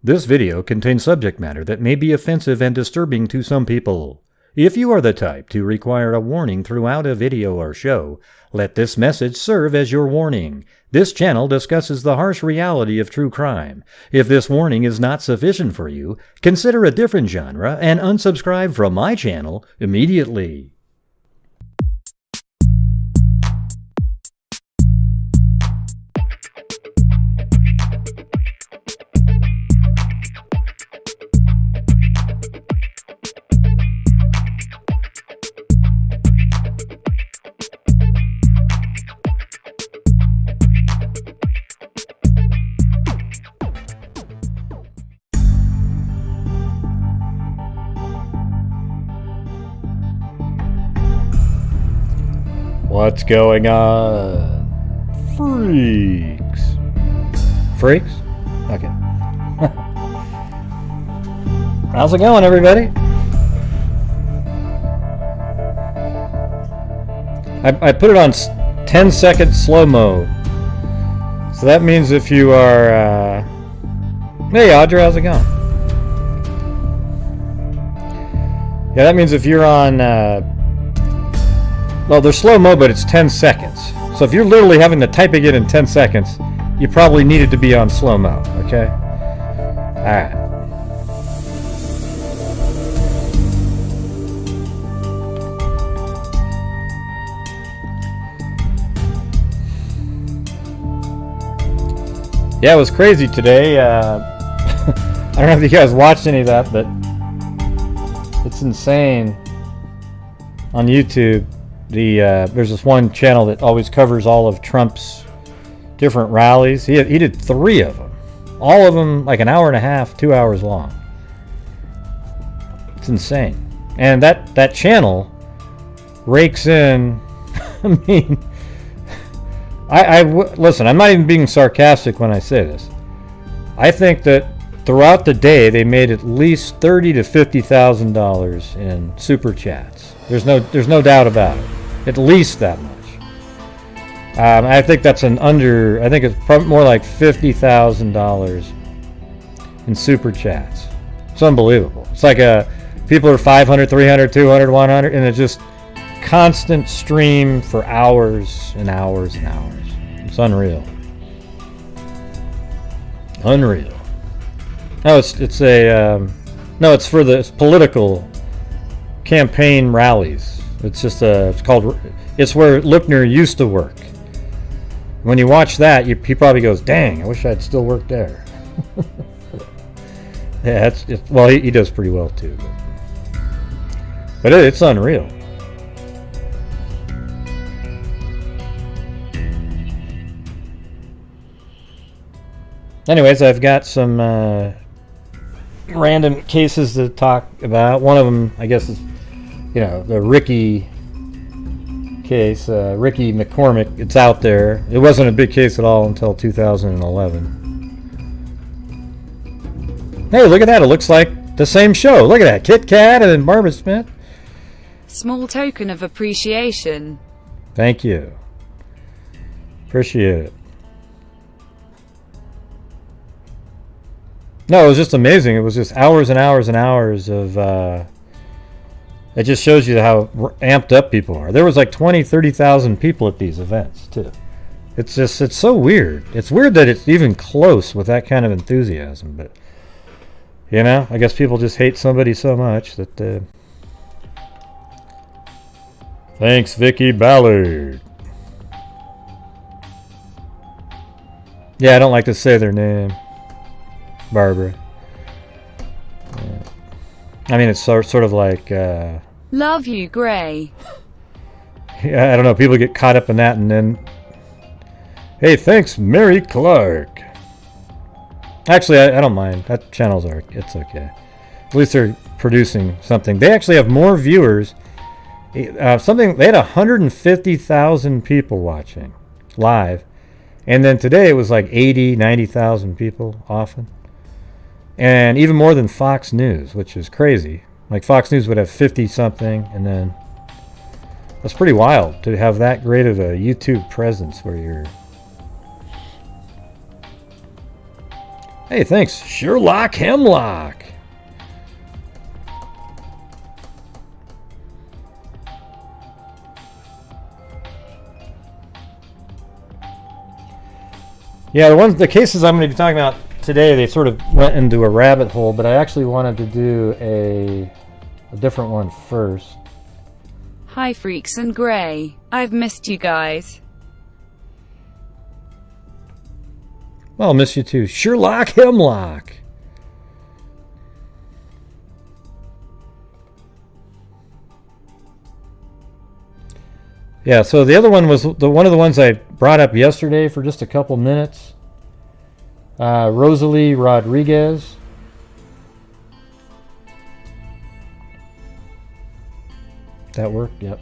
This video contains subject matter that may be offensive and disturbing to some people. If you are the type to require a warning throughout a video or show, let this message serve as your warning. This channel discusses the harsh reality of true crime. If this warning is not sufficient for you, consider a different genre and unsubscribe from my channel immediately. What's going on? Freaks. Freaks? Okay. How's it going, everybody? I put it on 10-second slow-mo. So that means if you are... Hey, Audra, how's it going? Yeah, that means if you're on... Well, they're slow-mo, but it's 10 seconds. So if you're literally having to type it in 10 seconds, you probably needed to be on slow-mo, okay? Alright. Yeah, it was crazy today. I don't know if you guys watched any of that, but it's insane on YouTube. There's this one channel that always covers all of Trump's different rallies. He did 3 of them, all of them like an hour and a half, 2 hours long. It's insane. And that channel rakes in. I mean, listen. I'm not even being sarcastic when I say this. I think that throughout the day they made at least $30,000 to $50,000 in super chats. There's no doubt about it. At least that much. I think that's I think it's probably more like $50,000 in super chats. It's unbelievable. It's like people are 500, 300, 200, 100, and it's just constant stream for hours and hours and hours. It's unreal. Unreal. No, it's for the political campaign rallies. It's just it's where Lipner used to work. When you watch that, he probably goes, "Dang, I wish I'd still worked there." Yeah, he does pretty well too. But it's unreal. Anyways, I've got some random cases to talk about. One of them, I guess, is the Ricky case, Ricky McCormick. It's out there. It wasn't a big case at all until 2011. Hey, look at that. It looks like the same show. Look at that. Kit Kat and Barbara Smith. Small token of appreciation. Thank you. Appreciate it. No, it was just amazing. It was just hours and hours and hours of... It just shows you how amped up people are. There was like 20, 30,000 people at these events, too. It's so weird. It's weird that it's even close with that kind of enthusiasm. But, I guess people just hate somebody so much that... Thanks, Vicky Ballard. Yeah, I don't like to say their name. Barbara. Yeah. I mean, it's sort of like... Love you, Gray. Yeah, I don't know. People get caught up in that and then... Hey, thanks, Mary Clark. Actually, I don't mind. That channel's it's okay. At least they're producing something. They actually have more viewers. They had 150,000 people watching live. And then today it was like 80, 90,000 people often. And even more than Fox News, which is crazy. Like Fox News would have 50-something, and then that's pretty wild to have that great of a YouTube presence where you're Hey, thanks, Sherlock Hemlock. Yeah, the cases I'm going to be talking about today, they sort of went into a rabbit hole, but I actually wanted to do a different one first. Hi, Freaks and Grey. I've missed you guys. Well, I'll miss you too. Sherlock Hemlock. Yeah, so the other one was one of the ones I brought up yesterday for just a couple minutes. Rosaly Rodriguez. That worked? Yep.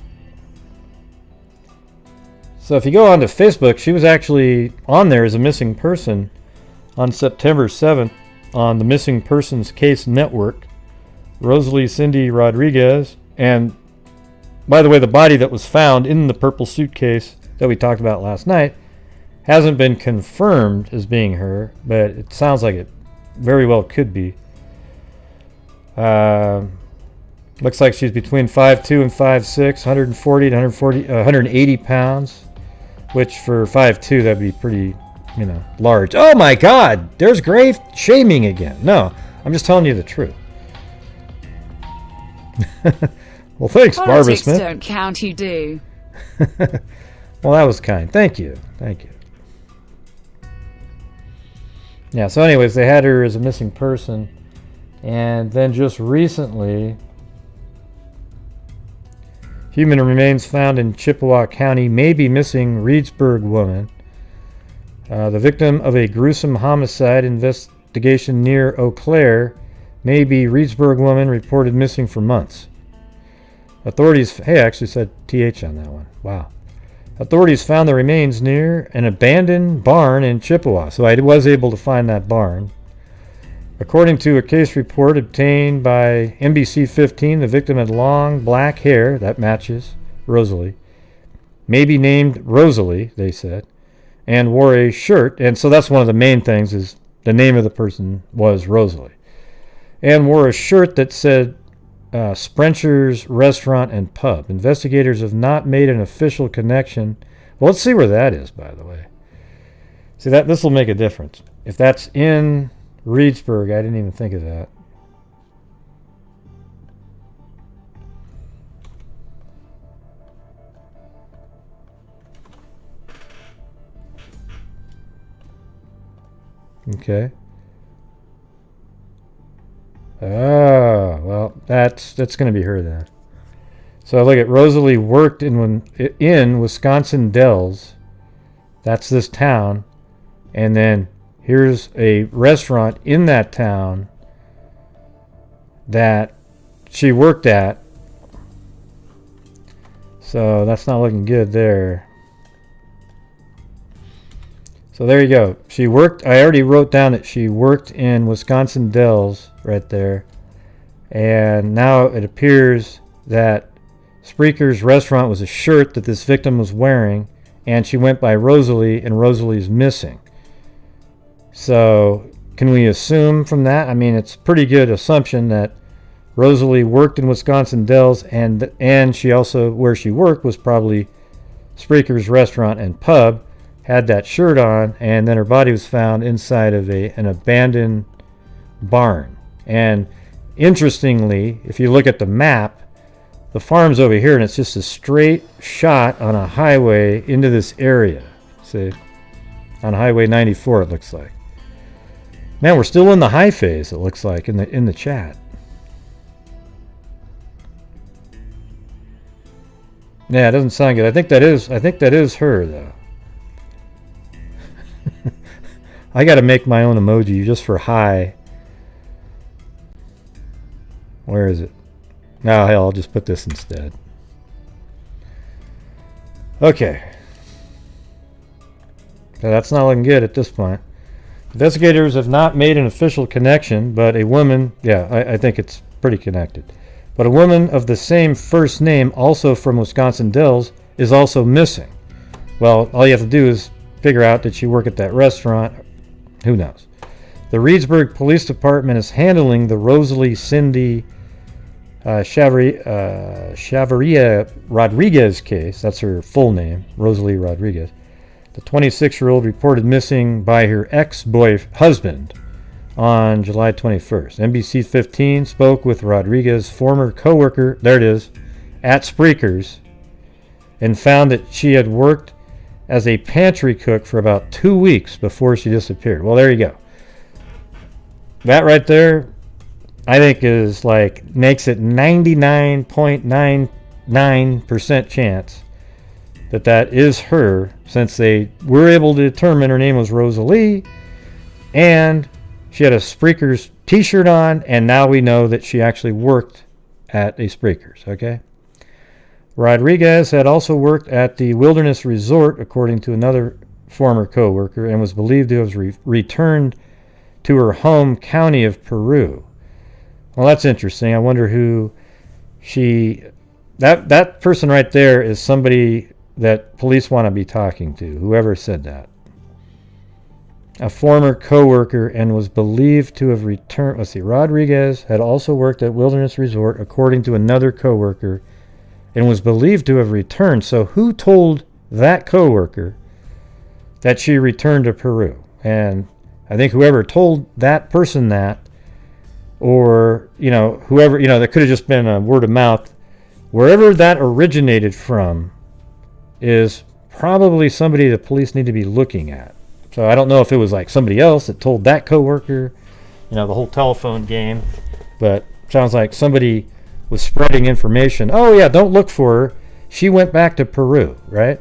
So if you go onto Facebook, she was actually on there as a missing person on September 7th on the Missing Persons Case Network. Rosaly Cindy Rodriguez. And by the way, the body that was found in the purple suitcase that we talked about last night hasn't been confirmed as being her, but it sounds like it very well could be. Looks like she's between 5'2" and 5'6", 140 to 180 pounds, which for 5'2", that'd be pretty, large. Oh my God, there's grave shaming again. No, I'm just telling you the truth. Well, thanks, Barbara Politics Smith. don't count, you do. Well, that was kind. Thank you. Thank you. Yeah, so anyways, they had her as a missing person. And then just recently, human remains found in Chippewa County may be missing Reedsburg woman. The victim of a gruesome homicide investigation near Eau Claire may be Reedsburg woman reported missing for months. Authorities, I actually said TH on that one. Wow. Authorities found the remains near an abandoned barn in Chippewa. So I was able to find that barn. According to a case report obtained by NBC 15, the victim had long black hair, that matches Rosaly, maybe named Rosaly, they said, and wore a shirt, and so that's one of the main things is the name of the person was Rosaly, and wore a shirt that said Spencer's Restaurant and Pub. Investigators have not made an official connection. Well, let's see where that is, by the way. See, this will make a difference. If that's in Reedsburg, I didn't even think of that. Okay. Oh, well, that's going to be her then. So look at Rosaly worked in Wisconsin Dells. That's this town. And then here's a restaurant in that town that she worked at. So that's not looking good there. So there you go. She worked, I already wrote down that she worked in Wisconsin Dells right there. And now it appears that Spreaker's Restaurant was a shirt that this victim was wearing, and she went by Rosaly, and Rosaly's missing. So can we assume from that? I mean, it's a pretty good assumption that Rosaly worked in Wisconsin Dells, and she also, where she worked was probably Spreaker's Restaurant and Pub, had that shirt on, and then her body was found inside of an abandoned barn. And interestingly, if you look at the map, the farm's over here, and it's just a straight shot on a highway into this area. See? On Highway 94, it looks like. Man, we're still in the high phase, it looks like, in the chat. Yeah, it doesn't sound good. I think that is her, though. I got to make my own emoji just for high. Where is it? No, hell, I'll just put this instead. Okay. So that's not looking good at this point. Investigators have not made an official connection, but a woman, I think it's pretty connected. But a woman of the same first name, also from Wisconsin Dells, is also missing. Well, all you have to do is figure out, did she work at that restaurant? Who knows? The Reedsburg Police Department is handling the Rosaly Cindy Chavarria Rodriguez case. That's her full name, Rosaly Rodriguez. The 26-year-old reported missing by her ex-husband on July 21st. NBC 15 spoke with Rodriguez's former co-worker, there it is, at Spreaker's, and found that she had worked as a pantry cook for about 2 weeks before she disappeared. Well, there you go. That right there, I think makes it 99.99% chance that is her, since they were able to determine her name was Rosaly, and she had a Spreaker's t-shirt on, and now we know that she actually worked at a Spreaker's, okay? Rodriguez had also worked at the Wilderness Resort, according to another former co-worker, and was believed to have returned to her home county of Peru. Well, that's interesting. I wonder who that person right there is, somebody that police want to be talking to, whoever said that. A former co-worker, and was believed to have returned. Let's see, Rodriguez had also worked at Wilderness Resort, according to another co-worker, and was believed to have returned. So who told that co-worker that she returned to Peru? And I think whoever told that person that, or, whoever, that could have just been a word of mouth, wherever that originated from is probably somebody the police need to be looking at. So I don't know if it was like somebody else that told that coworker, the whole telephone game, but sounds like somebody was spreading information. Oh yeah, don't look for her. She went back to Peru, right?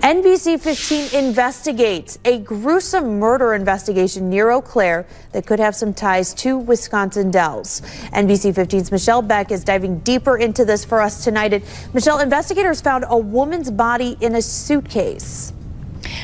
NBC 15 investigates a gruesome murder investigation near Eau Claire that could have some ties to Wisconsin Dells. NBC 15's Michelle Beck is diving deeper into this for us tonight. And Michelle, investigators found a woman's body in a suitcase.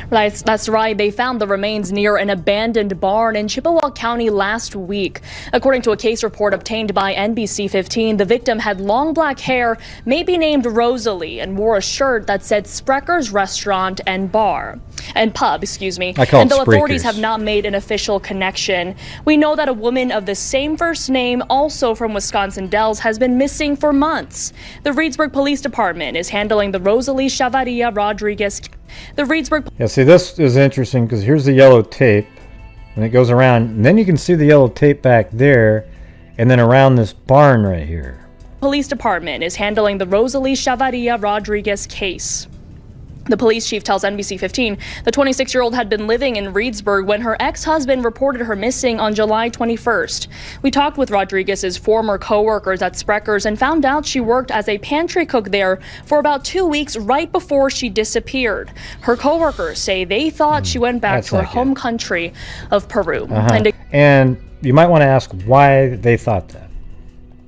That's right. They found the remains near an abandoned barn in Chippewa County last week. According to a case report obtained by NBC 15, the victim had long black hair, maybe named Rosaly, and wore a shirt that said Sprecker's Restaurant and Pub. And though authorities have not made an official connection, we know that a woman of the same first name, also from Wisconsin Dells, has been missing for months. The Reedsburg Police Department is handling the Rosaly Chavarria Rodriguez. The Reedsburg. Yeah, see, this is interesting because here's the yellow tape, and it goes around, and then you can see the yellow tape back there, and then around this barn right here. Police Department is handling the Rosaly Chavarria Rodriguez case. The police chief tells NBC 15 the 26-year-old had been living in Reedsburg when her ex-husband reported her missing on July 21st. We talked with Rodriguez's former co-workers at Sprecker's and found out she worked as a pantry cook there for about 2 weeks right before she disappeared. Her co-workers say they thought she went back to her home country of Peru. And you might want to ask why they thought that.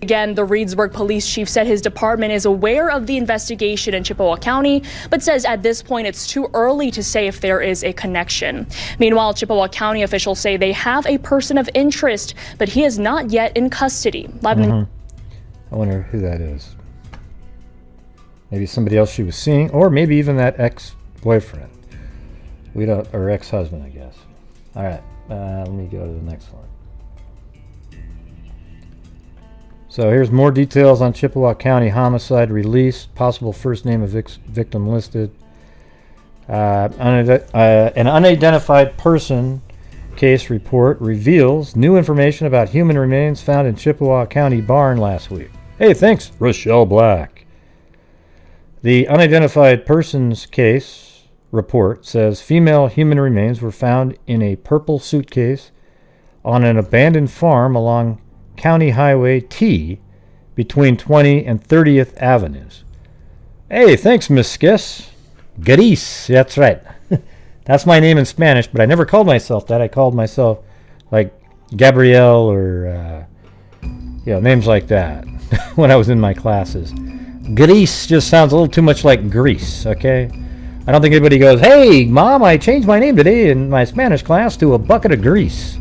Again, the Reedsburg police chief said his department is aware of the investigation in Chippewa County, but says at this point it's too early to say if there is a connection. Meanwhile, Chippewa County officials say they have a person of interest, but he is not yet in custody. I wonder who that is. Maybe somebody else she was seeing, or maybe even that ex-boyfriend. We don't, or ex-husband, I guess. All right, let me go to the next one. So here's more details on Chippewa County homicide released. Possible first name of victim listed. An unidentified person case report reveals new information about human remains found in Chippewa County barn last week. Hey, thanks, Rochelle Black. The unidentified persons case report says female human remains were found in a purple suitcase on an abandoned farm along County Highway T between 20 and 30th Avenues. Hey, thanks, Miss Skiss. Gris, that's right. That's my name in Spanish, but I never called myself that. I called myself like Gabrielle or names like that when I was in my classes. Gris just sounds a little too much like Grease, okay? I don't think anybody goes, hey, Mom, I changed my name today in my Spanish class to a bucket of grease.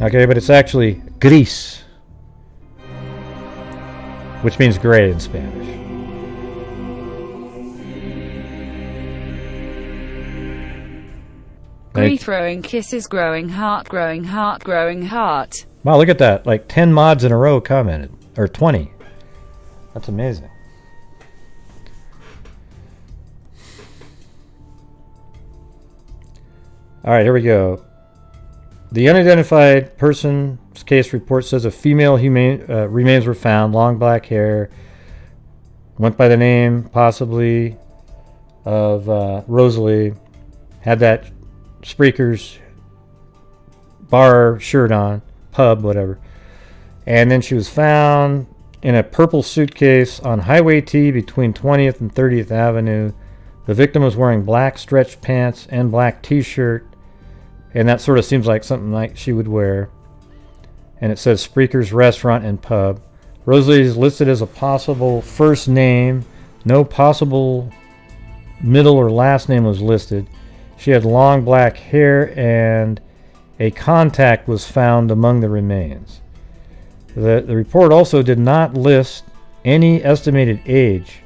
Okay, but it's actually gris, which means gray in Spanish. Free throwing kisses, growing heart, growing heart, growing heart. Wow, look at that. Like 10 mods in a row commented. Or 20. That's amazing. Alright, here we go. The unidentified person's case report says a female remains were found, long black hair, went by the name possibly of Rosaly, had that Spreaker's bar shirt on, pub, whatever. And then she was found in a purple suitcase on Highway T between 20th and 30th Avenue. The victim was wearing black stretched pants and black t-shirt. And that sort of seems like something like she would wear. And it says Spreaker's Restaurant and Pub. Rosaly is listed as a possible first name. No possible middle or last name was listed. She had long black hair and a contact was found among the remains. The report also did not list any estimated age.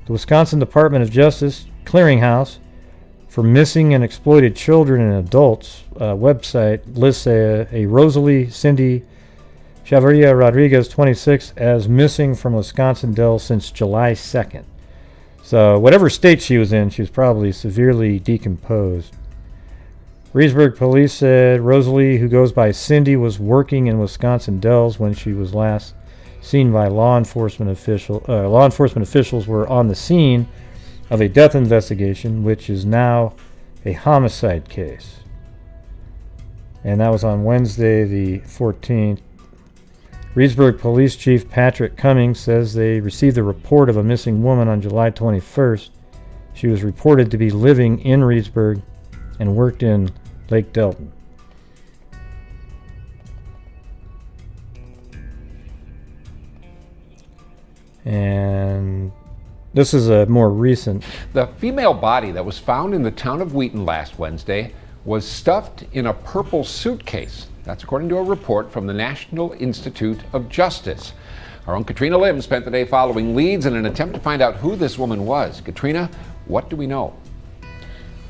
The Wisconsin Department of Justice Clearinghouse for Missing and Exploited Children and Adults website lists a Rosaly Cindy Chavarria Rodriguez, 26, as missing from Wisconsin Dells since July 2nd. So whatever state she was in, she was probably severely decomposed. Reedsburg police said Rosaly, who goes by Cindy, was working in Wisconsin Dells when she was last seen by law enforcement officials. Law enforcement officials were on the scene of a death investigation, which is now a homicide case. And that was on Wednesday the 14th. Reedsburg Police Chief Patrick Cummings says they received a report of a missing woman on July 21st. She was reported to be living in Reedsburg and worked in Lake Delton. And this is a more recent. The female body that was found in the town of Wheaton last Wednesday was stuffed in a purple suitcase. That's according to a report from the National Institute of Justice. Our own Katrina Lim spent the day following leads in an attempt to find out who this woman was. Katrina, what do we know?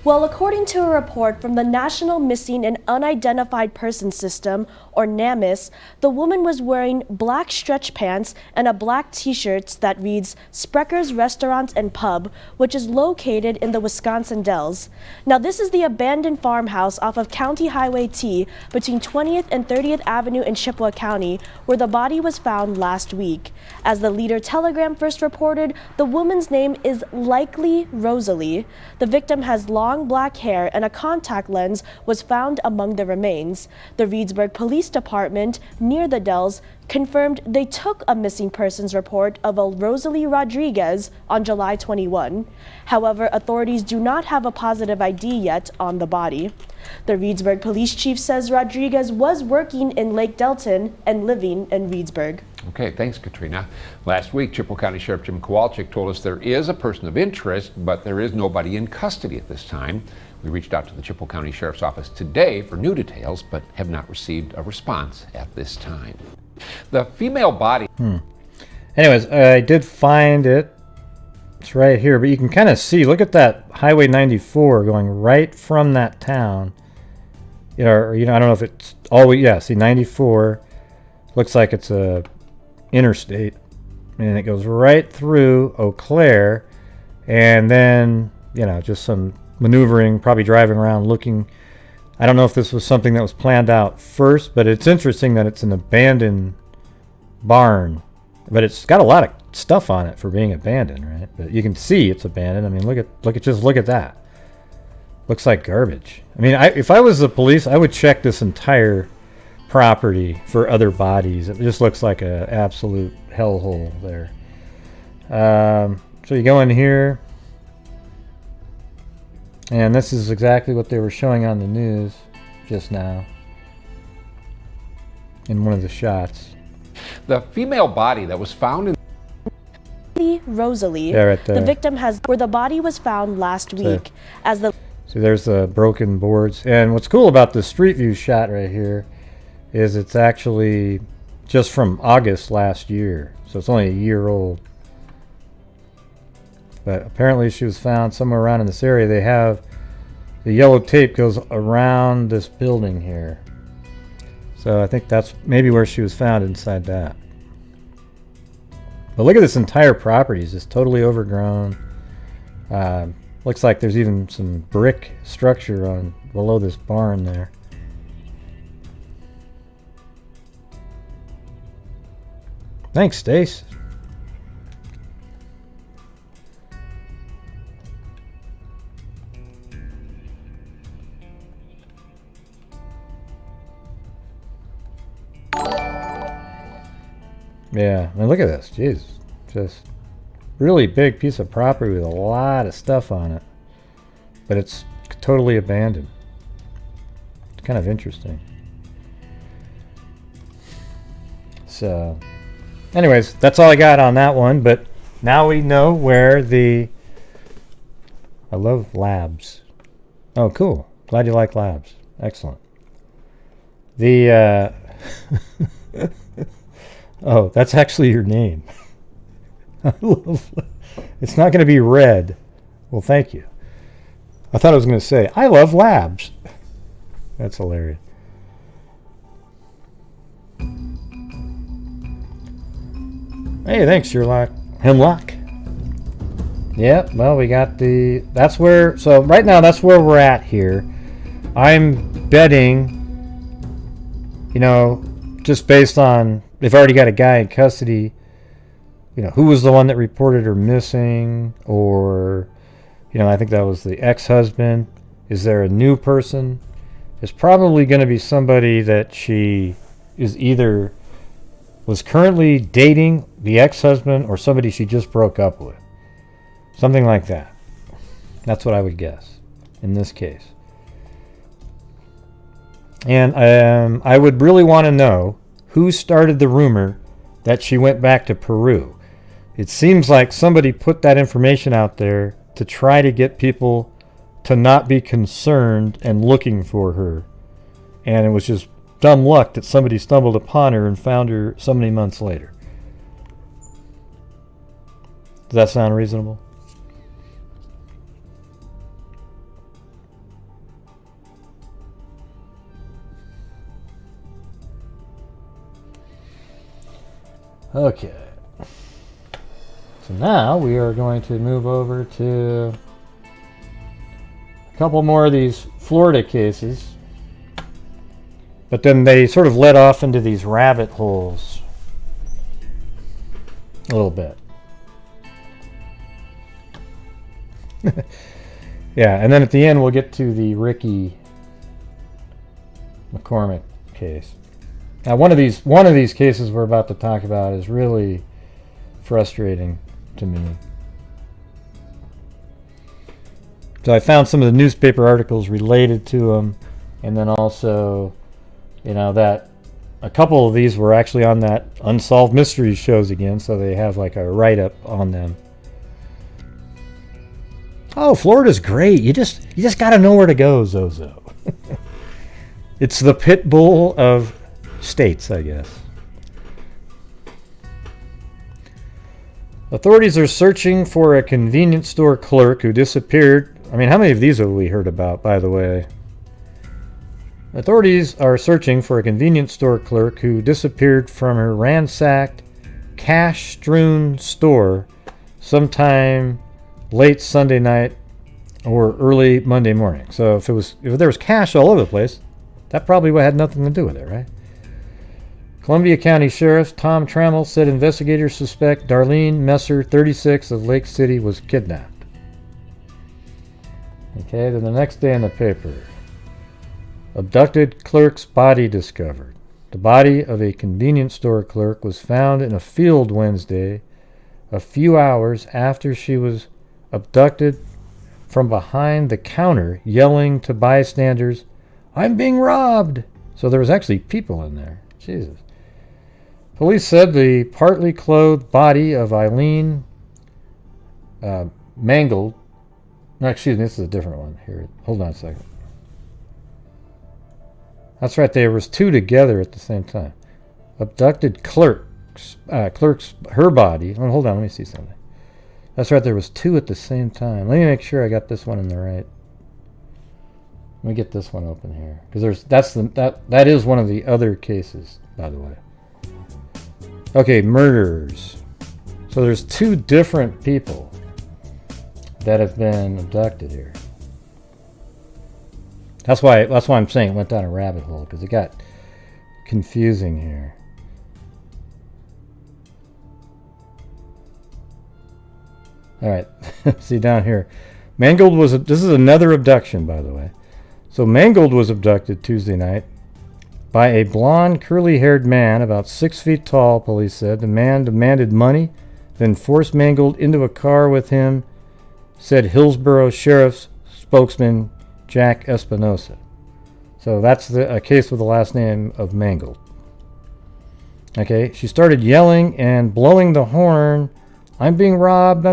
Well, according to a report from the National Missing and Unidentified Persons System, or NAMIS, the woman was wearing black stretch pants and a black t-shirt that reads Spreaker's Restaurant and Pub, which is located in the Wisconsin Dells. Now, this is the abandoned farmhouse off of County Highway T between 20th and 30th Avenue in Chippewa County, where the body was found last week. As the Leader Telegram first reported, the woman's name is likely Rosaly. The victim has long black hair and a contact lens was found among the remains. The Reedsburg Police Department near the Dells confirmed they took a missing persons report of a Rosaly Rodriguez on July 21. However, authorities do not have a positive ID yet on the body. The Reedsburg police chief says Rodriguez was working in Lake Delton and living in Reedsburg. Okay, thanks, Katrina. Last week, Chippewa County Sheriff Jim Kowalczyk told us there is a person of interest, but there is nobody in custody at this time. We reached out to the Chippewa County Sheriff's Office today for new details, but have not received a response at this time. The female body. Anyways, I did find it. It's right here, but you can kind of see, look at that Highway 94 going right from that town. I don't know if it's always, yeah, see 94. Looks like it's a interstate. And it goes right through Eau Claire. And then, just some maneuvering, probably driving around looking. I don't know if this was something that was planned out first, but it's interesting that it's an abandoned barn. But it's got a lot of stuff on it for being abandoned, right? But you can see it's abandoned. I mean, look at that. Looks like garbage. I mean, if I was the police, I would check this entire property for other bodies. It just looks like an absolute hellhole there. So you go in here, and this is exactly what they were showing on the news just now in one of the shots. The female body that was found in Rosaly, yeah, right there. The victim where the body was found last week. See, there's the broken boards. And what's cool about the street view shot right here is it's actually just from August last year. So it's only a year old. But apparently she was found somewhere around in this area. They have the yellow tape goes around this building here. So I think that's maybe where she was found, inside that. But look at this entire property. It's just totally overgrown. Looks like there's even some brick structure on below this barn there. Thanks, Stace. Yeah, I mean, look at this. Jeez. Just really big piece of property with a lot of stuff on it. But it's totally abandoned. It's kind of interesting. So, anyways, that's all I got on that one. But now we know where the... I love labs. Oh, cool. Glad you like labs. Excellent. The... Oh, that's actually your name. It's not going to be red. Well, thank you. I thought I was going to say, I love labs. That's hilarious. Hey, thanks, Sherlock. Hemlock. Yep, well, we got the... That's where... So, right now, that's where we're at here. I'm betting, you know, just based on... They've already got a guy in custody. You know, who was the one that reported her missing? Or, you know, I think that was the ex-husband. Is there a new person? It's probably going to be somebody that she is either was currently dating the ex-husband or somebody she just broke up with. Something like that. That's what I would guess in this case. And I would really want to know who started the rumor that she went back to Peru. It seems like somebody put that information out there to try to get people to not be concerned and looking for her. And it was just dumb luck that somebody stumbled upon her and found her so many months later. Does that sound reasonable? Okay. So now we are going to move over to a couple more of these Florida cases. But then they sort of led off into these rabbit holes a little bit. Yeah, and then at the end we'll get to the Ricky McCormick case. Now, one of these cases we're about to talk about is really frustrating to me. So I found some of the newspaper articles related to them, and then also, you know, that a couple of these were actually on that Unsolved Mysteries shows again, so they have like a write-up on them. Oh, Florida's great. You just got to know where to go, Zozo. It's the pit bull of states, I guess. Authorities are searching for a convenience store clerk who disappeared. I mean, how many of these have we heard about, by the way? Authorities are searching for a convenience store clerk who disappeared from her ransacked, cash-strewn store sometime late Sunday night or early Monday morning. So if there was cash all over the place, that probably had nothing to do with it, right? Columbia County Sheriff Tom Trammell said investigators suspect Darlene Messer, 36, of Lake City, was kidnapped. Okay, then the next day in the paper. Abducted clerk's body discovered. The body of a convenience store clerk was found in a field Wednesday, a few hours after she was abducted from behind the counter, yelling to bystanders, "I'm being robbed!" So there was actually people in there. Jesus. Police said the partly clothed body of Eileen Mangold... No, excuse me, this is a different one here. Hold on a second. That's right, there was two together at the same time. Abducted clerks, her body... Oh, hold on, let me see something. That's right, there was two at the same time. Let me make sure I got this one in the right. Let me get this one open here, because that is one of the other cases, by the way. Okay, murders. So there's 2 different people that have been abducted here. That's why I'm saying it went down a rabbit hole, because it got confusing here. All right, see down here. Mangold this is another abduction, by the way. So Mangold was abducted Tuesday night by a blonde, curly-haired man about 6 feet tall, police said. The man demanded money, then forced Mangold into a car with him, said Hillsborough Sheriff's spokesman Jack Espinosa. So that's a case with the last name of Mangold. Okay, she started yelling and blowing the horn. I'm being robbed,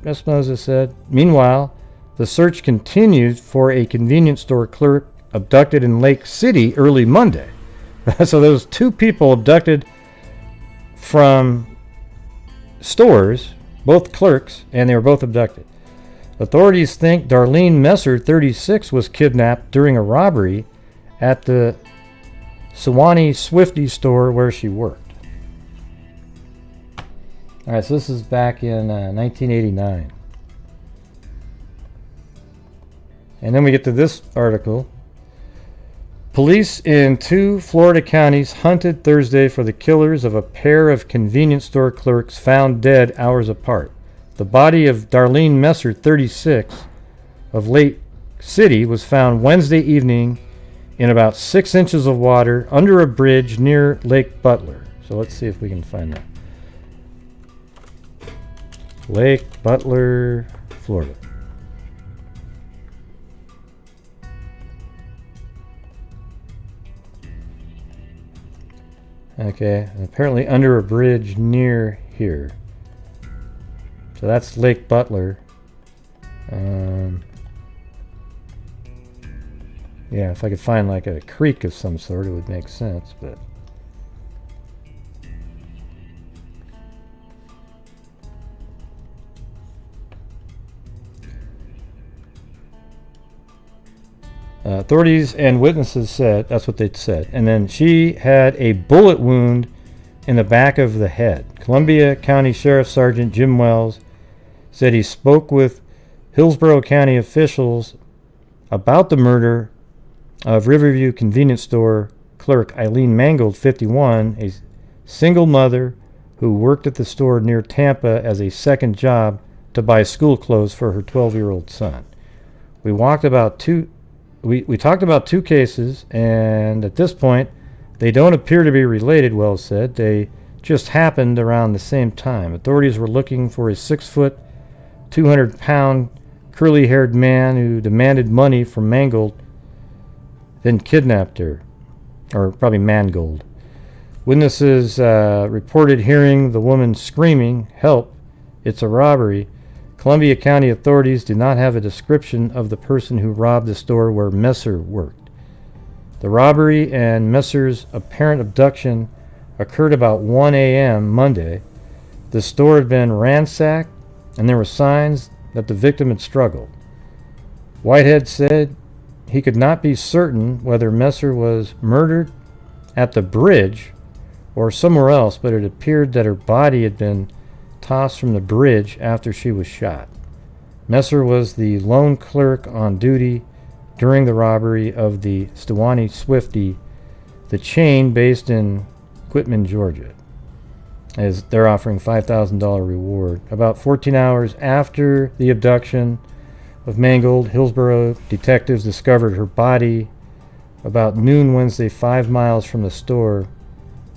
Espinosa said. Meanwhile, the search continued for a convenience store clerk abducted in Lake City early Monday. So there was 2 people abducted from stores, both clerks, and they were both abducted. Authorities think Darlene Messer, 36, was kidnapped during a robbery at the Suwannee Swifty store where she worked. All right, so this is back in 1989. And then we get to this article. Police in 2 Florida counties hunted Thursday for the killers of a pair of convenience store clerks found dead hours apart. The body of Darlene Messer, 36, of Lake City was found Wednesday evening in about 6 inches of water under a bridge near Lake Butler. So let's see if we can find that. Lake Butler, Florida. Okay, apparently under a bridge near here. So that's Lake Butler. Yeah, if I could find like a creek of some sort, it would make sense, but... authorities and witnesses said, that's what they said. And then she had a bullet wound in the back of the head. Columbia County Sheriff Sergeant Jim Wells said he spoke with Hillsborough County officials about the murder of Riverview convenience store clerk Eileen Mangold, 51, a single mother who worked at the store near Tampa as a second job to buy school clothes for her 12-year-old son. We talked about 2 cases, and at this point, they don't appear to be related, Wells said. They just happened around the same time. Authorities were looking for a 6-foot, 200-pound, curly-haired man who demanded money from Mangold, then kidnapped her, or probably Mangold. Witnesses reported hearing the woman screaming, "Help, it's a robbery." Columbia County authorities do not have a description of the person who robbed the store where Messer worked. The robbery and Messer's apparent abduction occurred about 1 a.m. Monday. The store had been ransacked, and there were signs that the victim had struggled. Whitehead said he could not be certain whether Messer was murdered at the bridge or somewhere else, but it appeared that her body had been tossed from the bridge after she was shot. Messer was the lone clerk on duty during the robbery of the Suwannee Swifty, the chain based in Quitman, Georgia, as they're offering $5,000 reward. About 14 hours after the abduction of Mangold, Hillsborough detectives discovered her body about noon Wednesday, 5 miles from the store.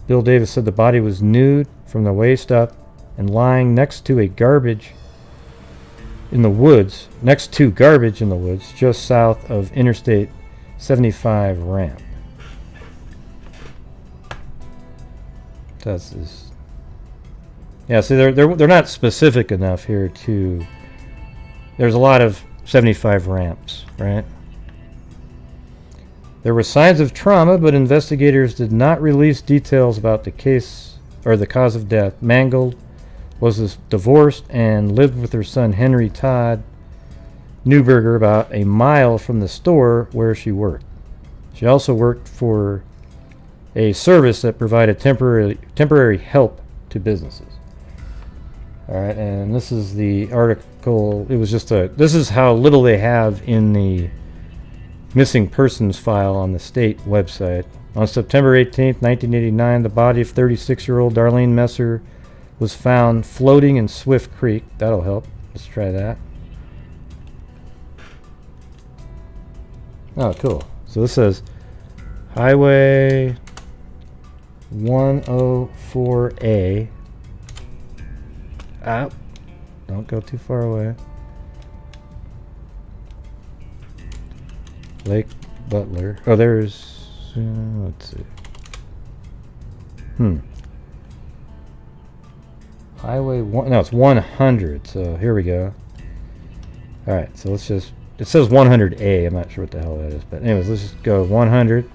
Bill Davis said the body was nude from the waist up and lying next to garbage in the woods, just south of Interstate 75 ramp. That's this. Yeah, see, they're not specific enough here to. There's a lot of 75 ramps, right? There were signs of trauma, but investigators did not release details about the case or the cause of death. Mangold was divorced and lived with her son Henry Todd Newberger, about a mile from the store where she worked. She also worked for a service that provided temporary help to businesses. All right, and this is the article. It was just this is how little they have in the missing persons file on the state website. On September 18th, 1989, the body of 36-year-old Darlene Messer was found floating in Swift Creek. That'll help. Let's try that. Oh, cool. So this says Highway 104A. Ah, don't go too far away. Lake Butler. Oh, there's... let's see. Highway 1... No, it's 100. So here we go. Alright, so let's just... It says 100A. I'm not sure what the hell that is. But anyways, let's just go 100.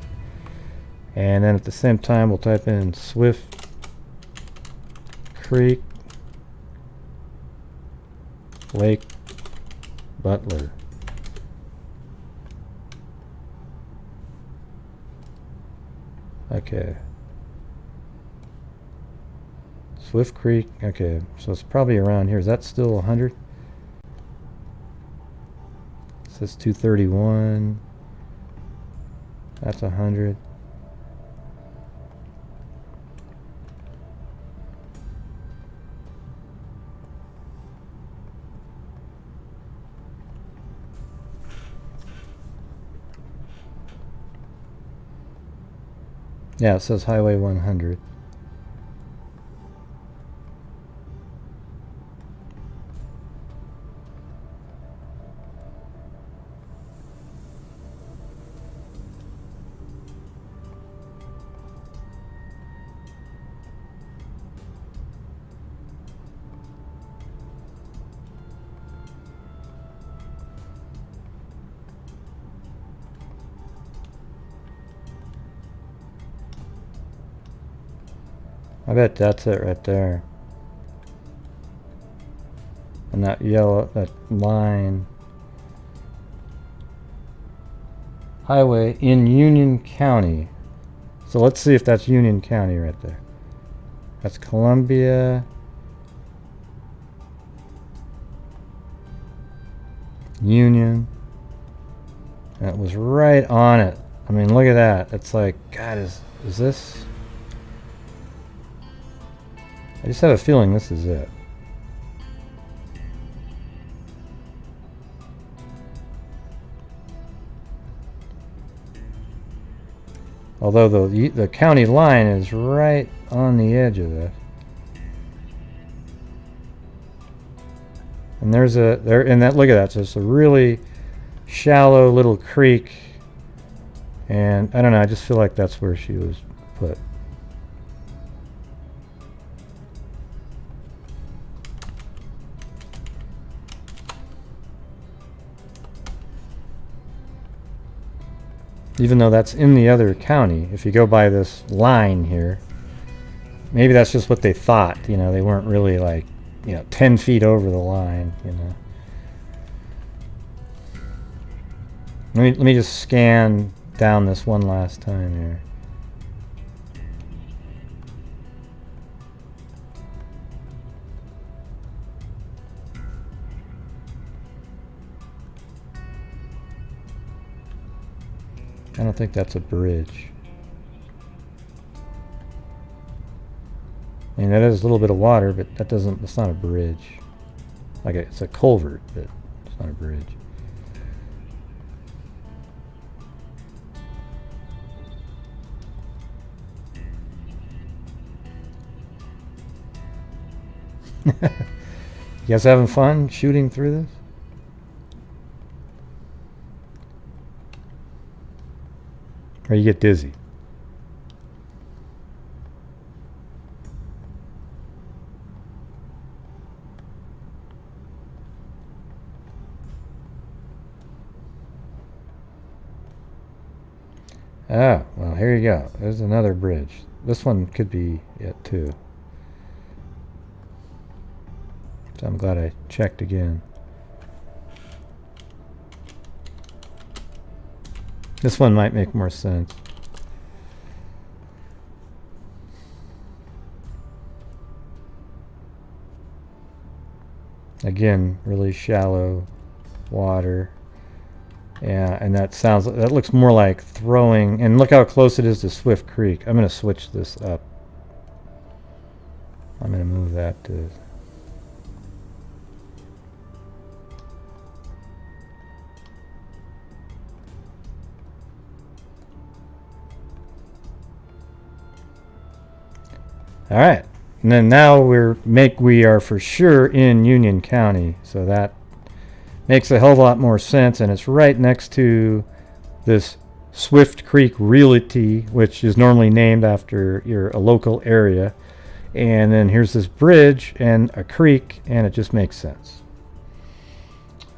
And then at the same time, we'll type in Swift Creek Lake Butler. Okay. Swift Creek. Okay, so it's probably around here. Is that still 100? It says 231. That's 100. Yeah, it says Highway 100. I bet that's it right there. And that yellow, that line. Highway in Union County. So let's see if that's Union County right there. That's Columbia. Union. That was right on it. I mean, look at that. It's like, God, is this... I just have a feeling this is it. Although the county line is right on the edge of this. And there's a look at that. So it's a really shallow little creek. And I don't know, I just feel like that's where she was put. Even though that's in the other county, if you go by this line here, maybe that's just what they thought. You know, they weren't really like, 10 feet over the line, Let me just scan down this one last time here. I don't think that's a bridge. I mean, that is a little bit of water, but it's not a bridge. It's a culvert, but it's not a bridge. You guys having fun shooting through this? Or you get dizzy? Ah, well, here you go. There's another bridge. This one could be it too. So I'm glad I checked again. This one might make more sense. Again, really shallow water. Yeah, and that looks more like throwing, and look how close it is to Swift Creek. I'm going to switch this up. I'm going to move that to... All right. And then now we are for sure in Union County, so that makes a hell of a lot more sense, and it's right next to this Swift Creek Realty, which is normally named after a local area. And then here's this bridge and a creek, and it just makes sense.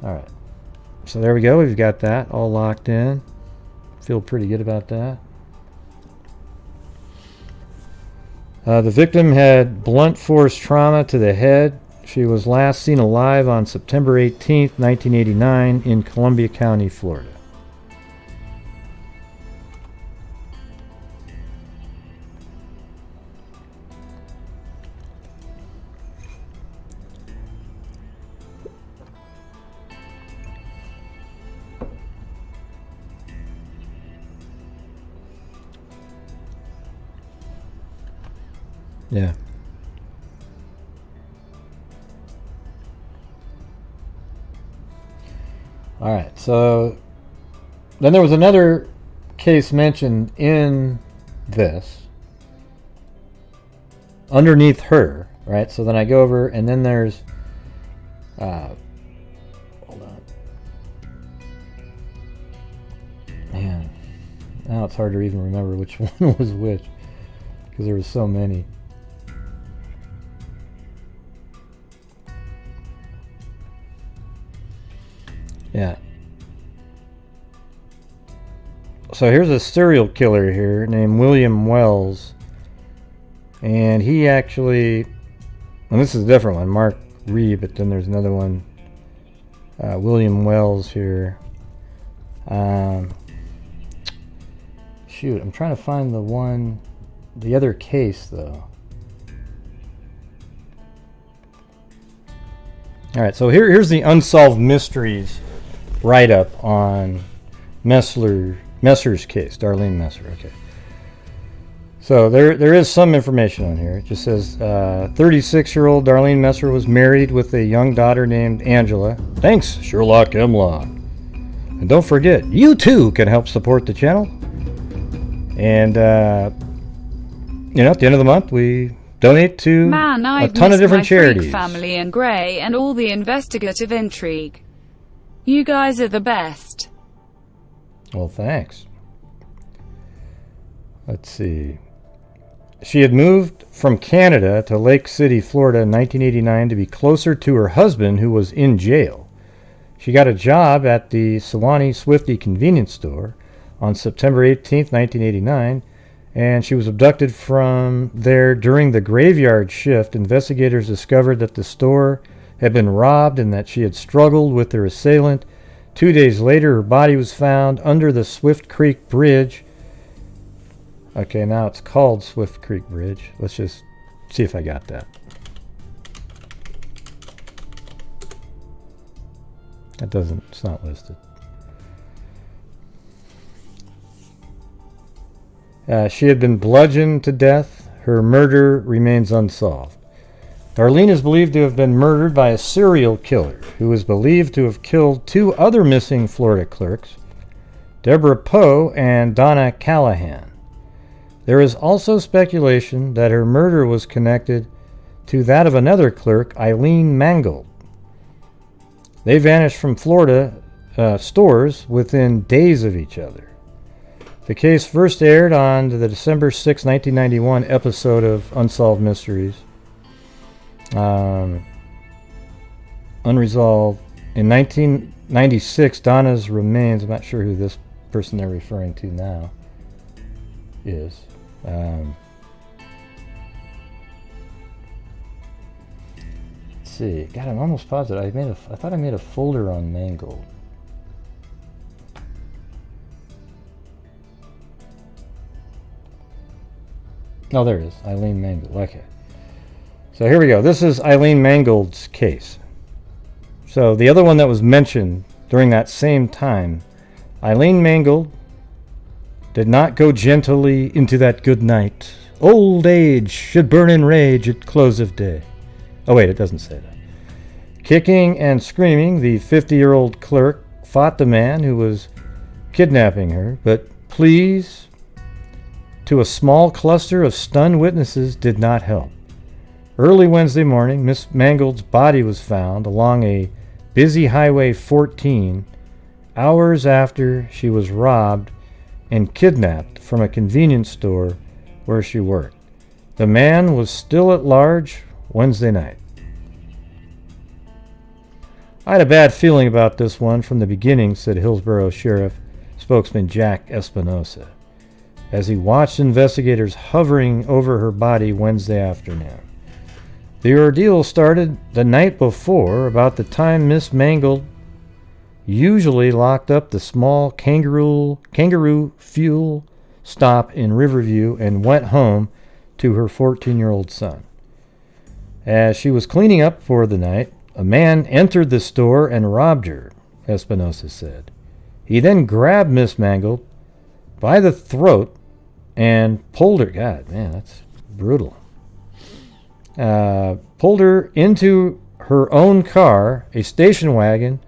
All right. So there we go. We've got that all locked in. Feel pretty good about that. The victim had blunt force trauma to the head. She was last seen alive on September 18th, 1989 in Columbia County, Florida. Yeah. All right. So then there was another case mentioned in this underneath her, right? So then I go over, and then there's hold on. Man, now it's hard to even remember which one was which because there was so many. Yeah. So here's a serial killer here named William Wells. And he actually, and this is a different one, Mark Reed, but then there's another one, William Wells here. Shoot, I'm trying to find the other case though. All right, so here's the Unsolved Mysteries write-up on Messer's case, Darlene Messer. Okay. So there is some information on here. It just says 36-year-old Darlene Messer was married with a young daughter named Angela. Thanks, Sherlock Hemlock. And don't forget, you too can help support the channel. And at the end of the month, we donate to a ton of different charities. Family and Grey and all the investigative intrigue. You guys are the best. Well, thanks. Let's see. She had moved from Canada to Lake City, Florida in 1989 to be closer to her husband, who was in jail. She got a job at the Suwannee Swifty convenience store on September 18th, 1989, and she was abducted from there during the graveyard shift. Investigators discovered that the store had been robbed and that she had struggled with her assailant. 2 days later, her body was found under the Swift Creek Bridge. Okay, now it's called Swift Creek Bridge. Let's just see if I got that. It's not listed. She had been bludgeoned to death. Her murder remains unsolved. Darlene is believed to have been murdered by a serial killer who is believed to have killed two other missing Florida clerks, Deborah Poe and Donna Callahan. There is also speculation that her murder was connected to that of another clerk, Eileen Mangold. They vanished from Florida stores within days of each other. The case first aired on the December 6, 1991 episode of Unsolved Mysteries. Unresolved. In 1996, Donna's remains, I'm not sure who this person they're referring to now is. Let's see. God, I'm almost positive. I thought I made a folder on Mangold. Oh, there it is. Eileen Mangold. Okay. So here we go. This is Eileen Mangold's case. So the other one that was mentioned during that same time, Eileen Mangold did not go gently into that good night. Old age should burn in rage at close of day. Oh wait, it doesn't say that. Kicking and screaming, the 50-year-old clerk fought the man who was kidnapping her, but pleas to a small cluster of stunned witnesses did not help. Early Wednesday morning, Miss Mangold's body was found along a busy Highway 14 hours after she was robbed and kidnapped from a convenience store where she worked. The man was still at large Wednesday night. I had a bad feeling about this one from the beginning, said Hillsborough Sheriff spokesman Jack Espinosa, as he watched investigators hovering over her body Wednesday afternoon. The ordeal started the night before, about the time Miss Mangold usually locked up the small kangaroo fuel stop in Riverview and went home to her 14-year-old son. As she was cleaning up for the night, a man entered the store and robbed her, Espinosa said. He then grabbed Miss Mangold by the throat and pulled her. God, man, that's brutal. Pulled her into her own car, a station wagon,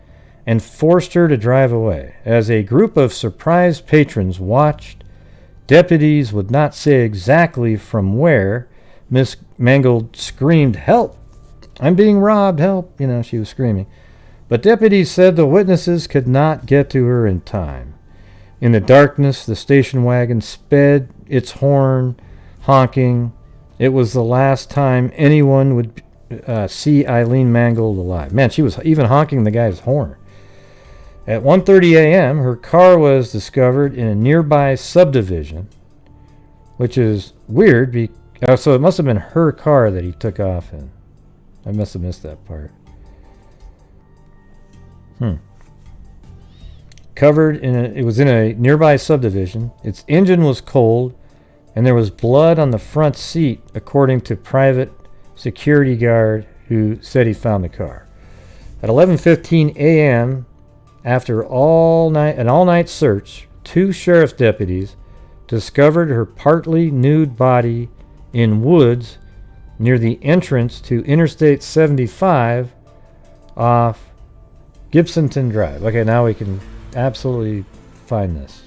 and forced her to drive away. As a group of surprised patrons watched, deputies would not say exactly from where Miss Mangold screamed, "Help! I'm being robbed, help!" She was screaming. But deputies said the witnesses could not get to her in time. In the darkness, the station wagon sped, its horn honking. It was the last time anyone would see Eileen Mangold alive. Man, she was even honking the guy's horn. At 1:30 a.m., her car was discovered in a nearby subdivision, which is weird. So it must have been her car that he took off in. I must have missed that part. It was in a nearby subdivision. Its engine was cold, and there was blood on the front seat, according to private security guard who said he found the car. At 11:15 a.m., after an all-night search, 2 sheriff's deputies discovered her partly nude body in woods near the entrance to Interstate 75 off Gibsonton Drive. Okay, now we can absolutely find this.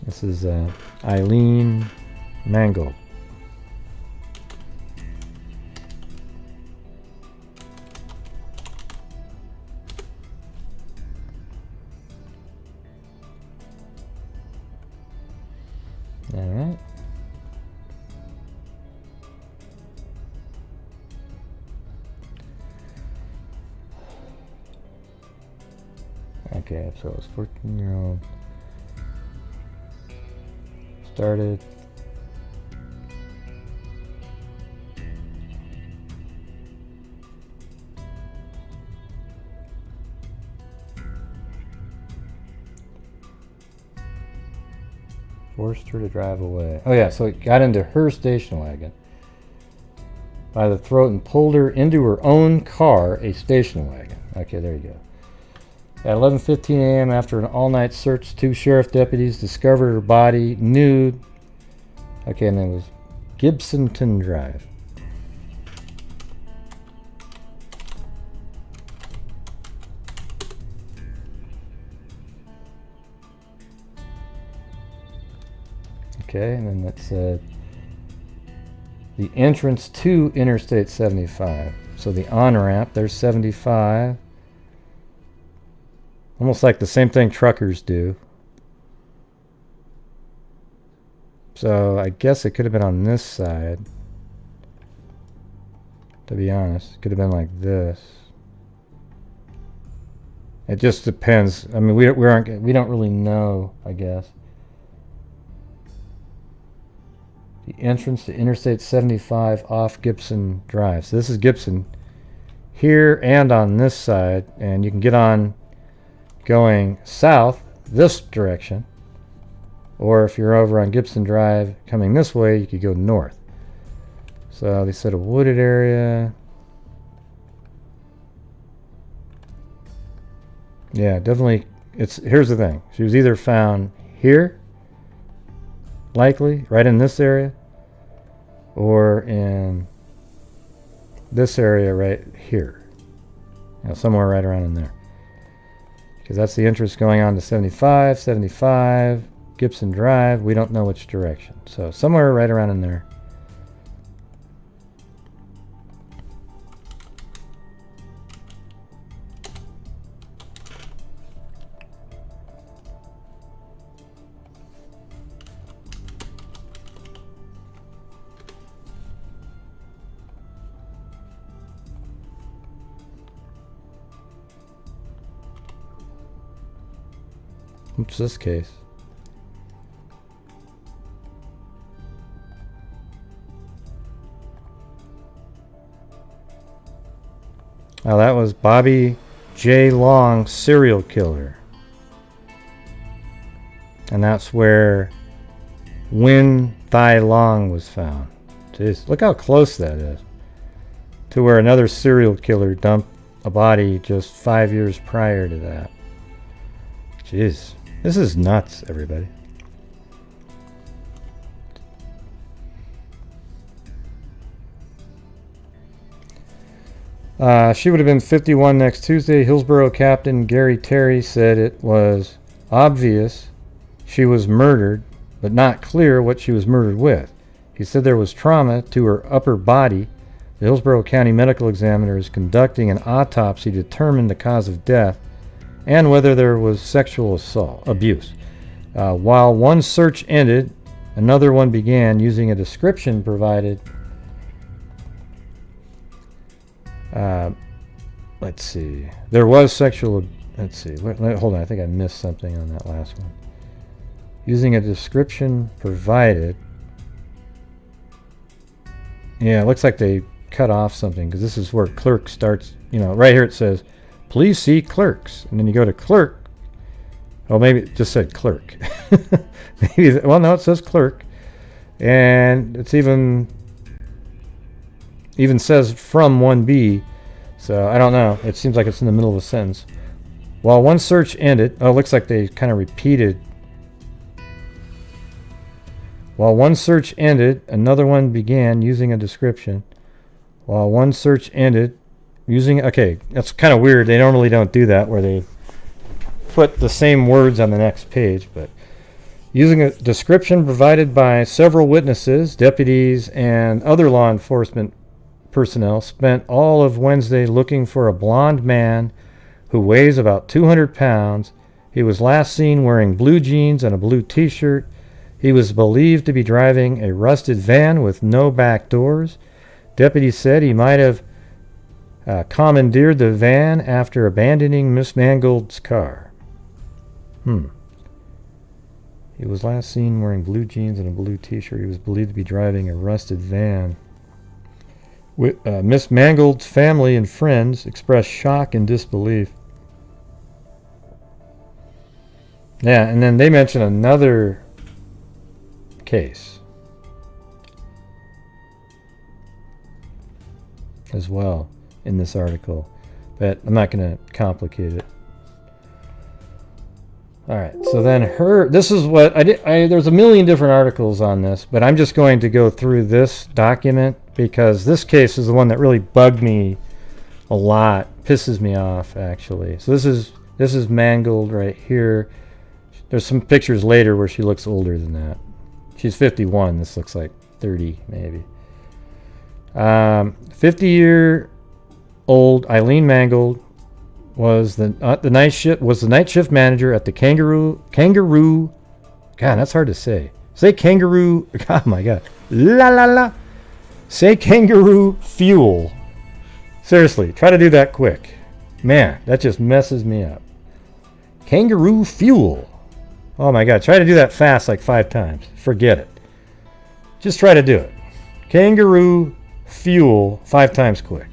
This is Eileen Mangold. All right. Okay, so it was 14-year-old. Started. Forced her to drive away. Oh yeah, so it got into her station wagon by the throat and pulled her into her own car, a station wagon. Okay, there you go. At 11:15 a.m., after an all-night search, 2 sheriff deputies discovered her body nude. Okay, and it was Gibsonton Drive. Okay, and then that's the entrance to Interstate 75. So the on-ramp, there's 75. Almost like the same thing truckers do. So I guess it could have been on this side. To be honest, it could have been like this. It just depends. I mean, we don't really know, I guess. The entrance to Interstate 75 off Gibson Drive. So this is Gibson. here and on this side, and you can get on going south this direction, or if you're over on Gibson Drive coming this way, you could go north. So they said a wooded area. Yeah, definitely. Here's the thing. She was either found here, likely right in this area, or in this area right here. Somewhere right around in there. Because that's the entrance going on to 75, Gibson Drive. We don't know which direction. So somewhere right around in there. What's this case? Oh, that was Bobby J. Long, serial killer. And that's where Win Thai Long was found. Jeez, look how close that is to where another serial killer dumped a body just 5 years prior to that. Jeez. This is nuts, everybody. She would have been 51 next Tuesday. Hillsborough Captain Gary Terry said it was obvious she was murdered, but not clear what she was murdered with. He said there was trauma to her upper body. The Hillsborough County Medical Examiner is conducting an autopsy to determine the cause of death and whether there was sexual abuse. While one search ended, another one began using a description provided. Let's see. There was sexual. Let's see. Hold on. I think I missed something on that last one. Using a description provided. Yeah, it looks like they cut off something because this is where clerk starts. Right here it says, please see clerks. And then you go to clerk. Oh, maybe it just said clerk. Well, no, it says clerk. And it's even says from 1B. So I don't know. It seems like it's in the middle of a sentence. While one search ended. Oh, it looks like they kind of repeated. While one search ended, another one began using a description. While one search ended, okay, that's kind of weird. They normally don't do that where they put the same words on the next page, but using a description provided by several witnesses, deputies, and other law enforcement personnel spent all of Wednesday looking for a blonde man who weighs about 200 pounds. He was last seen wearing blue jeans and a blue t-shirt. He was believed to be driving a rusted van with no back doors. Deputies said he might have commandeered the van after abandoning Miss Mangold's car. He was last seen wearing blue jeans and a blue t-shirt. He was believed to be driving a rusted van. Miss Mangold's family and friends expressed shock and disbelief. Yeah, and then they mention another case as well in this article, but I'm not going to complicate it. All right, so then this is what I did. There's a million different articles on this, but I'm just going to go through this document because this case is the one that really bugged me a lot, pisses me off actually. So this is Mangold right here. There's some pictures later where she looks older than that. She's 51. This looks like 30 maybe. 50-year-old Eileen Mangold was the night shift manager at the Kangaroo. God, that's hard to say. Say Kangaroo. Oh my God. Say Kangaroo Fuel. Seriously, try to do that quick. Man, that just messes me up. Kangaroo Fuel. Oh my God, try to do that fast like 5 times. Forget it. Just try to do it. Kangaroo Fuel 5 times quick.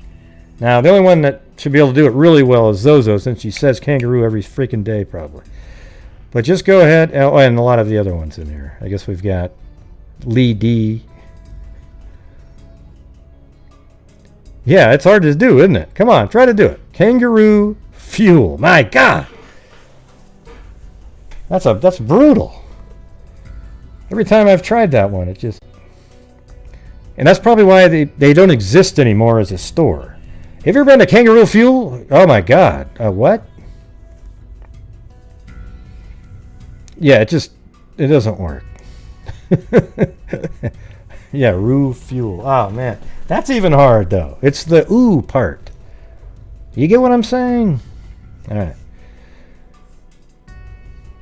Now, the only one that should be able to do it really well is Zozo, since she says kangaroo every freaking day, probably. But just go ahead. Oh, and a lot of the other ones in here. I guess we've got Lee D. Yeah, it's hard to do, isn't it? Come on, try to do it. Kangaroo fuel. My God. That's brutal. Every time I've tried that one, it just... And that's probably why they don't exist anymore as a store. Have you ever been to Kangaroo Fuel? Oh my God. What? Yeah, it doesn't work. Yeah, Roo Fuel. Oh man. That's even hard though. It's the ooh part. You get what I'm saying? Alright.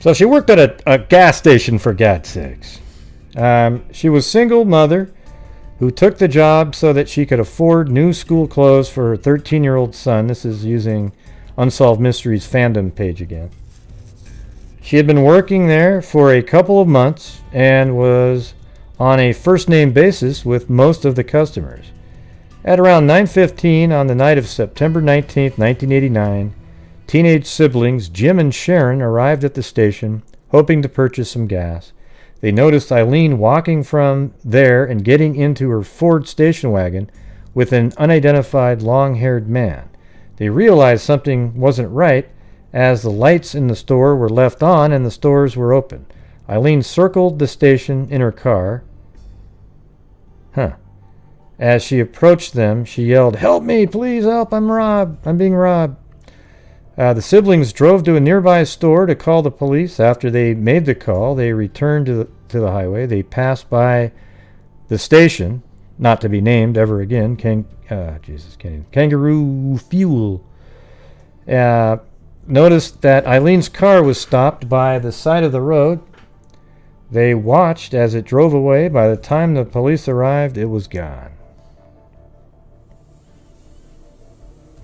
So she worked at a gas station, for God's sakes. She was single mother who took the job so that she could afford new school clothes for her 13-year-old son. This is using Unsolved Mysteries fandom page again. She had been working there for a couple of months and was on a first-name basis with most of the customers. At around 9:15 on the night of September 19th, 1989, teenage siblings Jim and Sharon arrived at the station hoping to purchase some gas. They noticed Eileen walking from there and getting into her Ford station wagon with an unidentified long-haired man. They realized something wasn't right as the lights in the store were left on and the stores were open. Eileen circled the station in her car. As she approached them, she yelled, "Help me, please help, I'm robbed. I'm being robbed." The siblings drove to a nearby store to call the police. After they made the call, they returned to the highway. They passed by the station, not to be named ever again, Kangaroo Fuel. Noticed that Eileen's car was stopped by the side of the road. They watched as it drove away. By the time the police arrived, it was gone.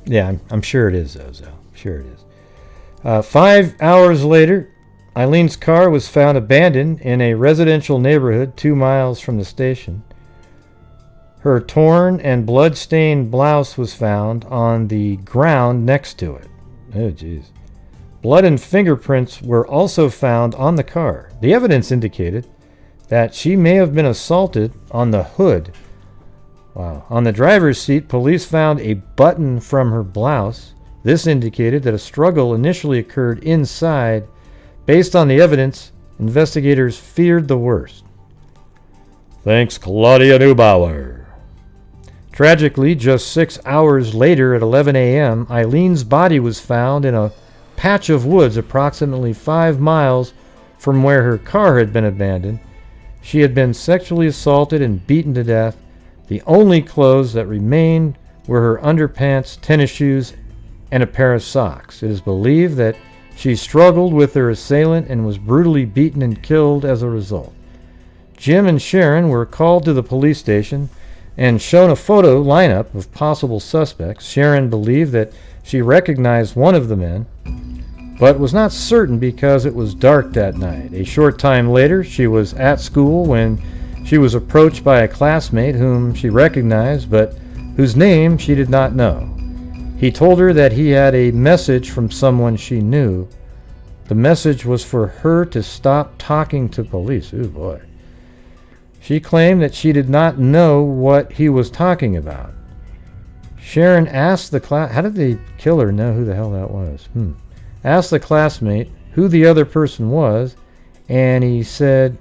Yeah, I'm sure it is, Zozo. Sure it is. 5 hours later, Eileen's car was found abandoned in a residential neighborhood 2 miles from the station. Her torn and blood-stained blouse was found on the ground next to it. Oh, jeez. Blood and fingerprints were also found on the car. The evidence indicated that she may have been assaulted on the hood. Wow. On the driver's seat, police found a button from her blouse. This indicated that a struggle initially occurred inside. Based on the evidence, investigators feared the worst. Thanks, Claudia Neubauer. Tragically, just 6 hours later at 11 a.m., Eileen's body was found in a patch of woods approximately 5 miles from where her car had been abandoned. She had been sexually assaulted and beaten to death. The only clothes that remained were her underpants, tennis shoes, and a pair of socks. It is believed that she struggled with her assailant and was brutally beaten and killed as a result. Jim and Sharon were called to the police station and shown a photo lineup of possible suspects. Sharon believed that she recognized one of the men, but was not certain because it was dark that night. A short time later, she was at school when she was approached by a classmate whom she recognized, but whose name she did not know. He told her that he had a message from someone she knew. The message was for her to stop talking to police. Ooh, boy. She claimed that she did not know what he was talking about. Sharon asked the class... How did the killer know who the hell that was? Asked the classmate who the other person was, and he said,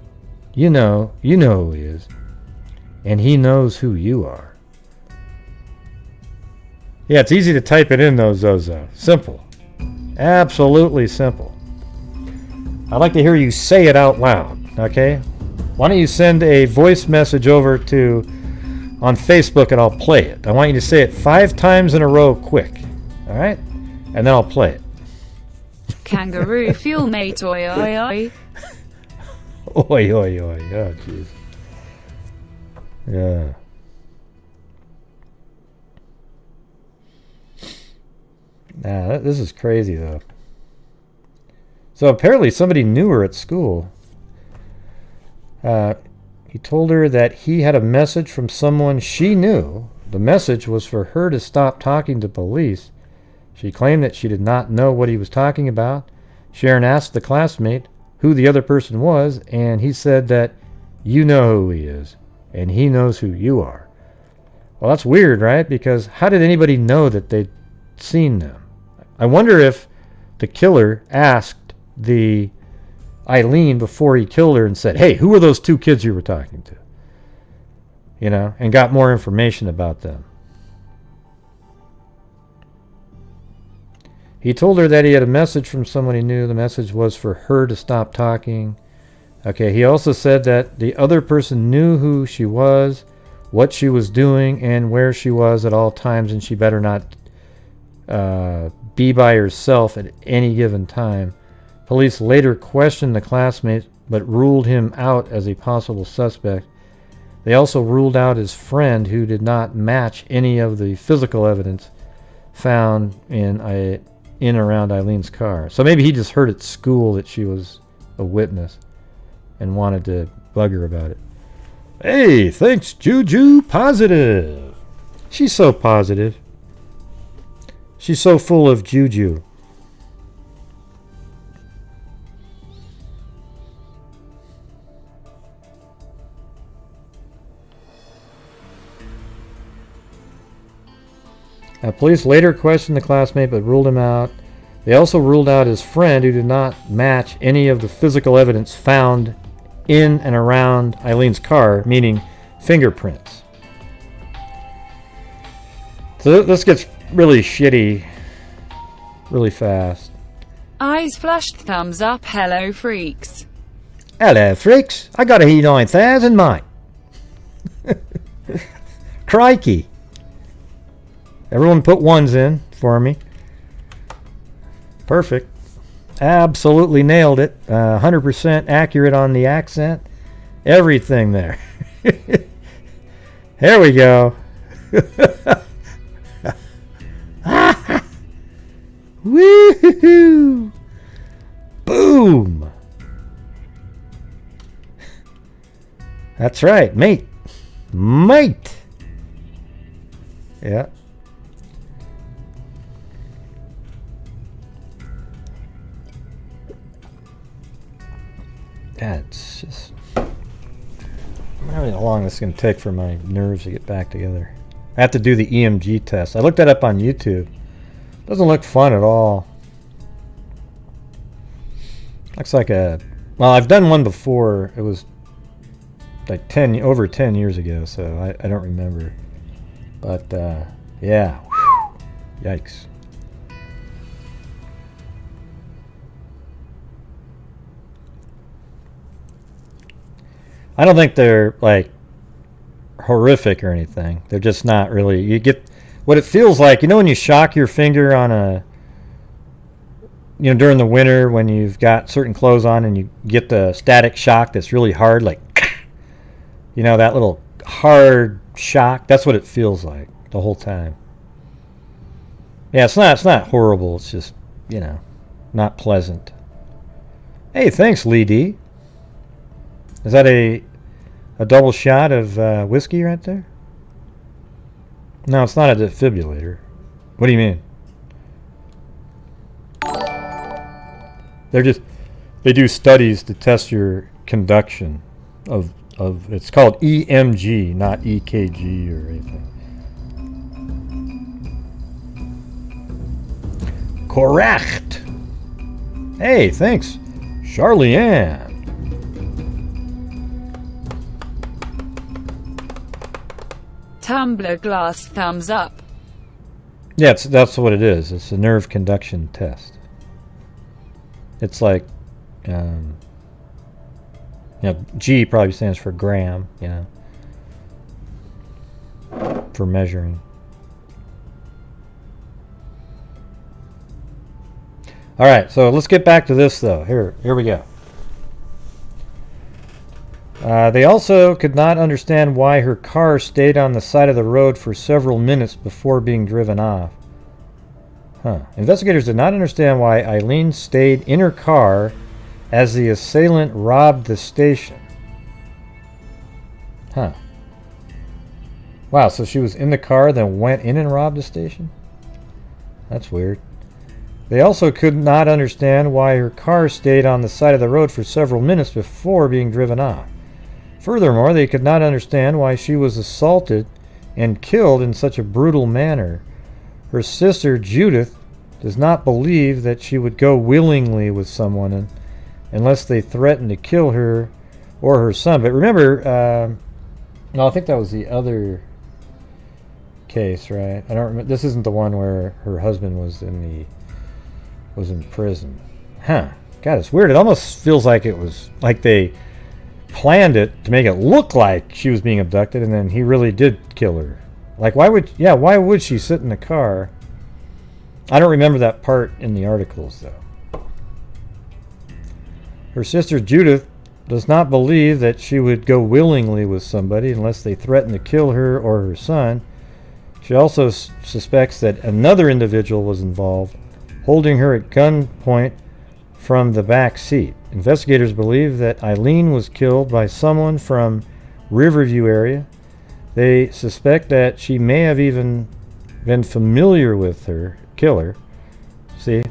you know who he is, and he knows who you are. Yeah, it's easy to type it in, though, Zozo. Simple. Absolutely simple. I'd like to hear you say it out loud, okay? Why don't you send a voice message over on Facebook and I'll play it. I want you to say it 5 times in a row quick, all right? And then I'll play it. Kangaroo fuel, mate, oi, oi, oi. Oi, oi, oi. Oh, jeez. Yeah. Nah, this is crazy, though. So apparently somebody knew her at school. He told her that he had a message from someone she knew. The message was for her to stop talking to police. She claimed that she did not know what he was talking about. Sharon asked the classmate who the other person was, and he said that you know who he is, and he knows who you are. Well, that's weird, right? Because how did anybody know that they'd seen them? I wonder if the killer asked the Eileen before he killed her and said, hey, who are those two kids you were talking to? You know, and got more information about them. He told her that he had a message from someone he knew. The message was for her to stop talking. Okay, he also said that the other person knew who she was, what she was doing, and where she was at all times, and she better not be by herself at any given time. Police later questioned the classmate, but ruled him out as a possible suspect. They also ruled out his friend, who did not match any of the physical evidence found in around Eileen's car. So maybe he just heard at school that she was a witness and wanted to bug her about it. Hey, thanks, Juju Positive. She's so positive. She's so full of juju. Police later questioned the classmate but ruled him out. They also ruled out his friend, who did not match any of the physical evidence found in and around Eileen's car, meaning fingerprints. So this gets really shitty really fast. Eyes flashed, thumbs up. Hello, freaks. Hello, freaks. I got a E9000, mate. Crikey. Everyone put ones in for me. Perfect. Absolutely nailed it. 100% accurate on the accent. Everything there. There we go. Woo-hoo-hoo. Boom. That's right, mate. Mate. Yeah. It's just, I don't know how long this is going to take for my nerves to get back together. I have to do the EMG test. I looked that up on YouTube. Doesn't look fun at all. Looks like well, I've done one before. It was like over 10 years ago, so I don't remember. But yeah, whew, yikes. I don't think they're like horrific or anything. They're just not really. You get what it feels like. You know when you shock your finger on during the winter when you've got certain clothes on and you get the static shock that's really hard, like, that little hard shock. That's what it feels like the whole time. Yeah, it's not horrible. It's just, not pleasant. Hey, thanks, Lee D. Is that a double shot of whiskey right there? No, it's not a defibrillator. What do you mean? They do studies to test your conduction of it's called EMG, not EKG or anything. Correct. Hey, thanks, Charlie Ann. Tumbler glass, thumbs up. Yeah, that's what it is. It's a nerve conduction test. It's like, G probably stands for gram, for measuring. All right, so let's get back to this, though. Here we go. They also could not understand why her car stayed on the side of the road for several minutes before being driven off. Investigators did not understand why Eileen stayed in her car as the assailant robbed the station. Wow, so she was in the car, then went in and robbed the station? That's weird. They also could not understand why her car stayed on the side of the road for several minutes before being driven off. Furthermore, they could not understand why she was assaulted and killed in such a brutal manner. Her sister, Judith, does not believe that she would go willingly with someone unless they threatened to kill her or her son. But remember, no, I think that was the other case, right? I don't remember. This isn't the one where her husband was in prison. Huh. God, it's weird. It almost feels like it was like they planned it to make it look like she was being abducted, and then he really did kill her. Like, why would she sit in the car? I don't remember that part in the articles, though. Her sister Judith does not believe that she would go willingly with somebody unless they threatened to kill her or her son. She also suspects that another individual was involved, holding her at gunpoint from the back seat. Investigators believe that Eileen was killed by someone from Riverview area. They suspect that she may have even been familiar with her killer. See?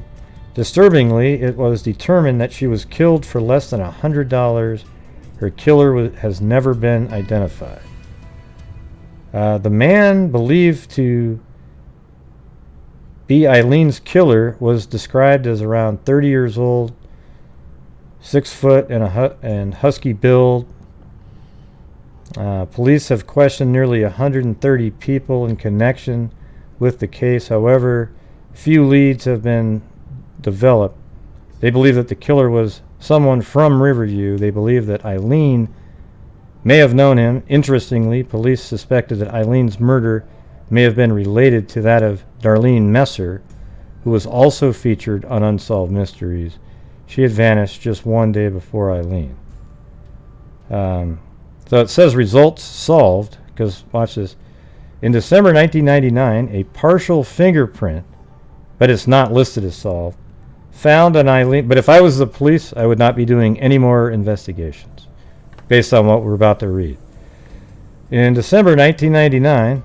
Disturbingly, it was determined that she was killed for less than $100. Her killer has never been identified. The man believed to be Eileen's killer was described as around 30 years old, 6 foot and husky build. Police have questioned nearly 130 people in connection with the case. However, few leads have been developed. They believe that the killer was someone from Riverview. They believe that Eileen may have known him. Interestingly, police suspected that Eileen's murder may have been related to that of Darlene Messer, who was also featured on Unsolved Mysteries. She had vanished just one day before Eileen. So it says results solved, because watch this. In December 1999, a partial fingerprint, but it's not listed as solved, found on Eileen. But if I was the police, I would not be doing any more investigations based on what we're about to read. In December 1999,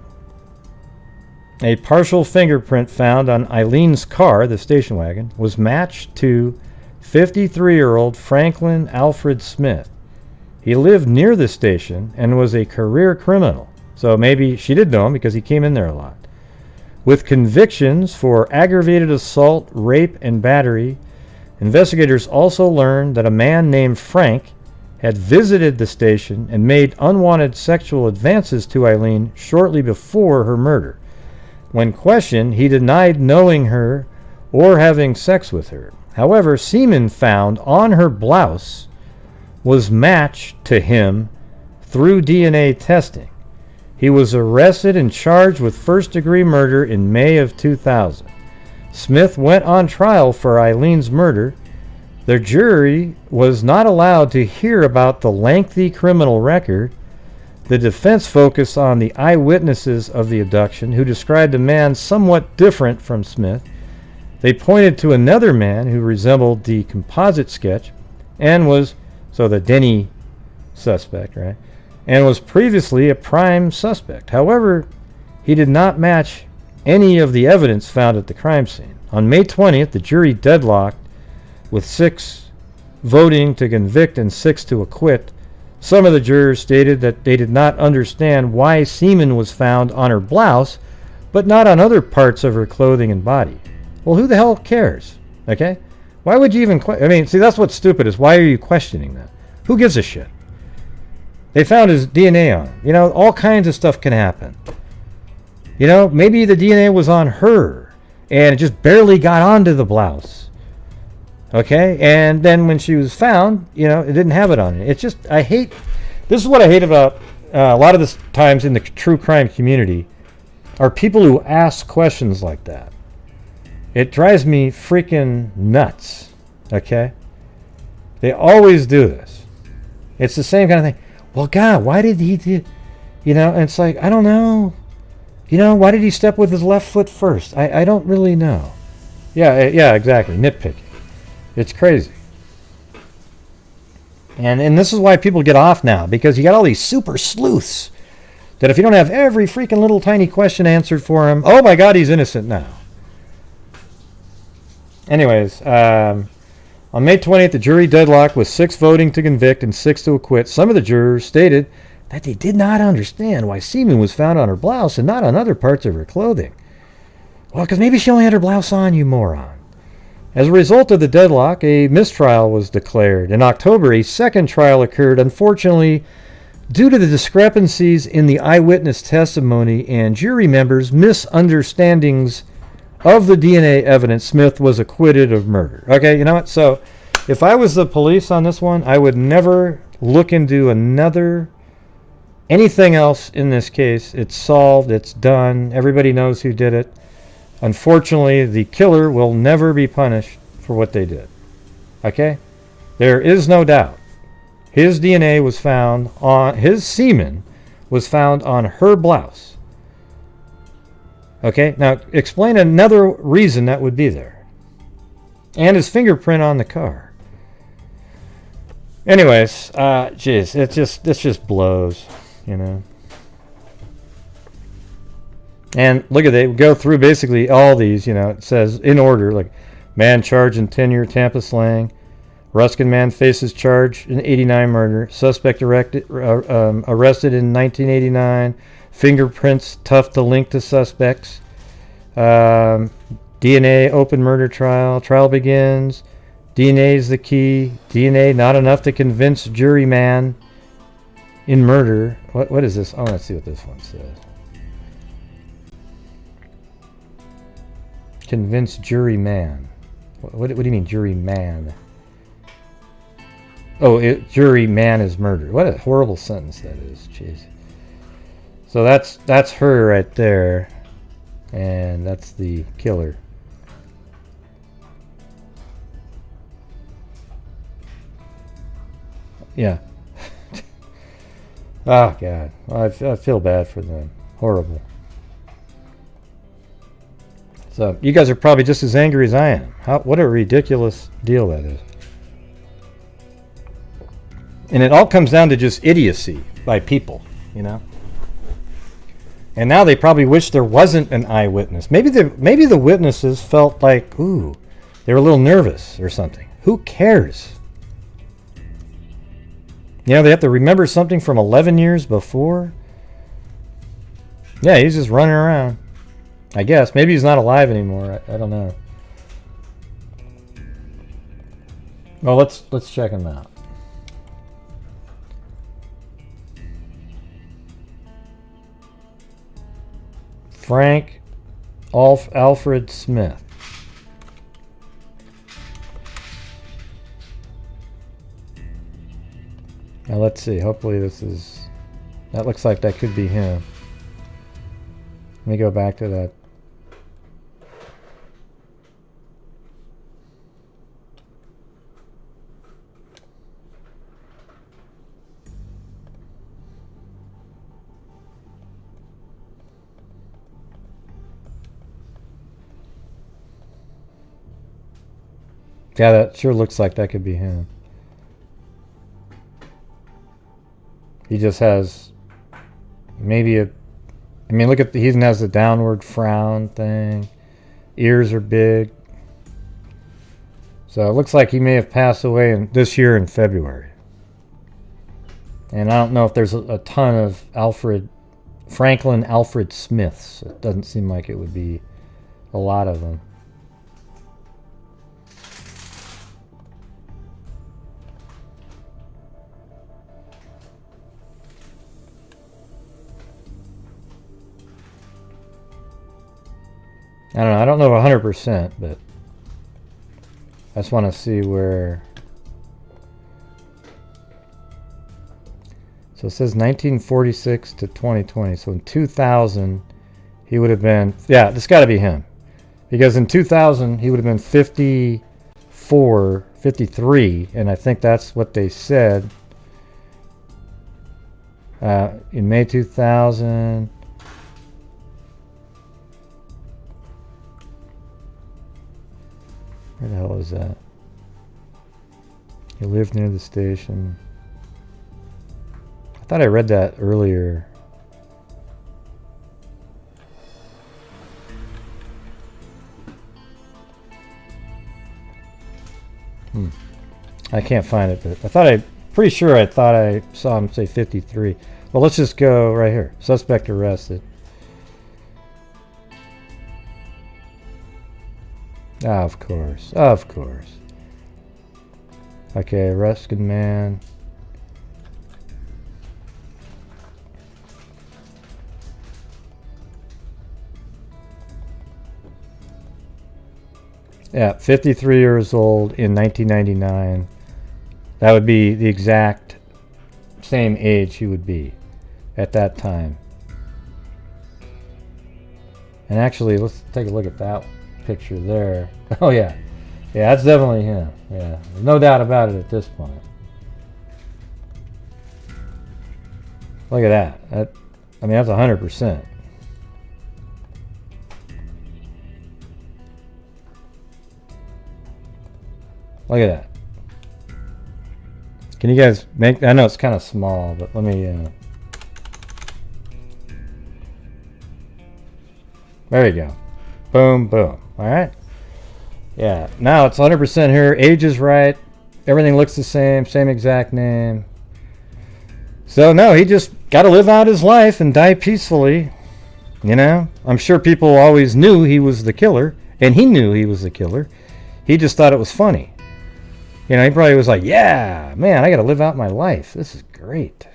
a partial fingerprint found on Eileen's car, the station wagon, was matched to 53-year-old Franklin Alfred Smith. He lived near the station and was a career criminal. So maybe she did know him because he came in there a lot. With convictions for aggravated assault, rape, and battery, investigators also learned that a man named Frank had visited the station and made unwanted sexual advances to Eileen shortly before her murder. When questioned, he denied knowing her or having sex with her. However, semen found on her blouse was matched to him through DNA testing. He was arrested and charged with first-degree murder in May of 2000. Smith went on trial for Eileen's murder. The jury was not allowed to hear about the lengthy criminal record. The defense focused on the eyewitnesses of the abduction, who described a man somewhat different from Smith. They pointed to another man who resembled the composite sketch and was, so the Denny suspect, right? And was previously a prime suspect. However, he did not match any of the evidence found at the crime scene. On May 20th, the jury deadlocked with 6 voting to convict and 6 to acquit. Some of the jurors stated that they did not understand why semen was found on her blouse, but not on other parts of her clothing and body. Well, who the hell cares? Okay? Why would you even see, that's what's stupid, is why are you questioning that? Who gives a shit? They found his DNA on him. All kinds of stuff can happen. Maybe the DNA was on her and it just barely got onto the blouse. Okay? And then when she was found, it didn't have it on it. It's just, this is what I hate about a lot of the times in the true crime community are people who ask questions like that. It drives me freaking nuts. Okay? They always do this. It's the same kind of thing. Well, God, why did he do, and it's like, I don't know. Why did he step with his left foot first? I don't really know. Yeah, exactly. Nitpicking. It's crazy. And this is why people get off now, because you got all these super sleuths that if you don't have every freaking little tiny question answered for him, oh my God, he's innocent now. Anyways, on May 20th, the jury deadlocked with 6 voting to convict and 6 to acquit. Some of the jurors stated that they did not understand why semen was found on her blouse and not on other parts of her clothing. Well, because maybe she only had her blouse on, you moron. As a result of the deadlock, a mistrial was declared. In October, a second trial occurred. Unfortunately, due to the discrepancies in the eyewitness testimony and jury members' misunderstandings of the DNA evidence, Smith was acquitted of murder. Okay, you know what? So, if I was the police on this one, I would never look into anything else in this case. It's solved. It's done. Everybody knows who did it. Unfortunately, the killer will never be punished for what they did. Okay? There is no doubt. His DNA was found on, his semen was found on her blouse. Okay? Now, explain another reason that would be there. And his fingerprint on the car. Anyways, geez, this just blows, you know. And look at it, go through basically all these, you know, it says in order, like man charged in tenure, Tampa slang. Ruskin man faces charge in 89 murder. Suspect arrested in 1989. Fingerprints tough to link to suspects. DNA open murder trial. Trial begins. DNA is the key. DNA not enough to convince juryman in murder. What is this? Oh, let's see what this one says. Convince juryman. What do you mean juryman? Oh, juryman is murder. What a horrible sentence that is. Jeez. So that's her right there, and that's the killer. Yeah. Oh God, I feel bad for them. Horrible. So you guys are probably just as angry as I am. What a ridiculous deal that is. And it all comes down to just idiocy by people, you know. And now they probably wish there wasn't an eyewitness. Maybe the witnesses felt like, ooh, they were a little nervous or something. Who cares? You know, they have to remember something from 11 years before. Yeah, he's just running around. I guess. Maybe he's not alive anymore. I don't know. Well, let's check him out. Frank Alfred Smith. Now let's see. Hopefully that looks like that could be him. Let me go back to that. Yeah, that sure looks like that could be him. He just has maybe I mean, look at he even has the downward frown thing. Ears are big. So it looks like he may have passed away this year in February. And I don't know if there's a ton of Franklin Alfred Smiths. It doesn't seem like it would be a lot of them. I don't know. I don't know 100%, but I just want to see where. So it says 1946 to 2020. So in 2000, he would have been. Yeah, this got to be him, because in 2000 he would have been 54, 53, and I think that's what they said. In May 2000. Where the hell is that? He lived near the station. I thought I read that earlier. I can't find it, but pretty sure I thought I saw him say 53. Well, let's just go right here. Suspect arrested. Ah, of course. Of course. Okay, arrested man. Yeah, 53 years old in 1999. That would be the exact same age he would be at that time. And actually, let's take a look at that picture there. Oh yeah. Yeah, that's definitely him. Yeah, there's no doubt about it at this point. Look at that. I mean, that's 100%. Look at that. Can you guys make... I know it's kind of small, but let me... There you go. Boom, boom. Alright? Yeah. Now it's 100% here. Age is right. Everything looks the same. Same exact name. So, no, he just got to live out his life and die peacefully. You know? I'm sure people always knew he was the killer. And he knew he was the killer. He just thought it was funny. You know, he probably was like, yeah, man, I got to live out my life. This is great.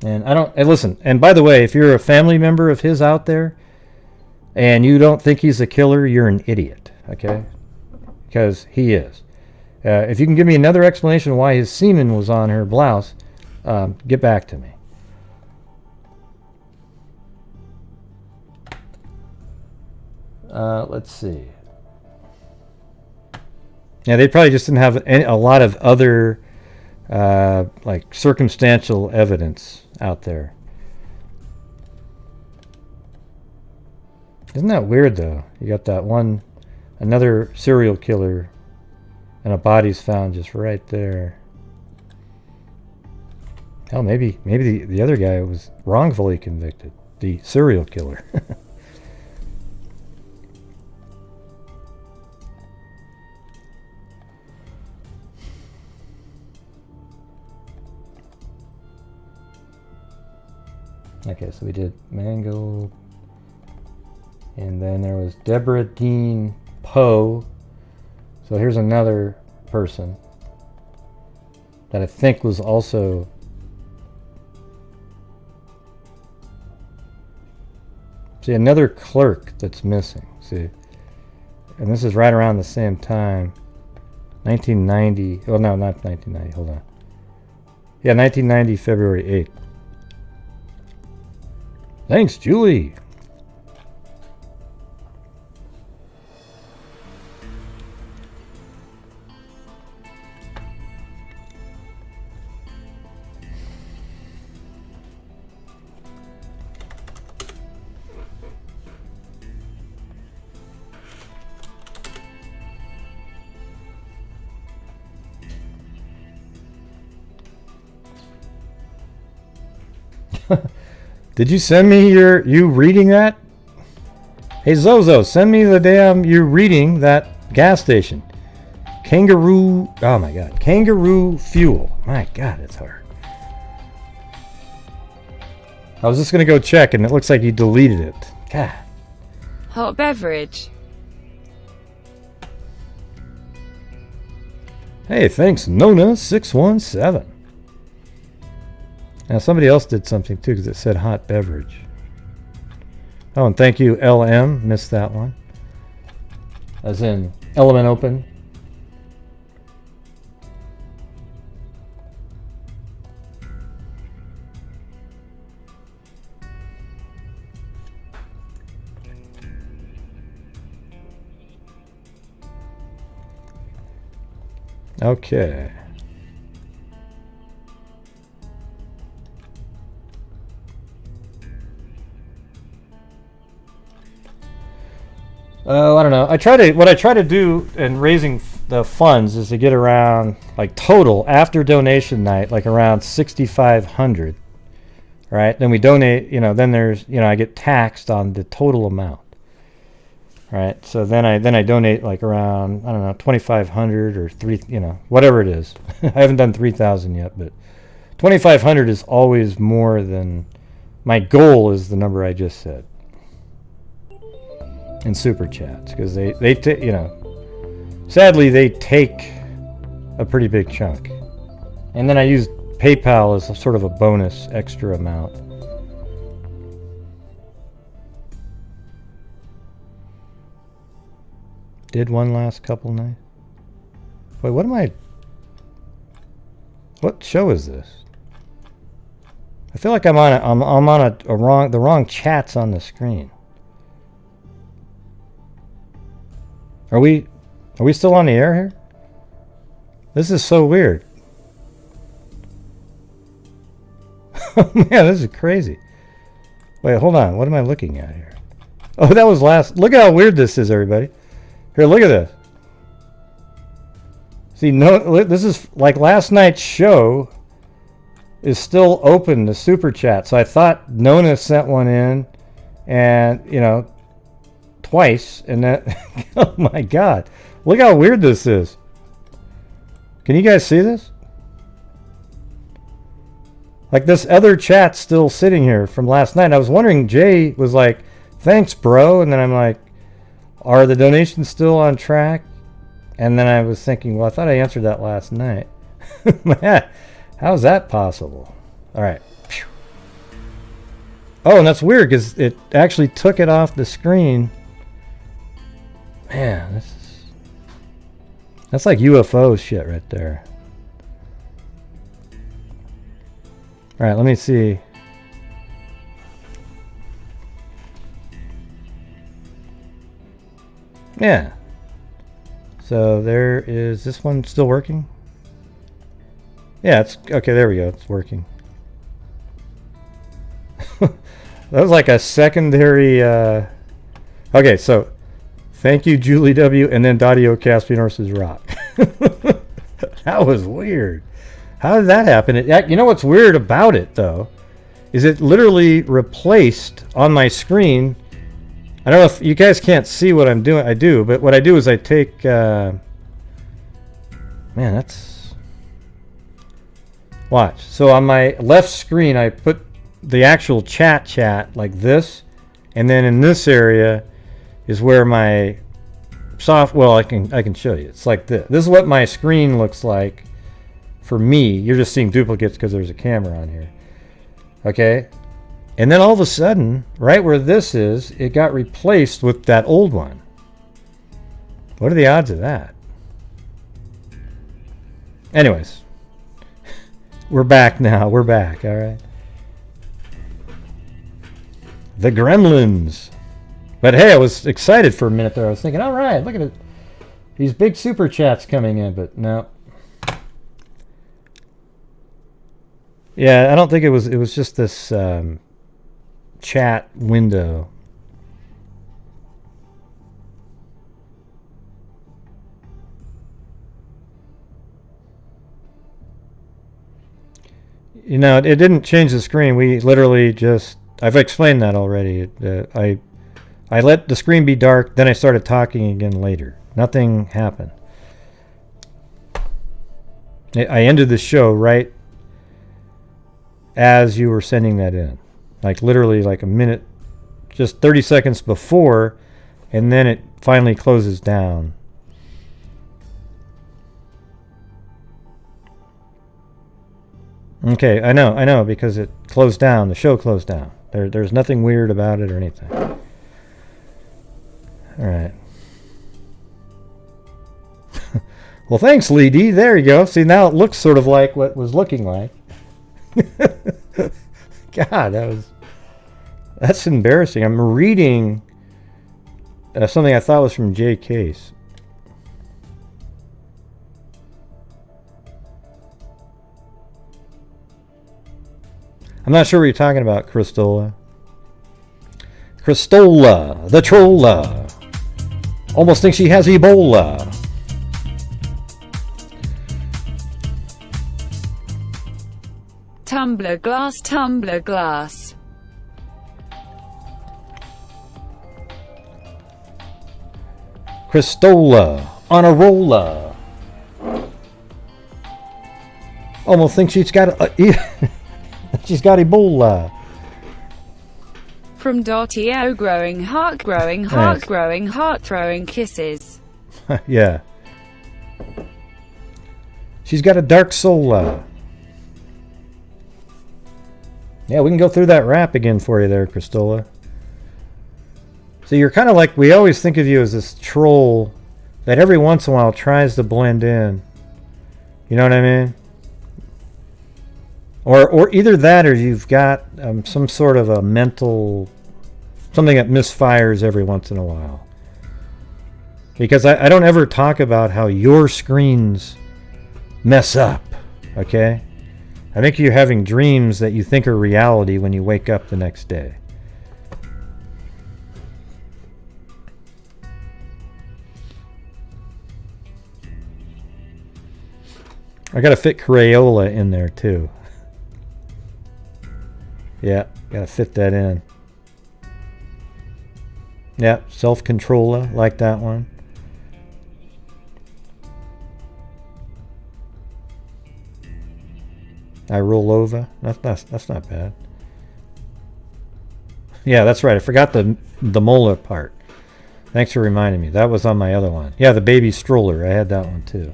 And listen, and by the way, if you're a family member of his out there and you don't think he's a killer, you're an idiot, okay? Because he is. If you can give me another explanation why his semen was on her blouse, get back to me. Let's see. Yeah, they probably just didn't have a lot of other like circumstantial evidence out there. Isn't that weird though? You got that another serial killer, and a body's found just right there. Hell, maybe the other guy was wrongfully convicted, the serial killer. Okay, so we did Mangold, and then there was Deborah Dean Poe. So here's another person that I think was also... See, another clerk that's missing. See, and this is right around the same time, 1990. Oh no, not 1990. Hold on. Yeah, 1990, February 8th. Thanks, Julie. Did you send me you reading that? Hey Zozo, send me the damn you reading that gas station. Kangaroo, oh my god, Kangaroo Fuel. My god, it's hard. I was just gonna go check and it looks like you deleted it. God. Hot beverage. Hey, thanks Nona617. Now somebody else did something too because it said hot beverage. Oh, and thank you LM, missed that one. As in Element Open. Okay. I don't know. What I try to do in raising the funds is to get around, like total after donation night, like around 6,500. Right? Then we donate, then there's, I get taxed on the total amount. Right, so then I donate like around, I don't know, 2,500 or whatever it is. I haven't done 3,000 yet, but 2,500 is always more than my goal is the number I just said in super chats, because sadly they take a pretty big chunk, and then I use PayPal as a sort of a bonus extra amount. Did one last couple nights. Wait, what show is this? I feel like I'm on the wrong chats on the screen. Are we still on the air here? This is so weird. Oh man, this is crazy. Wait, hold on. What am I looking at here? Oh, that was last. Look at how weird this is, everybody. Here, look at this. See, this is like last night's show is still open to super chat. So I thought Nona sent one in, and twice, and that. Oh my God! Look how weird this is. Can you guys see this? Like this other chat's still sitting here from last night. I was wondering. Jay was like, "Thanks, bro," and then I'm like, are the donations still on track? And then I was thinking, well, I thought I answered that last night. Man, how is that possible? All right. Oh, and that's weird because it actually took it off the screen. Man, that's like UFO shit right there. All right, let me see. Yeah. So there is this one still working? Yeah, it's okay. There we go. It's working. That was like a secondary. Okay, so thank you, Julie W. And then Dadio Caspian Horses Rock. That was weird. How did that happen? You know what's weird about it, though, is it literally replaced on my screen. I don't know if you guys can't see what I'm doing. I do, but what I do is I take... man, that's... Watch. So on my left screen, I put the actual chat like this. And then in this area is where my well, I can show you. It's like this. This is what my screen looks like for me. You're just seeing duplicates because there's a camera on here. Okay? And then all of a sudden, right where this is, it got replaced with that old one. What are the odds of that? Anyways, we're back now. We're back, all right? The Gremlins. But hey, I was excited for a minute there. I was thinking, all right, look at it. These big super chats coming in, but no. Yeah, I don't think it was just this chat window. You know, it didn't change the screen. We literally just... I've explained that already. I let the screen be dark, then I started talking again later. Nothing happened. I ended the show right as you were sending that in. Like literally like a minute, just 30 seconds before, and then it finally closes down. Okay, I know, because it closed down. The show closed down. There's nothing weird about it or anything. All right. Well, thanks, Lee D. There you go. See, now it looks sort of like what it was looking like. God, that's embarrassing. I'm reading something I thought was from Jay Case. I'm not sure what you're talking about, Christola. Christola, the Trolla. Almost thinks she has Ebola. Tumbler glass, tumbler glass. Cristola on a rolla. Almost think she's got she's got Ebola. From Dotio growing, heart Nice. growing, heart throwing kisses. Yeah. She's got a dark soul. Yeah, we can go through that rap again for you there, Cristola. So you're kind of like, we always think of you as this troll that every once in a while tries to blend in. You know what I mean? Or either that, or you've got some sort of a mental, something that misfires every once in a while. Because I don't ever talk about how your screens mess up, okay? I think you're having dreams that you think are reality when you wake up the next day. I gotta fit Crayola in there too. Yeah, gotta fit that in. Yeah, self-controller, like that one. I roll over. That's not bad. Yeah, that's right. I forgot the molar part. Thanks for reminding me. That was on my other one. Yeah, the baby stroller. I had that one too.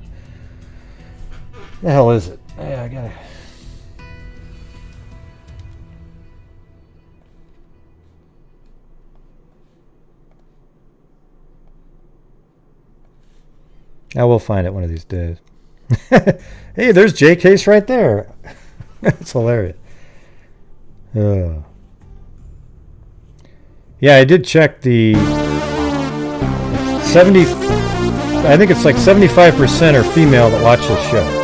The hell is it? Yeah, I gotta. I will find it one of these days. Hey, there's J Case right there. That's hilarious. Yeah, I did check the 70. I think it's like 75% are female that watch this show.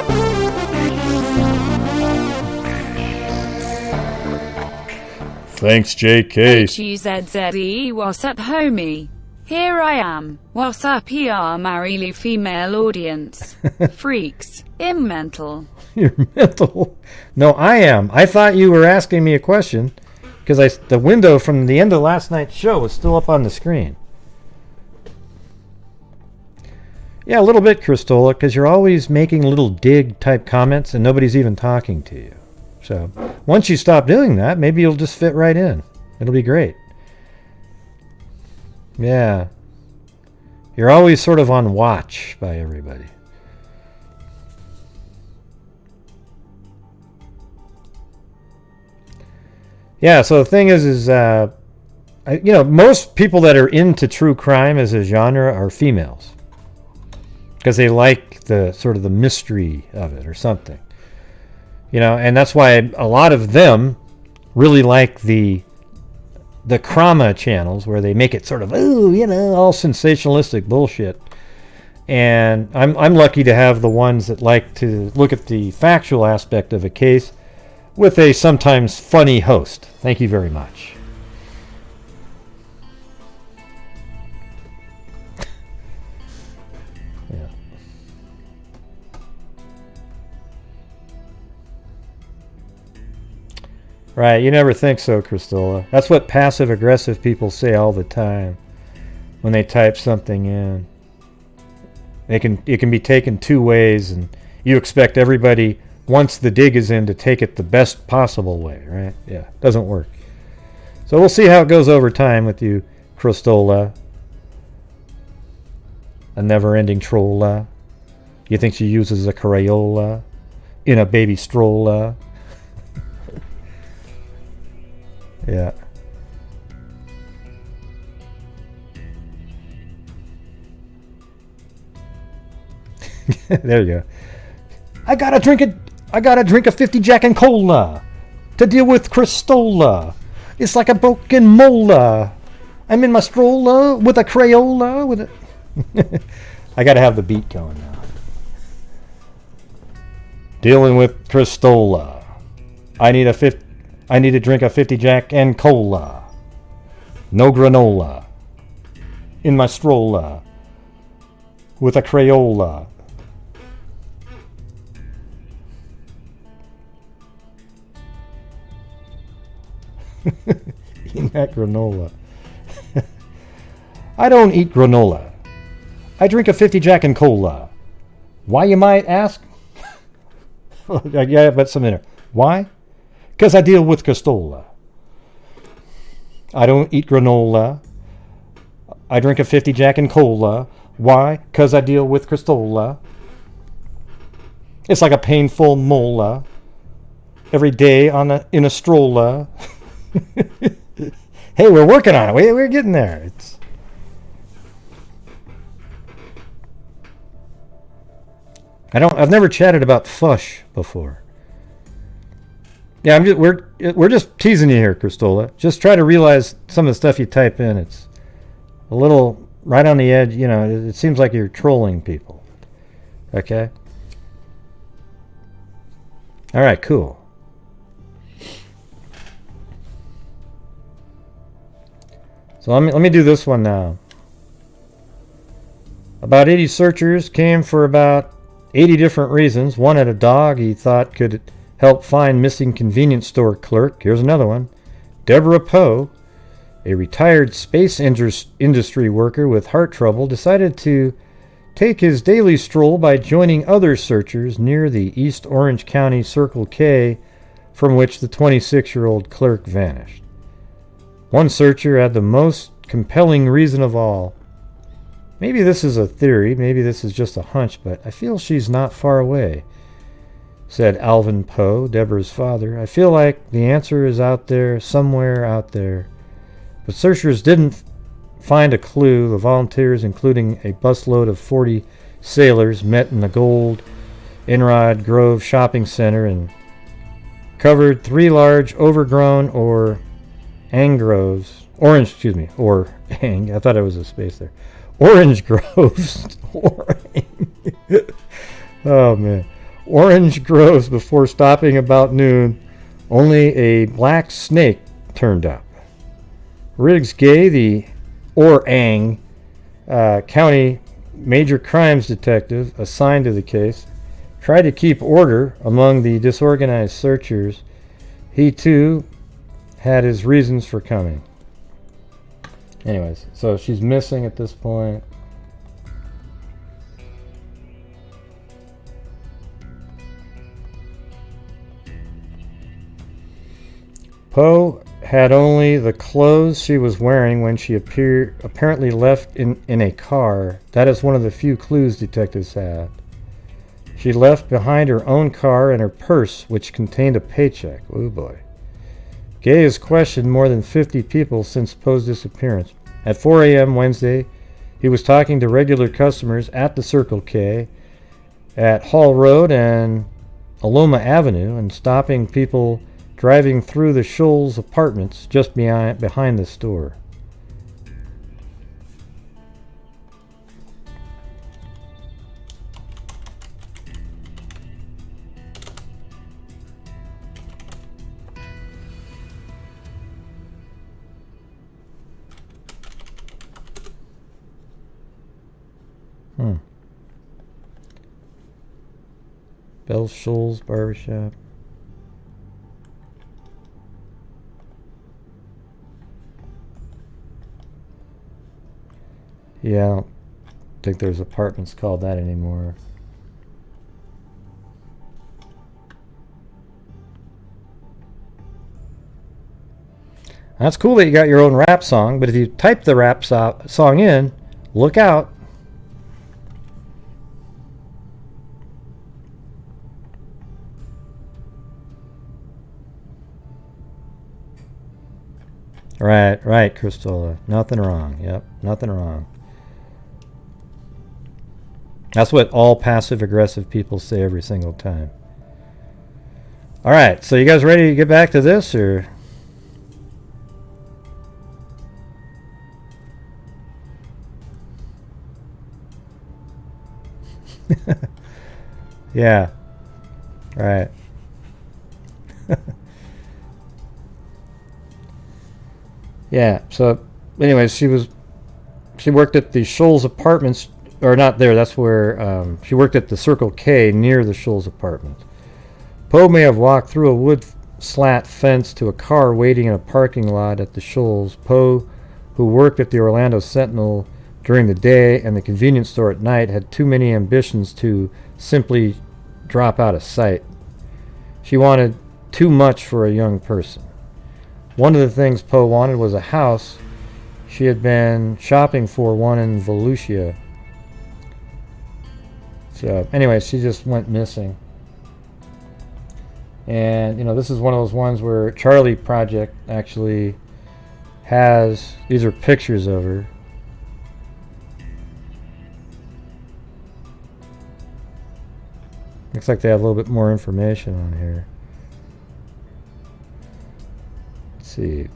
Thanks, J Case. H-U-Z-Z-E, what's up, homie? Here I am. What's up, ER Marily female audience? Freaks. I'm mental. You're mental. No, I am. I thought you were asking me a question because the window from the end of last night's show was still up on the screen. Yeah, a little bit, Cristola, because you're always making little dig type comments and nobody's even talking to you. So once you stop doing that, maybe you'll just fit right in. It'll be great. Yeah. You're always sort of on watch by everybody. Yeah, so the thing is most people that are into true crime as a genre are females. Because they like the sort of the mystery of it or something. And that's why a lot of them really like the Krama channels where they make it sort of, all sensationalistic bullshit. And I'm lucky to have the ones that like to look at the factual aspect of a case with a sometimes funny host. Thank you very much. Yeah. Right, you never think so, Cristola. That's what passive-aggressive people say all the time when they type something in. It can be taken two ways, and you expect everybody, once the dig is in, to take it the best possible way, right? Yeah, doesn't work. So we'll see how it goes over time with you, Cristola. A never-ending trolla. You think she uses a Crayola in a baby stroller? Yeah. There you go. I gotta drink a 50 Jack and Cola to deal with Cristola. It's like a broken molar. I'm in my stroller with a Crayola with it. I gotta have the beat going now. Dealing with Cristola. I need to drink a 50 Jack and Cola. No granola. In my stroller. With a Crayola. Eating that granola. I don't eat granola. I drink a 50 Jack and Cola. Why, you might ask? Yeah, but some in there. Why? Because I deal with Castola. I don't eat granola. I drink a 50 Jack and Cola. Why? Because I deal with Castola. It's like a painful mola. Every day in a stroller. Hey, we're working on it. We're getting there. I've never chatted about fush before. Yeah, we're just teasing you here, Cristola. Just try to realize some of the stuff you type in. It's a little right on the edge. You know, it seems like you're trolling people. Okay. All right, cool. So let me do this one now. About 80 searchers came for about 80 different reasons. One had a dog he thought could help find missing convenience store clerk. Here's another one. Deborah Poe, a retired space industry worker with heart trouble, decided to take his daily stroll by joining other searchers near the East Orange County Circle K, from which the 26-year-old clerk vanished. One searcher had the most compelling reason of all. Maybe this is a theory, maybe this is just a hunch, but I feel she's not far away, said Alvin Poe, Deborah's father. I feel like the answer is out there, somewhere out there. But searchers didn't find a clue. The volunteers, including a busload of 40 sailors, met in the Gold Enrod Grove shopping center and covered 3 large overgrown or orange, I thought it was a space there. Orange groves. Oh man. Orange groves before stopping about noon. Only a black snake turned up. Riggs Gay, the Orang County major crimes detective assigned to the case, tried to keep order among the disorganized searchers. He too had his reasons for coming. Anyways, so she's missing at this point. Poe had only the clothes she was wearing when she apparently left in a car. That is one of the few clues detectives had. She left behind her own car and her purse, which contained a paycheck. Oh boy. Gay has questioned more than 50 people since Poe's disappearance. At 4 a.m. Wednesday, he was talking to regular customers at the Circle K at Hall Road and Aloma Avenue and stopping people driving through the Shoals apartments just behind the store. Bell Shoals Barbershop. Yeah, I don't think there's apartments called that anymore. That's cool that you got your own rap song, but if you type the rap song in, look out. Right, Cristola. Nothing wrong. Yep, nothing wrong. That's what all passive-aggressive people say every single time. All right, so you guys ready to get back to this, or? Yeah. Right. Yeah, so anyways, she worked at the Shoals apartments, or not there, that's where she worked at the Circle K near the Shoals apartments. Poe may have walked through a wood slat fence to a car waiting in a parking lot at the Shoals. Poe, who worked at the Orlando Sentinel, during the day and the convenience store at night had too many ambitions to simply drop out of sight. She wanted too much for a young person. One of the things Poe wanted was a house. She had been shopping for one in Volusia. So anyway, she just went missing. And this is one of those ones where Charlie Project actually has, these are pictures of her. Looks like they have a little bit more information on here. Let's see.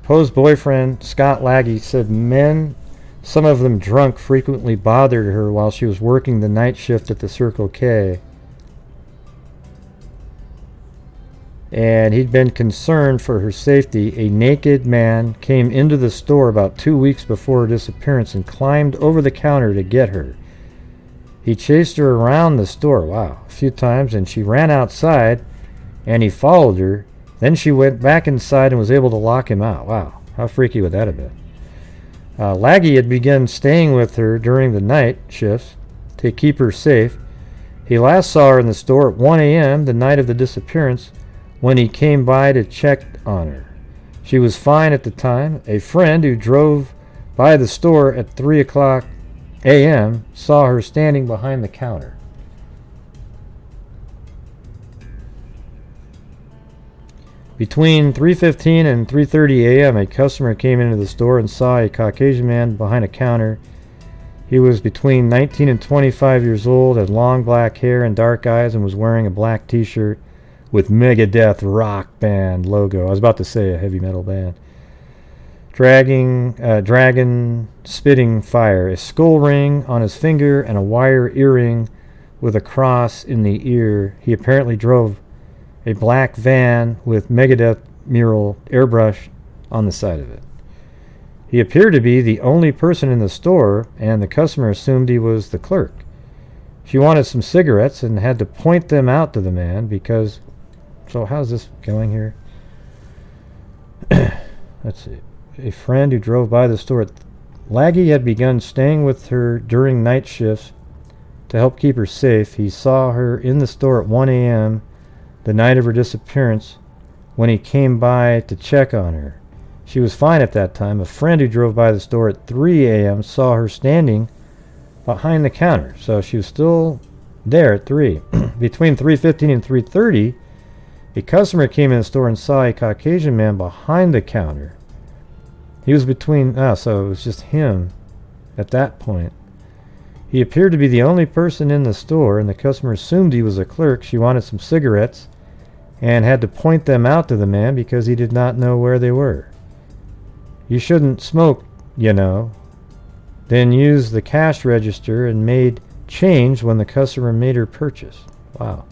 Poe's boyfriend, Scott Laggy, said men, some of them drunk, frequently bothered her while she was working the night shift at the Circle K. And he'd been concerned for her safety. A naked man came into the store about 2 weeks before her disappearance and climbed over the counter to get her. He chased her around the store, a few times, and she ran outside, and he followed her. Then she went back inside and was able to lock him out. Wow, how freaky would that have been? Laggy had begun staying with her during the night shifts to keep her safe. He last saw her in the store at 1 a.m. the night of the disappearance when he came by to check on her. She was fine at the time. A friend who drove by the store at 3 o'clock a.m. saw her standing behind the counter. Between 3:15 and 3:30 a.m., a customer came into the store and saw a Caucasian man behind a counter. He was between 19 and 25 years old, had long black hair and dark eyes, and was wearing a black t-shirt with Megadeth Rock Band logo. I was about to say a heavy metal band. Dragon spitting fire, a skull ring on his finger, and a wire earring with a cross in the ear. He apparently drove a black van with Megadeth mural airbrushed on the side of it. He appeared to be the only person in the store, and the customer assumed he was the clerk. She wanted some cigarettes and had to point them out to the man because... So how's this going here? Let's see. A friend who drove by the store. Laggy had begun staying with her during night shifts to help keep her safe. He saw her in the store at 1 a.m. the night of her disappearance when he came by to check on her. She was fine at that time. A friend who drove by the store at 3 a.m. saw her standing behind the counter. So she was still there at 3. Between 3:15 and 3:30, a customer came in the store and saw a Caucasian man behind the counter. He was between... so it was just him at that point. He appeared to be the only person in the store, and the customer assumed he was a clerk. She wanted some cigarettes and had to point them out to the man because he did not know where they were. You shouldn't smoke, Then used the cash register and made change when the customer made her purchase. Wow.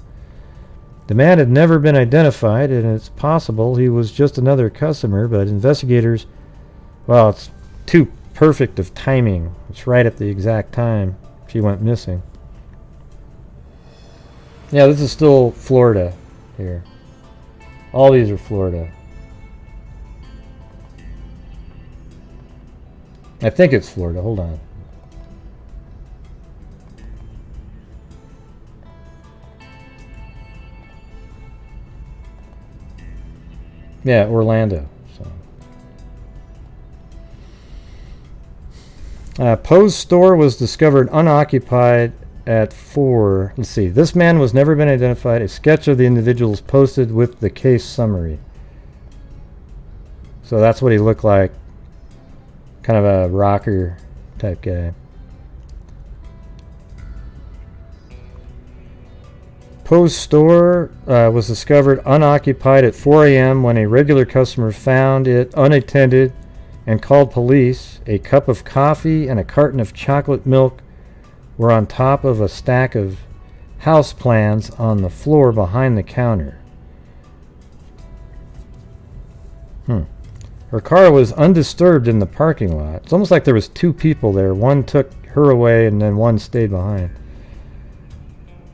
The man had never been identified, and it's possible he was just another customer, but investigators... Well, it's too perfect of timing. It's right at the exact time she went missing. Yeah, this is still Florida here. All these are Florida. I think it's Florida. Hold on. Yeah, Orlando. Poe's store was discovered unoccupied at 4. Let's see. This man was never been identified. A sketch of the individuals posted with the case summary. So that's what he looked like. Kind of a rocker type guy. Poe's store was discovered unoccupied at 4 a.m. when a regular customer found it unattended and called police. A cup of coffee and a carton of chocolate milk were on top of a stack of house plans on the floor behind the counter. Her car was undisturbed in the parking lot. It's almost like there was 2 people there. One took her away and then one stayed behind.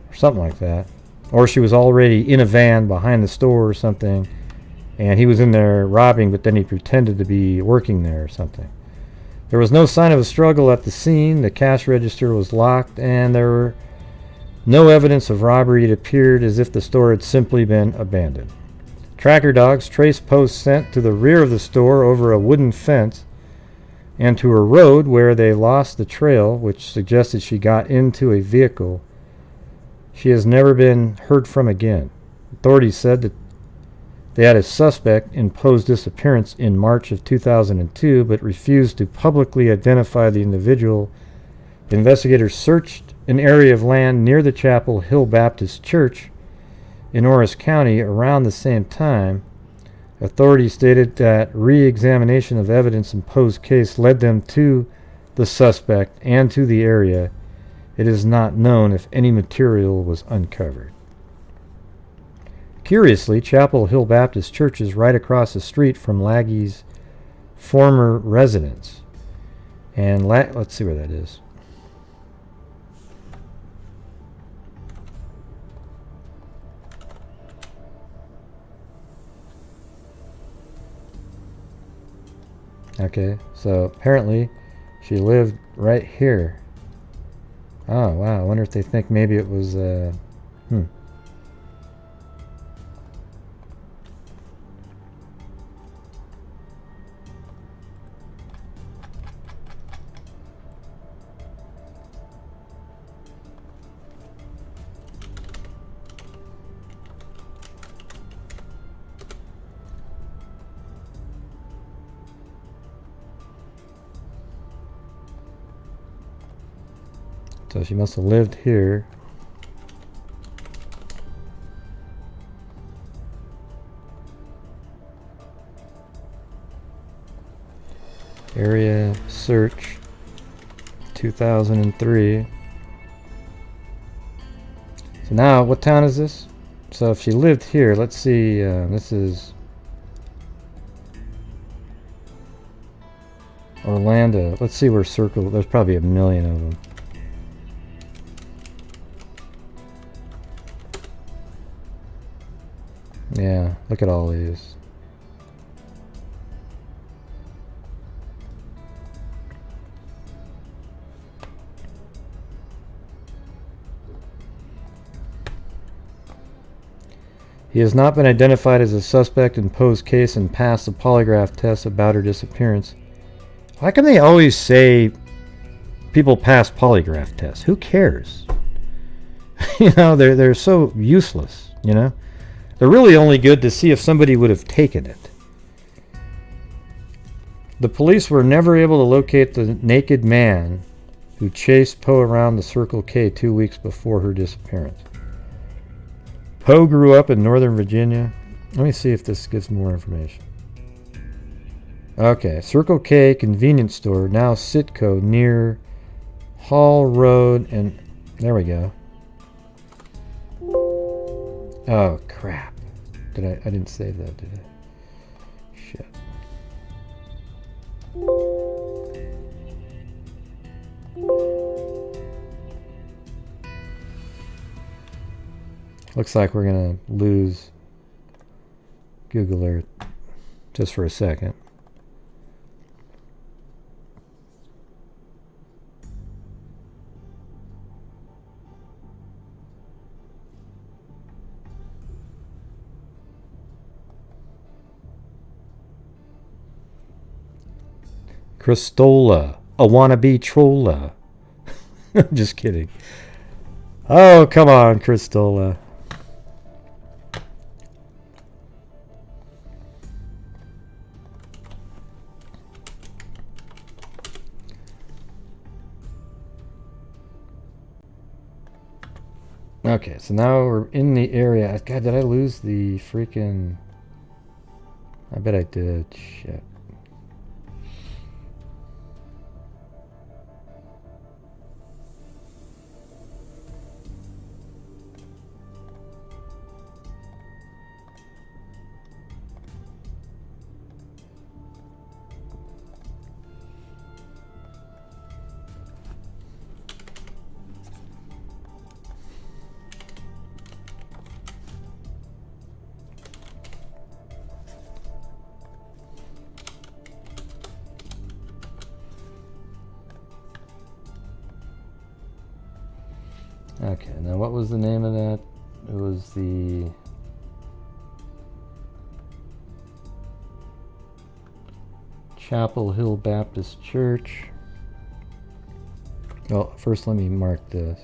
Or something like that. Or she was already in a van behind the store or something, and he was in there robbing, but then he pretended to be working there or something. There was no sign of a struggle at the scene. The cash register was locked, and there were no evidence of robbery. It appeared as if the store had simply been abandoned. Tracker dogs traced posts sent to the rear of the store over a wooden fence and to a road where they lost the trail, which suggested she got into a vehicle. She has never been heard from again. Authorities said that they had a suspect in Poe's disappearance in March of 2002, but refused to publicly identify the individual. Investigators searched an area of land near the Chapel Hill Baptist Church in Orange County around the same time. Authorities stated that re-examination of evidence in Poe's case led them to the suspect and to the area. It is not known if any material was uncovered. Curiously, Chapel Hill Baptist Church is right across the street from Laggie's former residence. And let's see where that is. Okay, so apparently she lived right here. Oh, wow. I wonder if they think maybe it was, so she must have lived here. Area search 2003. So now, what town is this? So if she lived here, let's see, this is Orlando. Let's see where Circle, there's probably a million of them. Yeah, look at all these. He has not been identified as a suspect in Poe's case and passed the polygraph test about her disappearance. How come they always say people pass polygraph tests? Who cares? You know, they're so useless, you know? They're really only good to see if somebody would have taken it. The police were never able to locate the naked man who chased Poe around the Circle K 2 weeks before her disappearance. Poe grew up in Northern Virginia. Let me see if this gives more information. Okay, Circle K convenience store, now Citco, near Hall Road, and there we go. Oh crap! I didn't save that, did I? Shit. Looks like we're gonna lose Google Earth just for a second. Christola, a wannabe trolla. I'm just kidding. Oh, come on, Christola. Okay, so now we're in the area. God, did I lose the freaking... I bet I did. Shit. Okay, now what was the name of that? It was the... Chapel Hill Baptist Church. Well, first let me mark this.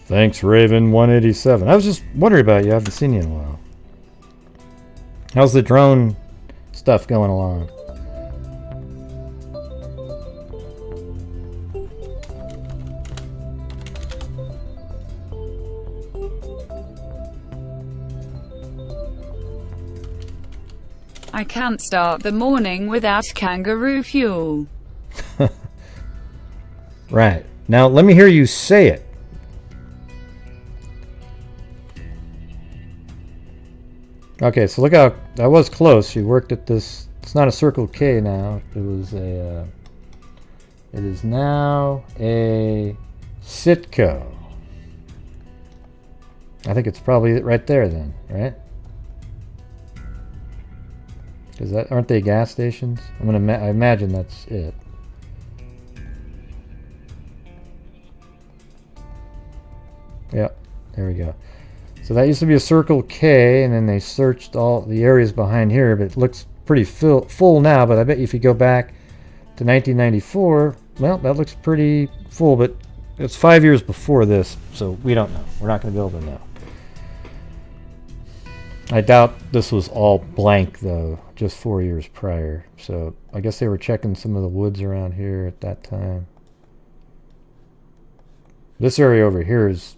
Thanks, Raven 187. I was just wondering about you. I haven't seen you in a while. How's the drone stuff going along? I can't start the morning without kangaroo fuel. Right. Now let me hear you say it. Okay, so look how I was close. She worked at this. It's not a Circle K now. It was a. It is now a Citgo. I think it's probably right there then, right? Because that aren't they gas stations? I imagine that's it. Yep, there we go. So that used to be a Circle K, and then they searched all the areas behind here, but it looks pretty full now, but I bet if you go back to 1994, well, that looks pretty full, but it's 5 years before this, so we don't know. We're not going to be able to know. I doubt this was all blank, though, just 4 years prior. So I guess they were checking some of the woods around here at that time. This area over here is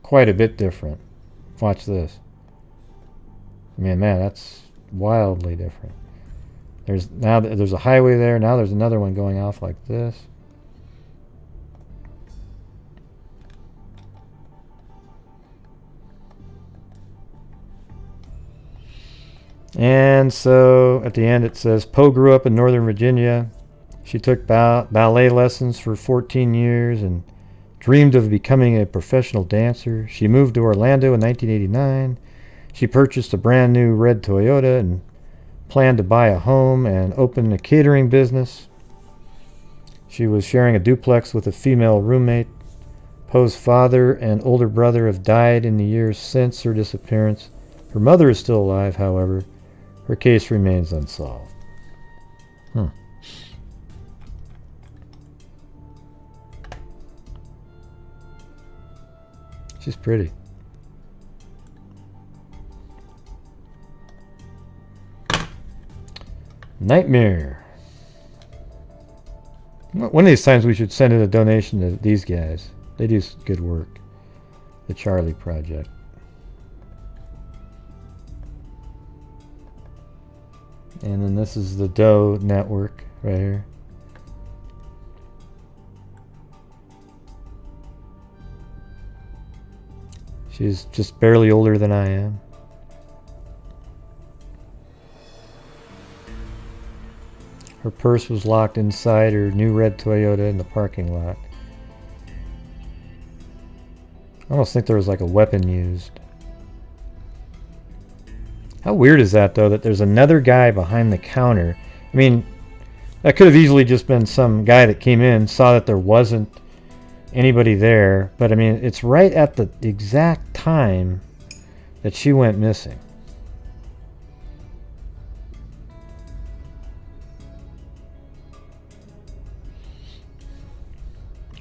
quite a bit different. Watch this. I mean, man, that's wildly different. There's a highway there. Now there's another one going off like this. And so at the end it says, Poe grew up in Northern Virginia. She took ballet lessons for 14 years and dreamed of becoming a professional dancer. She moved to Orlando in 1989. She purchased a brand new red Toyota and planned to buy a home and open a catering business. She was sharing a duplex with a female roommate. Poe's father and older brother have died in the years since her disappearance. Her mother is still alive, however. Her case remains unsolved. She's pretty. Nightmare. One of these times we should send in a donation to these guys. They do good work. The Charlie Project. And then this is the Doe Network right here. She's just barely older than I am. Her purse was locked inside her new red Toyota in the parking lot. I almost think there was like a weapon used. How weird is that, though, that there's another guy behind the counter? I mean, that could have easily just been some guy that came in, saw that there wasn't anybody there, but I mean, it's right at the exact time that she went missing.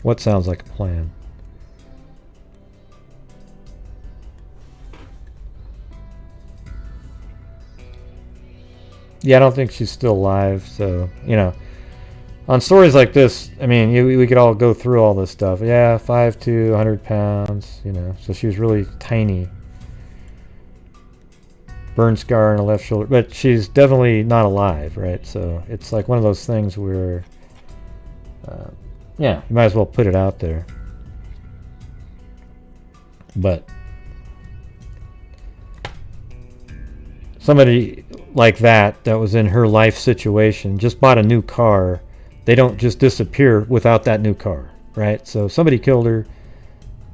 What sounds like a plan? Yeah, I don't think she's still alive, so, you know, on stories like this, I mean, we could all go through all this stuff. Yeah, 5'2", 100 pounds, you know, so she was really tiny. Burn scar on her left shoulder, but she's definitely not alive, right? So it's like one of those things where, yeah, you might as well put it out there. But somebody like that was in her life situation, just bought a new car, they don't just disappear without that new car, right? So somebody killed her,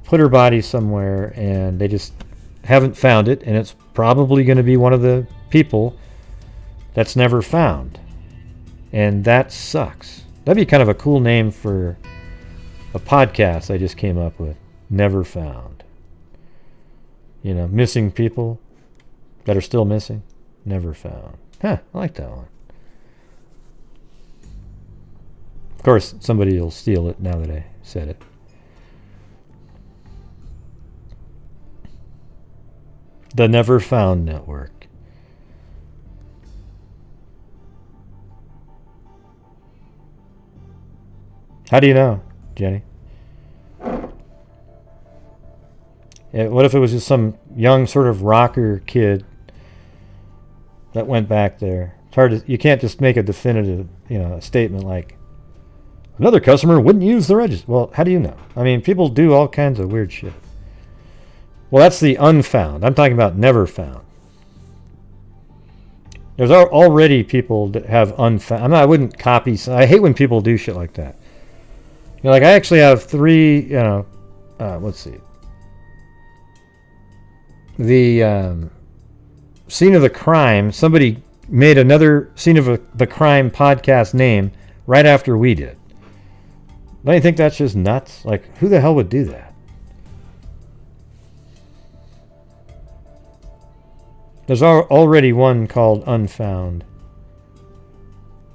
put her body somewhere, and they just haven't found it, and it's probably going to be one of the people that's never found. And that sucks. That'd be kind of a cool name for a podcast I just came up with. Never Found. You know, missing people that are still missing. Never found. Huh, I like that one. Of course, somebody will steal it now that I said it. The Never Found Network. How do you know, Jenny? What if it was just some young sort of rocker kid that went back there? It's hard to, you can't just make a definitive, statement like, another customer wouldn't use the register. Well, how do you know? I mean, people do all kinds of weird shit. Well, that's the unfound. I'm talking about never found. There's already people that have unfound. I wouldn't copy. I hate when people do shit like that. Like I actually have 3, let's see. The scene of the crime, somebody made another scene of the crime podcast name right after we did. Don't you think that's just nuts? Like, who the hell would do that? There's already one called Unfound.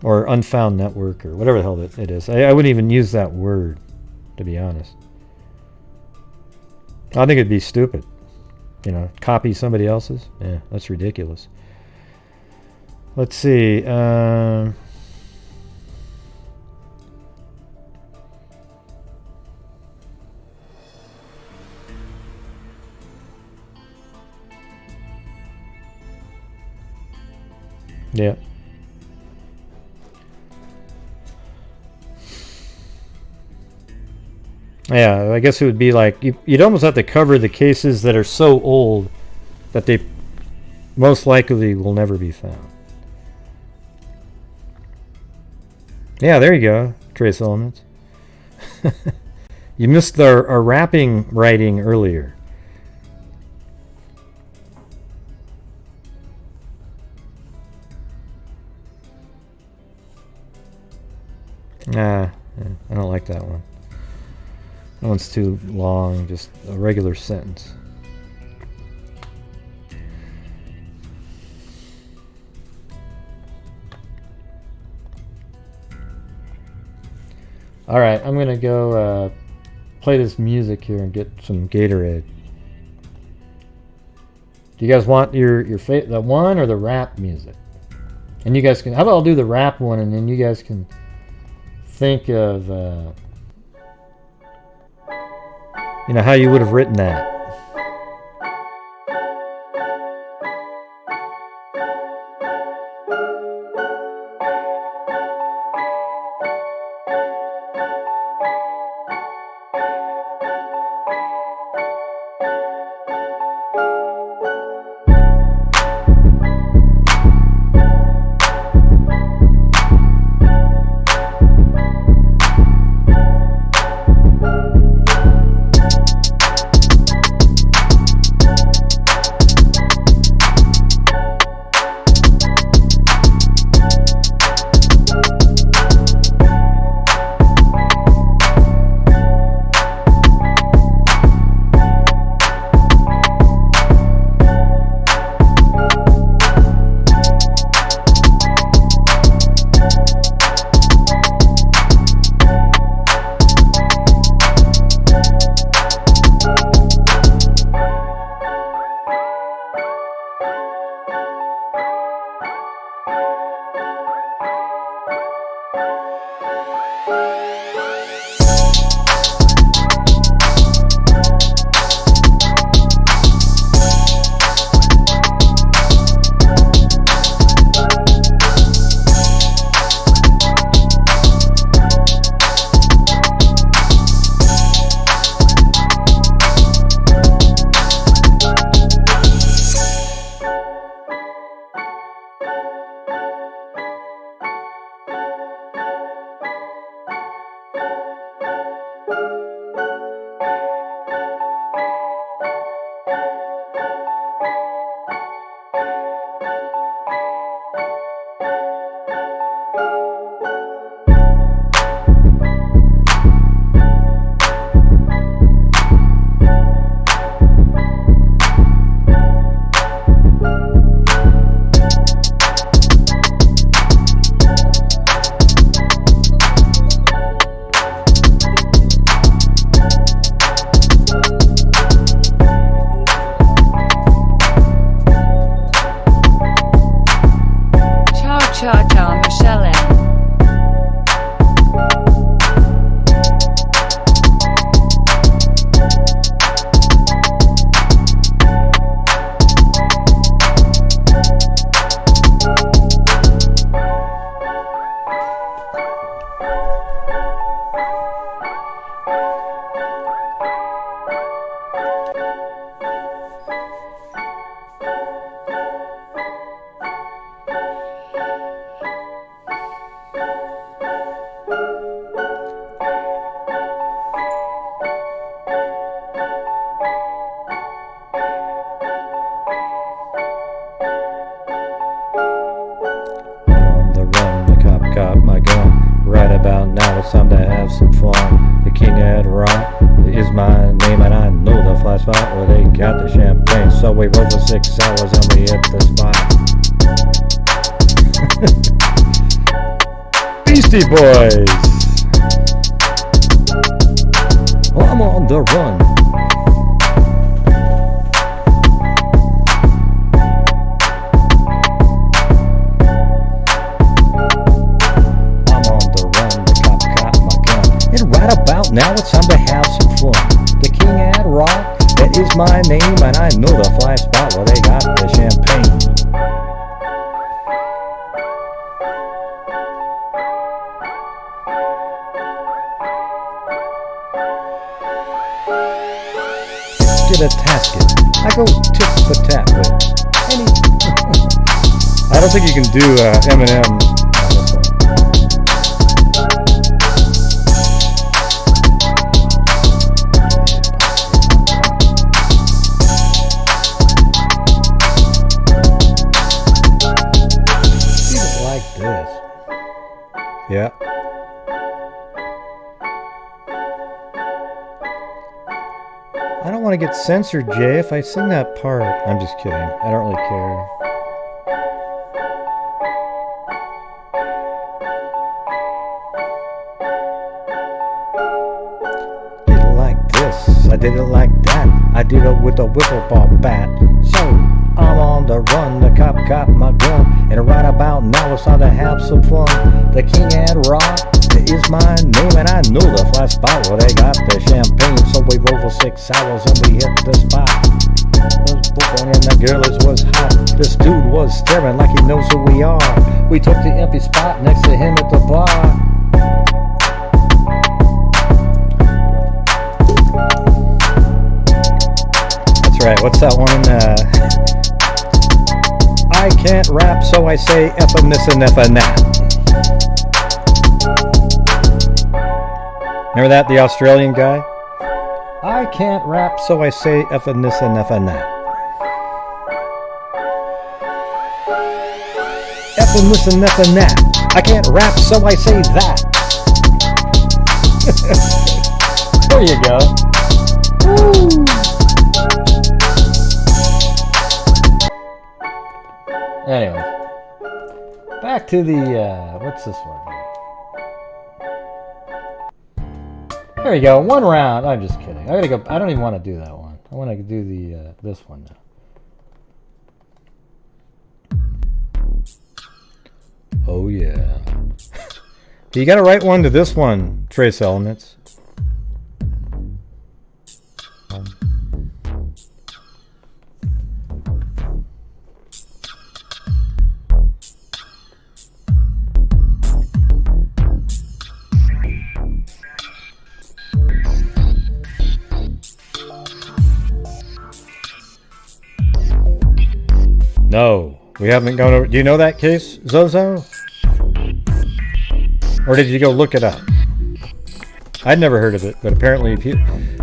Or Unfound Network, or whatever the hell it is. I wouldn't even use that word, to be honest. I think it'd be stupid. Copy somebody else's? Yeah, that's ridiculous. Let's see. Yeah. Yeah, I guess it would be like you'd almost have to cover the cases that are so old that they most likely will never be found. Yeah, there you go, trace elements. You missed our wrapping writing earlier. I don't like that one. That one's too long, just a regular sentence. Alright, I'm gonna go play this music here and get some Gatorade. Do you guys want the one or the rap music? And you guys can, how about I'll do the rap one and then you guys can think of how you would have written that. On the run, the cop got my gun. Right about now, it's time to have some fun. The king at rock is my name, and I know the fly spot where they got the champagne. So we rode for 6 hours and we hit the spot. Beastie Boys. Oh, I'm on the run. Right about now, it's time to have some fun. The king at rock, that is my name, and I know the fly spot where they got the champagne. Get a tasket. I go tit for tat with any. I don't think you can do Eminem on this one. Yeah. I don't want to get censored, Jay, if I sing that part. I'm just kidding. I don't really care. Did it like this. I did it like that. I did it with a wiffle ball bat. So, I'm on the run, the cop got my gun, and right about now it's time to have some fun. The king at rock is my name, and I know the fly spot where they got the champagne. So we rode for 6 hours and we hit the spot. And the girls was hot. This dude was staring like he knows who we are. We took the empty spot next to him at the bar. That's right, what's that one? I can't rap, so I say F-a this and F-a that. Remember that, the Australian guy? I can't rap, so I say F-a this and F-a that. F-a this and F-a that. I can't rap, so I say that. There you go. Woo. Anyway, back to the, what's this one? There you go, one round. I'm just kidding. I gotta go, I don't even want to do that one. I want to do the, this one now. Oh yeah. You gotta write one to this one, Trace Elements. No, we haven't gone over. Do you know that case, Zozo? Or did you go look it up? I'd never heard of it, but apparently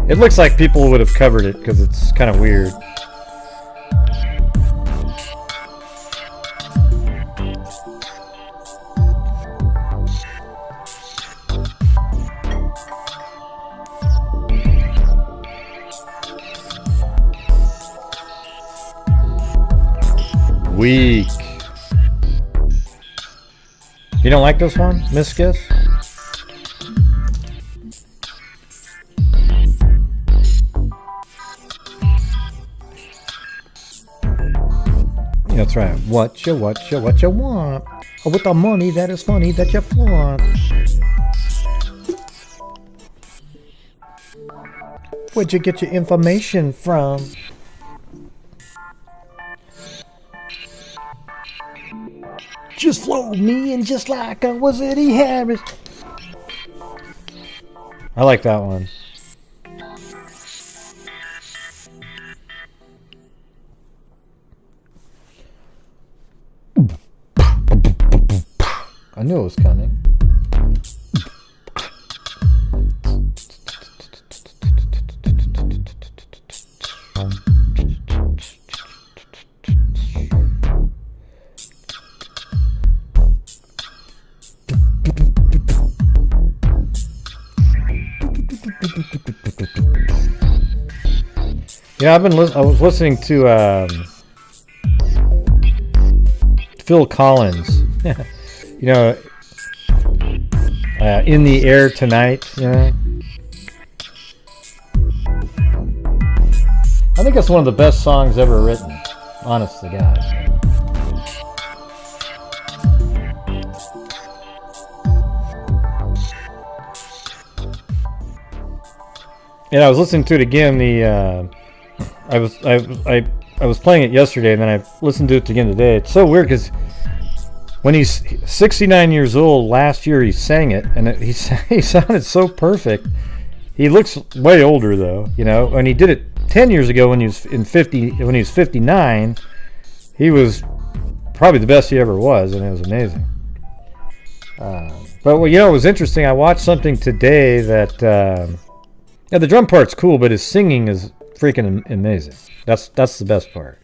it looks like people would have covered it because it's kind of weird. Weak. You don't like this one, Miscus? That's right. What you want? With the money that is funny that you flaunt. Where'd you get your information from? Just flowed me in just like I was Eddie Harris. I like that one. I knew it was coming. Yeah, I was listening to Phil Collins. You know, In the Air Tonight, you know. I think it's one of the best songs ever written, honest to God. And I was listening to it again. I was playing it yesterday, and then I listened to it again today. It's so weird because when he's 69 years old, last year he sang it, and he sounded so perfect. He looks way older though, you know. And he did it 10 years ago when he was 59. He was probably the best he ever was, and it was amazing. But you know, it was interesting. I watched something today that the drum part's cool, but his singing is freaking amazing. That's the best part.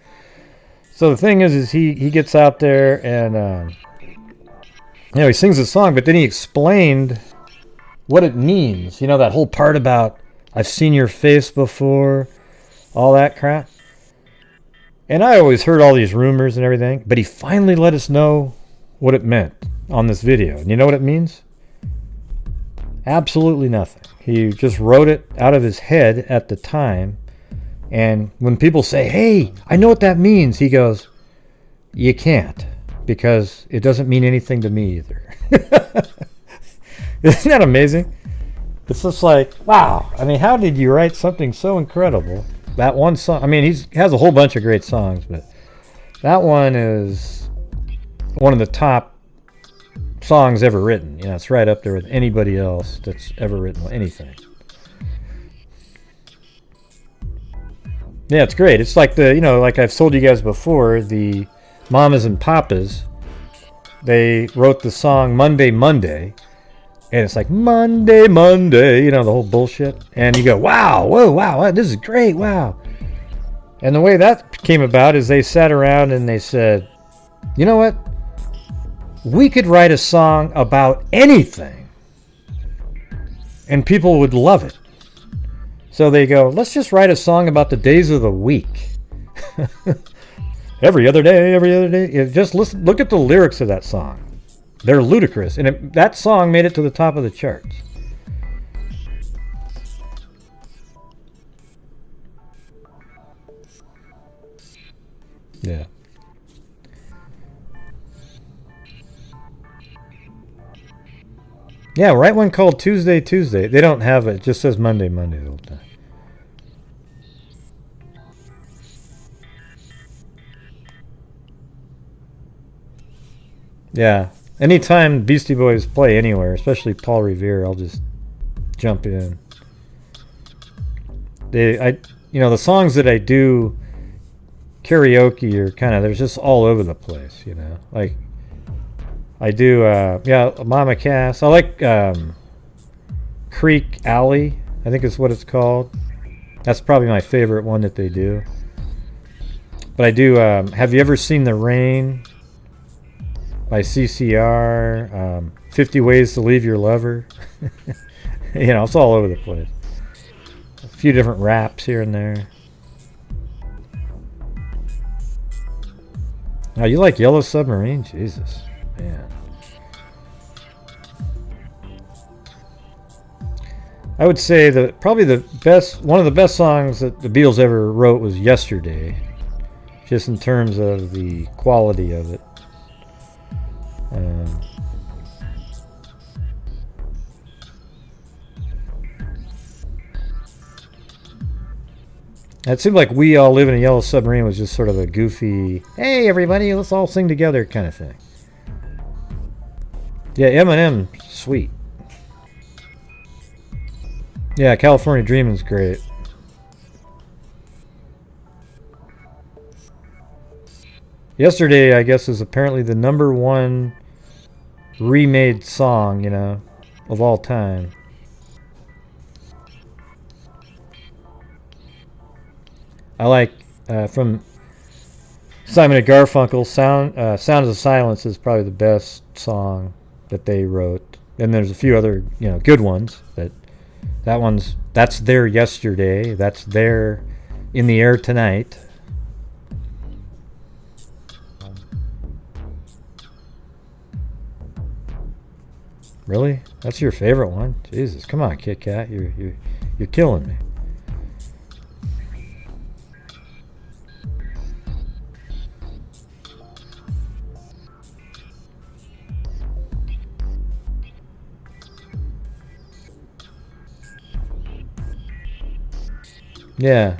So the thing is he gets out there and you know, he sings a song, but then he explained what it means. You know, that whole part about I've seen your face before, all that crap. And I always heard all these rumors and everything, but he finally let us know what it meant on this video. And you know what it means? Absolutely nothing. He just wrote it out of his head at the time. And when people say, hey, I know what that means, he goes, you can't, because it doesn't mean anything to me either. Isn't that amazing? It's just like, wow. I mean, how did you write something so incredible? That one song, I mean, he has a whole bunch of great songs, but that one is one of the top songs ever written. You know, it's right up there with anybody else that's ever written anything. Yeah, it's great. It's like the, you know, like I've told you guys before, the Mamas and Papas, they wrote the song Monday, Monday, and it's like Monday, Monday, you know, the whole bullshit. And you go, wow, whoa, wow, this is great, wow. And the way that came about is they sat around and they said, you know what? We could write a song about anything, and people would love it. So they go, let's just write a song about the days of the week. Every other day. Just listen, look at the lyrics of that song. They're ludicrous. And that song made it to the top of the charts. Yeah. Yeah, write one called Tuesday, Tuesday. They don't have it. It just says Monday, Monday the whole time. Yeah. Anytime Beastie Boys play anywhere, especially Paul Revere, I'll just jump in. You know, the songs that I do karaoke are kind of, they're just all over the place, you know. Like, I do, Mama Cass. I like Creek Alley, I think is what it's called. That's probably my favorite one that they do. But I do, Have You Ever Seen the Rain by CCR, 50 Ways to Leave Your Lover. You know, it's all over the place. A few different raps here and there. Now, you like Yellow Submarine? Jesus, man. I would say that probably one of the best songs that the Beatles ever wrote was Yesterday, just in terms of the quality of it. It seemed like We All Live in a Yellow Submarine was just sort of a goofy, hey everybody, let's all sing together kind of thing. Yeah, Eminem, sweet. Yeah, California Dreaming's great. Yesterday, I guess, is apparently the #1 remade song, you know, of all time. I like from Simon and Garfunkel, Sound of Silence is probably the best song that they wrote. And there's a few other, you know, good ones, but that's their Yesterday. That's their In the Air Tonight. Really? That's your favorite one? Jesus, come on, Kit Kat, you're killing me. Yeah.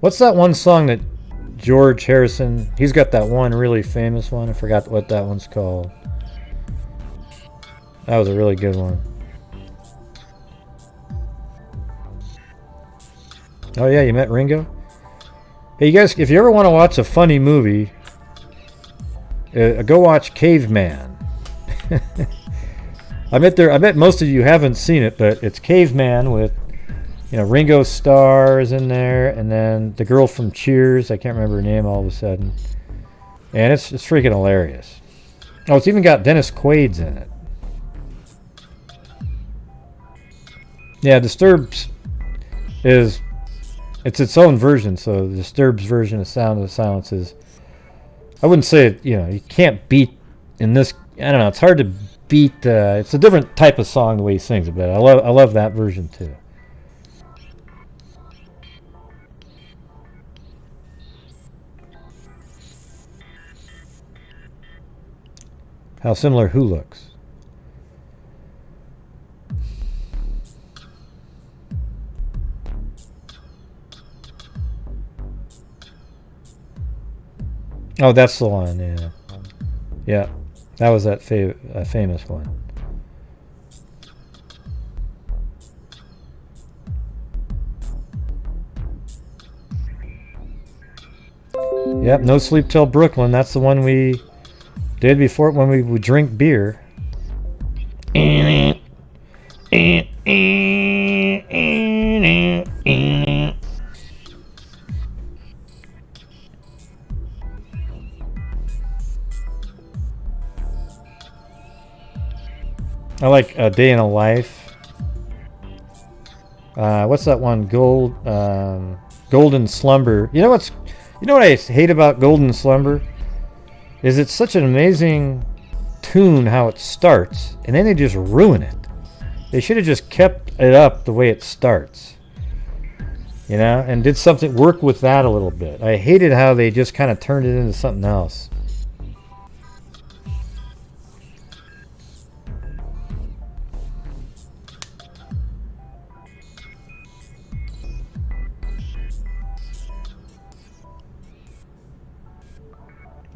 What's that one song that George Harrison, he's got that one really famous one. I forgot what that one's called. That was a really good one. Oh yeah, you met Ringo? Hey, you guys, if you ever want to watch a funny movie, go watch Caveman. I bet most of you haven't seen it, but it's Caveman with, you know, Ringo Starr is in there, and then the girl from Cheers, I can't remember her name all of a sudden. And it's freaking hilarious. Oh, it's even got Dennis Quaid's in it. Yeah, Disturbed's it's its own version, so the Disturbed's version of Sound of Silence is, I wouldn't say it, you know, you can't beat in this, I don't know, it's hard to beat, it's a different type of song the way he sings it, but I love that version too. How similar who looks. Oh, that's the one, yeah. Yeah, that was that famous one. Yep, No Sleep Till Brooklyn. That's the one we did before when we would drink beer. I like A Day in a Life. What's that one? Golden Slumber. You know what I hate about Golden Slumber? Is it's such an amazing tune how it starts, and then they just ruin it. They should have just kept it up the way it starts. You know, and did something, work with that a little bit. I hated how they just kind of turned it into something else.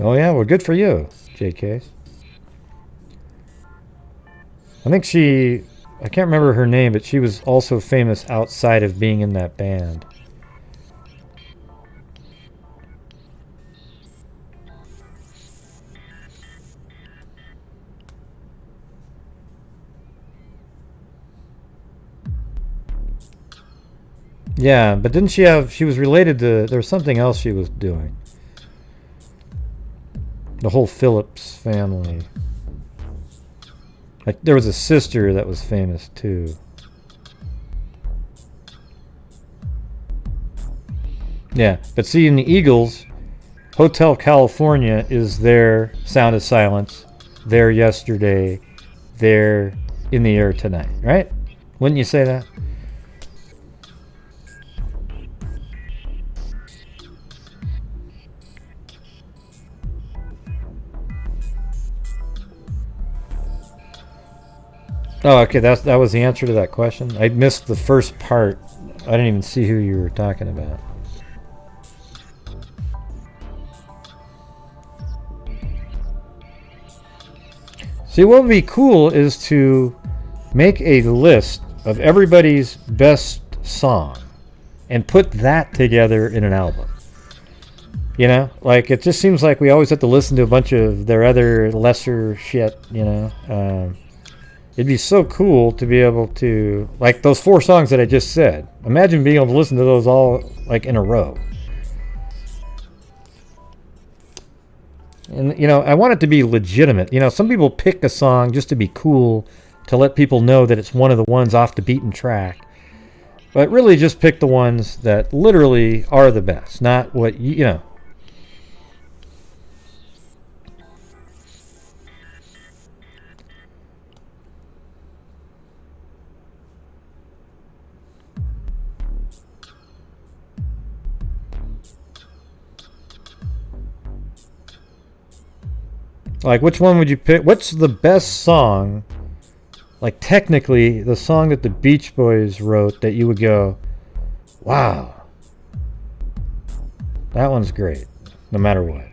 Oh yeah, well, good for you, JK. I think I can't remember her name, but she was also famous outside of being in that band. Yeah, but didn't she was related to, there was something else she was doing. The whole Phillips family. Like, there was a sister that was famous too. Yeah, but see, in the Eagles, Hotel California is their Sound of Silence, their Yesterday, their In the Air Tonight, right? Wouldn't you say that? Oh, okay, that was the answer to that question. I missed the first part. I didn't even see who you were talking about. See, what would be cool is to make a list of everybody's best song and put that together in an album. You know, like, it just seems like we always have to listen to a bunch of their other lesser shit, you know. It'd be so cool to be able to, like those 4 songs that I just said. Imagine being able to listen to those all like in a row. And, you know, I want it to be legitimate. You know, some people pick a song just to be cool, to let people know that it's one of the ones off the beaten track. But really just pick the ones that literally are the best, not what you know. Like, which one would you pick? What's the best song? Like, technically, the song that the Beach Boys wrote that you would go, wow, that one's great, no matter what.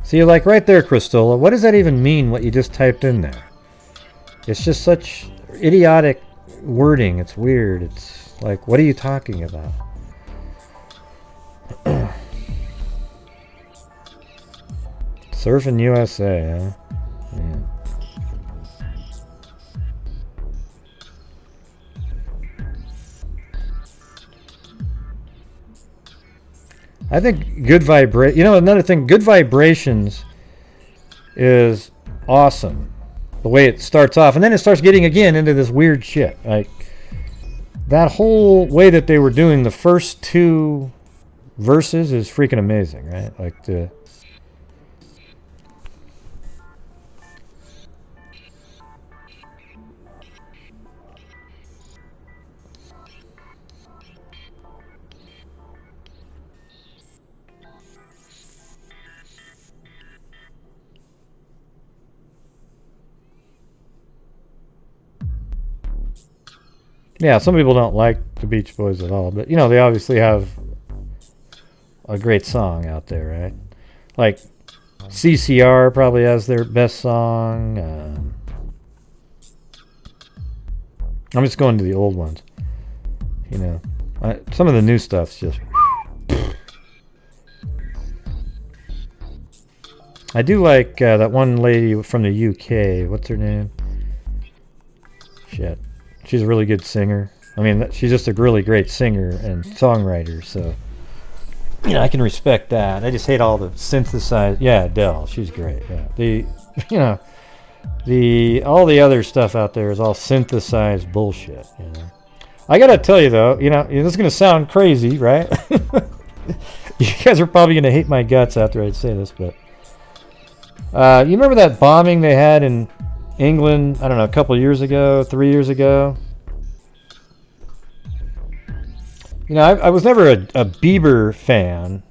See, like right there, Christola, what does that even mean, what you just typed in there? It's just such idiotic wording. It's weird. It's like, what are you talking about? Surfing USA, huh? Yeah. I think Good Vibration, you know, another thing, Good Vibrations is awesome. The way it starts off, and then it starts getting again into this weird shit. Like, that whole way that they were doing the first two verses is freaking amazing, right? Like the... Yeah, some people don't like the Beach Boys at all, but, you know, they obviously have a great song out there, right? Like, CCR probably has their best song. I'm just going to the old ones. You know, some of the new stuff's just... I do like that one lady from the UK. What's her name? Shit. She's a really good singer. I mean, she's just a really great singer and songwriter, so, you know, I can respect that. I just hate all the synthesized... Yeah, Adele, she's great, yeah. You know, all the other stuff out there is all synthesized bullshit, you know. I gotta tell you, though, you know, this is gonna sound crazy, right? You guys are probably gonna hate my guts after I say this, but... you remember that bombing they had in England, I don't know, a couple years ago, 3 years ago? You know, I was never a Bieber fan,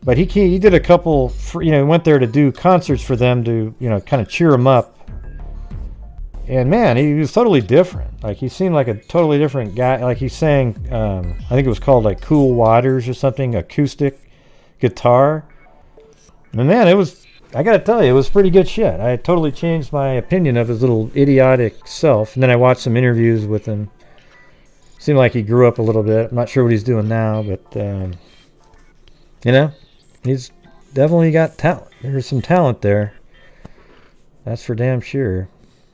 but he did a couple, you know, he went there to do concerts for them to, you know, kind of cheer him up. And man, he was totally different. Like, he seemed like a totally different guy. Like, he sang, I think it was called like Cool Waters or something, acoustic guitar. And man, it was... I gotta tell you, it was pretty good shit. I totally changed my opinion of his little idiotic self. And then I watched some interviews with him. Seemed like he grew up a little bit. I'm not sure what he's doing now, but, you know, he's definitely got talent. There's some talent there. That's for damn sure.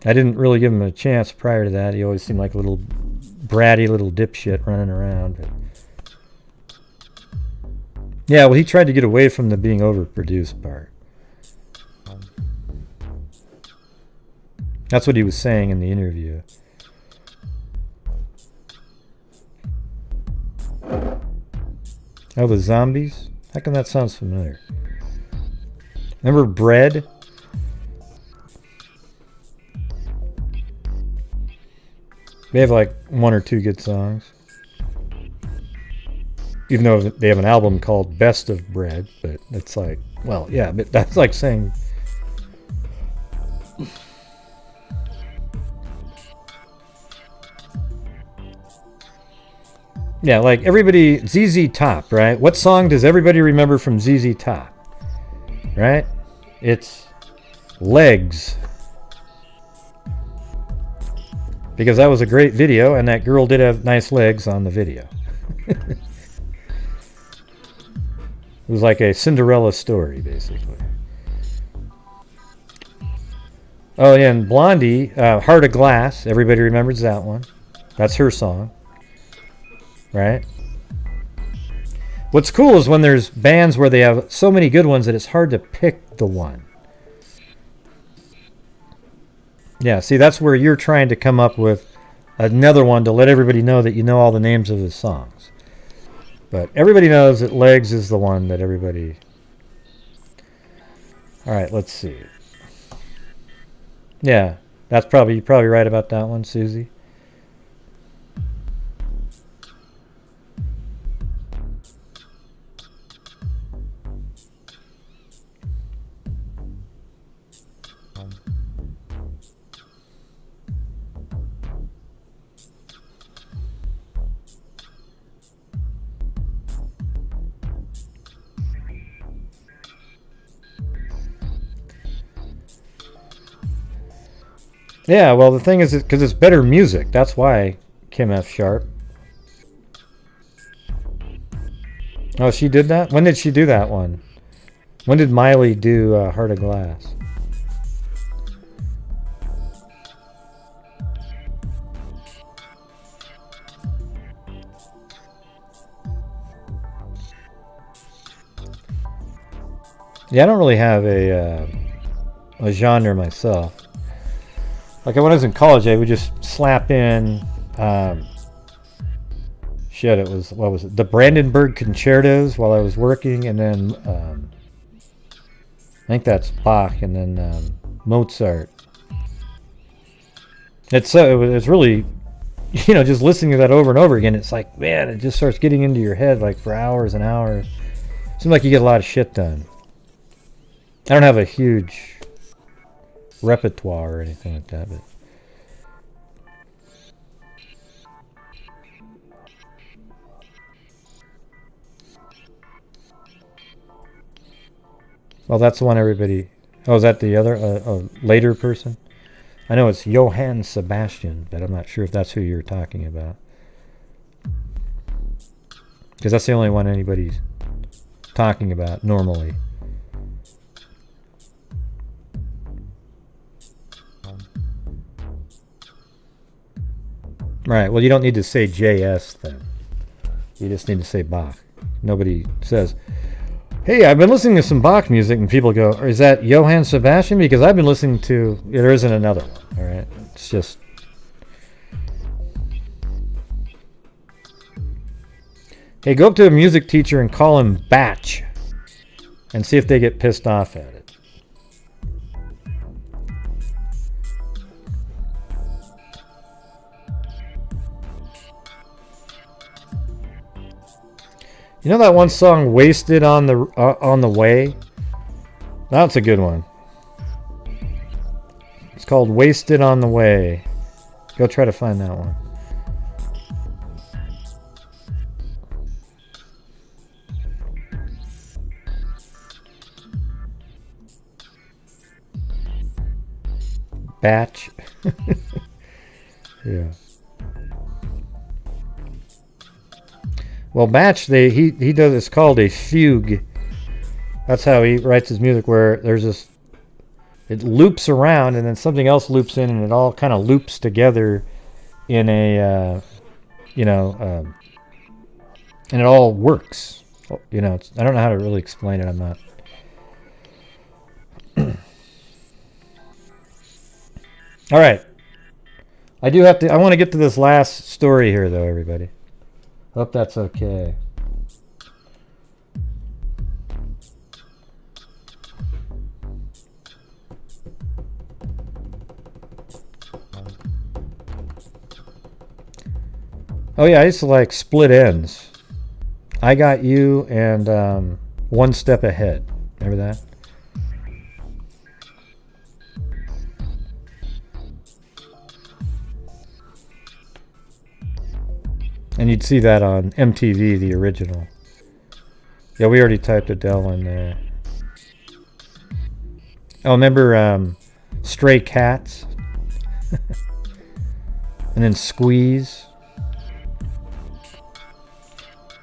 I didn't really give him a chance prior to that. He always seemed like a little bratty little dipshit running around. But yeah, well, he tried to get away from the being overproduced part. That's what he was saying in the interview. Oh, the zombies? How come that sounds familiar? Remember Bread? They have like one or two good songs. Even though they have an album called Best of Bread, but it's like, well, yeah, but that's like saying... Yeah, like everybody, ZZ Top, right? What song does everybody remember from ZZ Top? Right? It's Legs. Because that was a great video, and that girl did have nice legs on the video. It was like a Cinderella story, basically. Oh, yeah, and Blondie, Heart of Glass. Everybody remembers that one. That's her song. Right? What's cool is when there's bands where they have so many good ones that it's hard to pick the one. Yeah, see, that's where you're trying to come up with another one to let everybody know that you know all the names of the songs. But everybody knows that Legs is the one that everybody... All right, let's see. Yeah, that's you're probably right about that one, Susie. Yeah, well, the thing is, because it's better music. That's why Kim F. Sharp. Oh, she did that? When did she do that one? When did Miley do Heart of Glass? Yeah, I don't really have a genre myself. Like when I was in college, I would just slap in, shit, it was, what was it? The Brandenburg Concertos while I was working, and then, I think that's Bach, and then Mozart. It's really, just listening to that over and over again, it's like, man, it just starts getting into your head like for hours and hours. Seems like you get a lot of shit done. I don't have a huge repertoire or anything like that, but well, that's the one everybody... Oh, is that the other later person? I know it's Johann Sebastian, but I'm not sure if that's who you're talking about, because that's the only one anybody's talking about normally. Right, well, you don't need to say JS then. You just need to say Bach. Nobody says, hey, I've been listening to some Bach music, and people go, is that Johann Sebastian? Because I've been listening to... Yeah, there isn't another one, all right? It's just... Hey, go up to a music teacher and call him Batch and see if they get pissed off at it. You know that one song, "Wasted on the Way"? That's a good one. It's called "Wasted on the Way." Go try to find that one. Batch. Yeah. Well, Batch, he does, it's called a fugue. That's how he writes his music, where there's this, it loops around and then something else loops in, and it all kind of loops together in a, and it all works. I don't know how to really explain it. I'm not. All right. I want to get to this last story here, though, everybody. Hope that's okay. Oh yeah, I used to like Split Ends. I Got You and One Step Ahead. Remember that? And you'd see that on MTV, the original. Yeah, we already typed Adele in there. Oh, remember Stray Cats? And then Squeeze.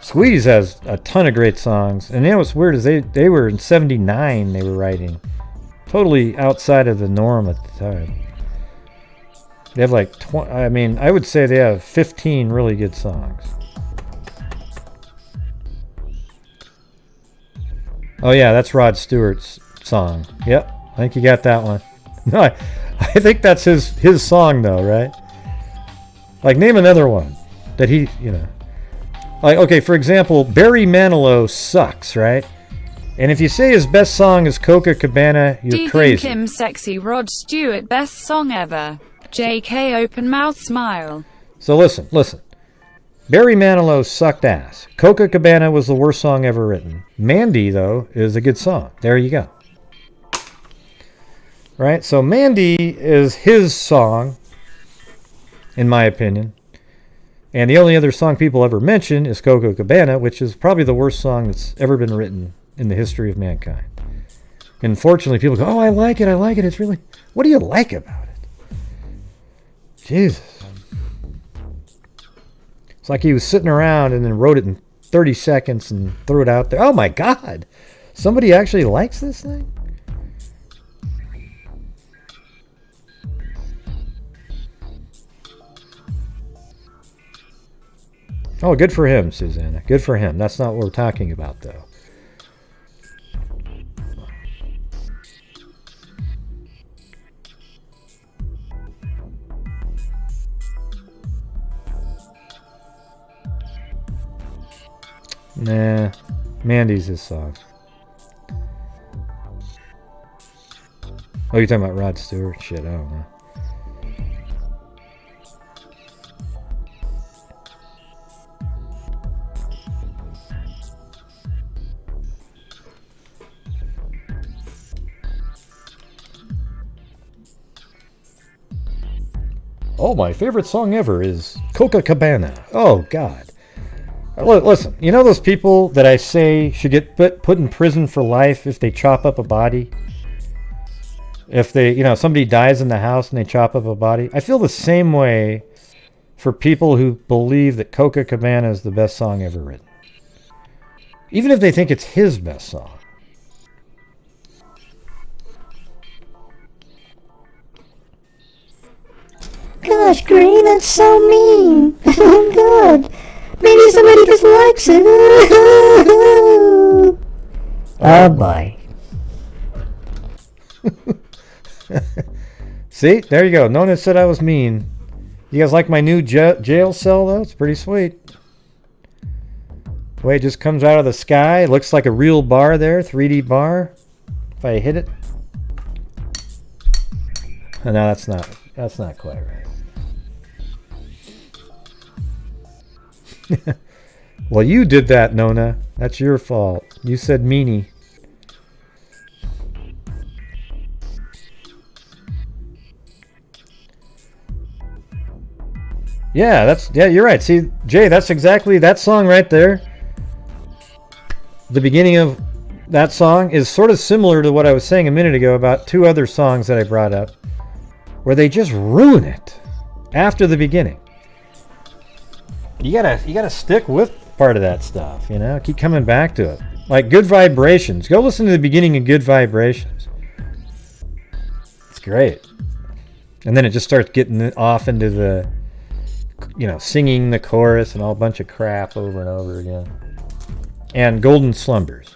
Squeeze has a ton of great songs. And you know what's weird is they were in 79 they were writing. totally outside of the norm at the time. They have like I would say they have 15 really good songs. Oh yeah, that's Rod Stewart's song. Yep, I think you got that one. No, I think that's his song though, right? Like, name another one that he, like, okay, for example, Barry Manilow sucks, right? And if you say his best song is Copacabana, you're crazy. Think him sexy Rod Stewart best song ever. JK open mouth smile. So listen. Barry Manilow sucked ass. Copacabana was the worst song ever written. Mandy, though, is a good song. There you go. Right? So Mandy is his song, in my opinion. And the only other song people ever mention is Copacabana, which is probably the worst song that's ever been written in the history of mankind. And fortunately, people go, oh, I like it. It's really... What do you like about it? Jesus. It's like he was sitting around and then wrote it in 30 seconds and threw it out there. Oh my God. Somebody actually likes this thing? Oh, good for him, Susanna. Good for him. That's not what we're talking about, though. Nah, Mandy's his song. Oh, you're talking about Rod Stewart? Shit, I don't know. Oh, my favorite song ever is Copacabana. Oh, God. Listen, you know those people that I say should get put in prison for life if they chop up a body? If they, somebody dies in the house and they chop up a body? I feel the same way for people who believe that Copacabana is the best song ever written. Even if they think it's his best song. Gosh, Gray, that's so mean. Oh, God. Maybe somebody just likes it. Oh, boy. See? There you go. Nona said I was mean. You guys like my new jail cell, though? It's pretty sweet. The way it just comes out of the sky. It looks like a real bar there. 3D bar. If I hit it. Oh, no, that's not quite right. Well, you did that, Nona. That's your fault. You said meanie. Yeah, you're right. See, Jay, that's exactly that song right there. The beginning of that song is sort of similar to what I was saying a minute ago about two other songs that I brought up, where they just ruin it after the beginning. You gotta stick with part of that stuff, keep coming back to it. Like Good Vibrations. Go listen to the beginning of Good Vibrations. It's great. And then it just starts getting off into the, singing the chorus and all a bunch of crap over and over again. And Golden Slumbers.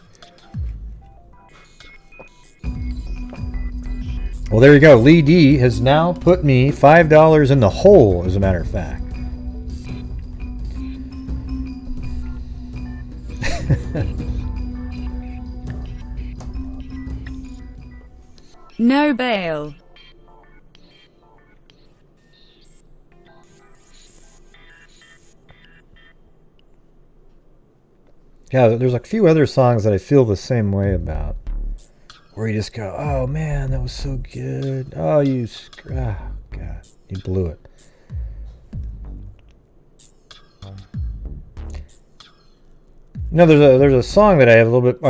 Well, there you go. Lee D has now put me $5 in the hole, as a matter of fact. No bail. Yeah, there's a few other songs that I feel the same way about. Where you just go, oh man, that was so good. Oh, God, you blew it. No, there's a song that I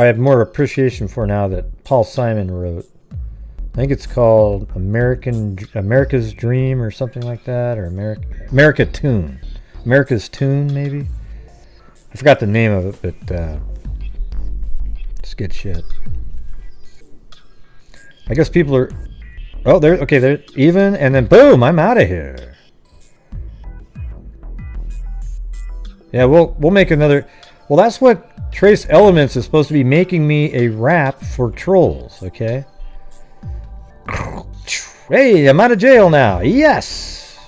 have more appreciation for now that Paul Simon wrote. I think it's called America's Dream or something like that, or America's Tune, maybe. I forgot the name of it, but it's good shit. I guess people are... Oh, they're even, and then boom, I'm out of here. Yeah, we'll make another... Well, that's what Trace Elements is supposed to be, making me a rap for trolls, okay? Hey, I'm out of jail now. Yes!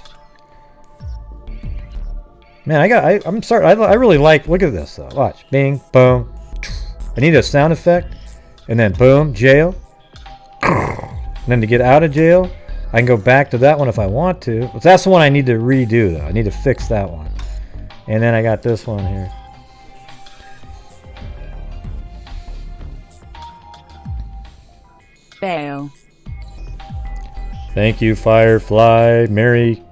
Man, I'm sorry. I really like... Look at this, though. Watch. Bing, boom. I need a sound effect. And then boom, jail. And then to get out of jail, I can go back to that one if I want to. But that's the one I need to redo, though. I need to fix that one. And then I got this one here. Bail. Thank you, Firefly, Mary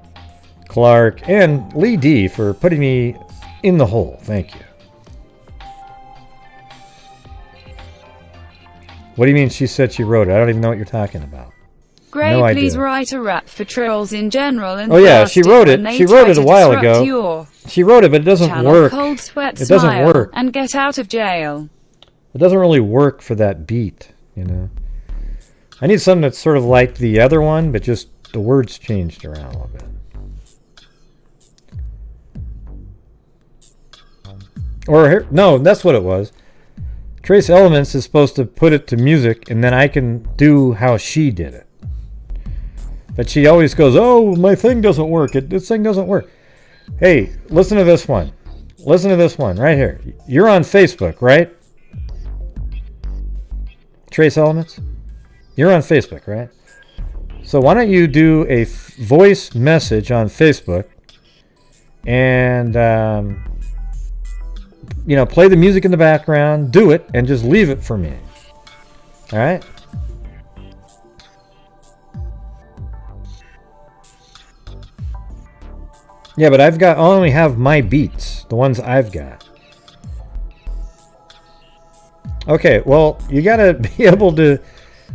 Clark, and Lee D for putting me in the hole. Thank you. What do you mean she said she wrote it? I don't even know what you're talking about. Gray, No please idea. write a rap for trolls in general and Oh yeah, blast she wrote when it. they She try wrote it to a while disrupt ago. your She wrote it, but it doesn't channel. work. Cold sweat, It doesn't smile, work. and get out of jail. It doesn't really work for that beat, you know. I need something that's sort of like the other one, but just the words changed around a little bit. Or no, that's what it was. Trace Elements is supposed to put it to music, and then I can do how she did it. But she always goes, "Oh, my thing doesn't work. This thing doesn't work." Hey, listen to this one. Listen to this one right here. You're on Facebook, right? Trace Elements? You're on Facebook, right? So why don't you do a voice message on Facebook and, you know, play the music in the background, do it, and just leave it for me. All right? Yeah, but I only have my beats, the ones I've got. Okay, well, you gotta be able to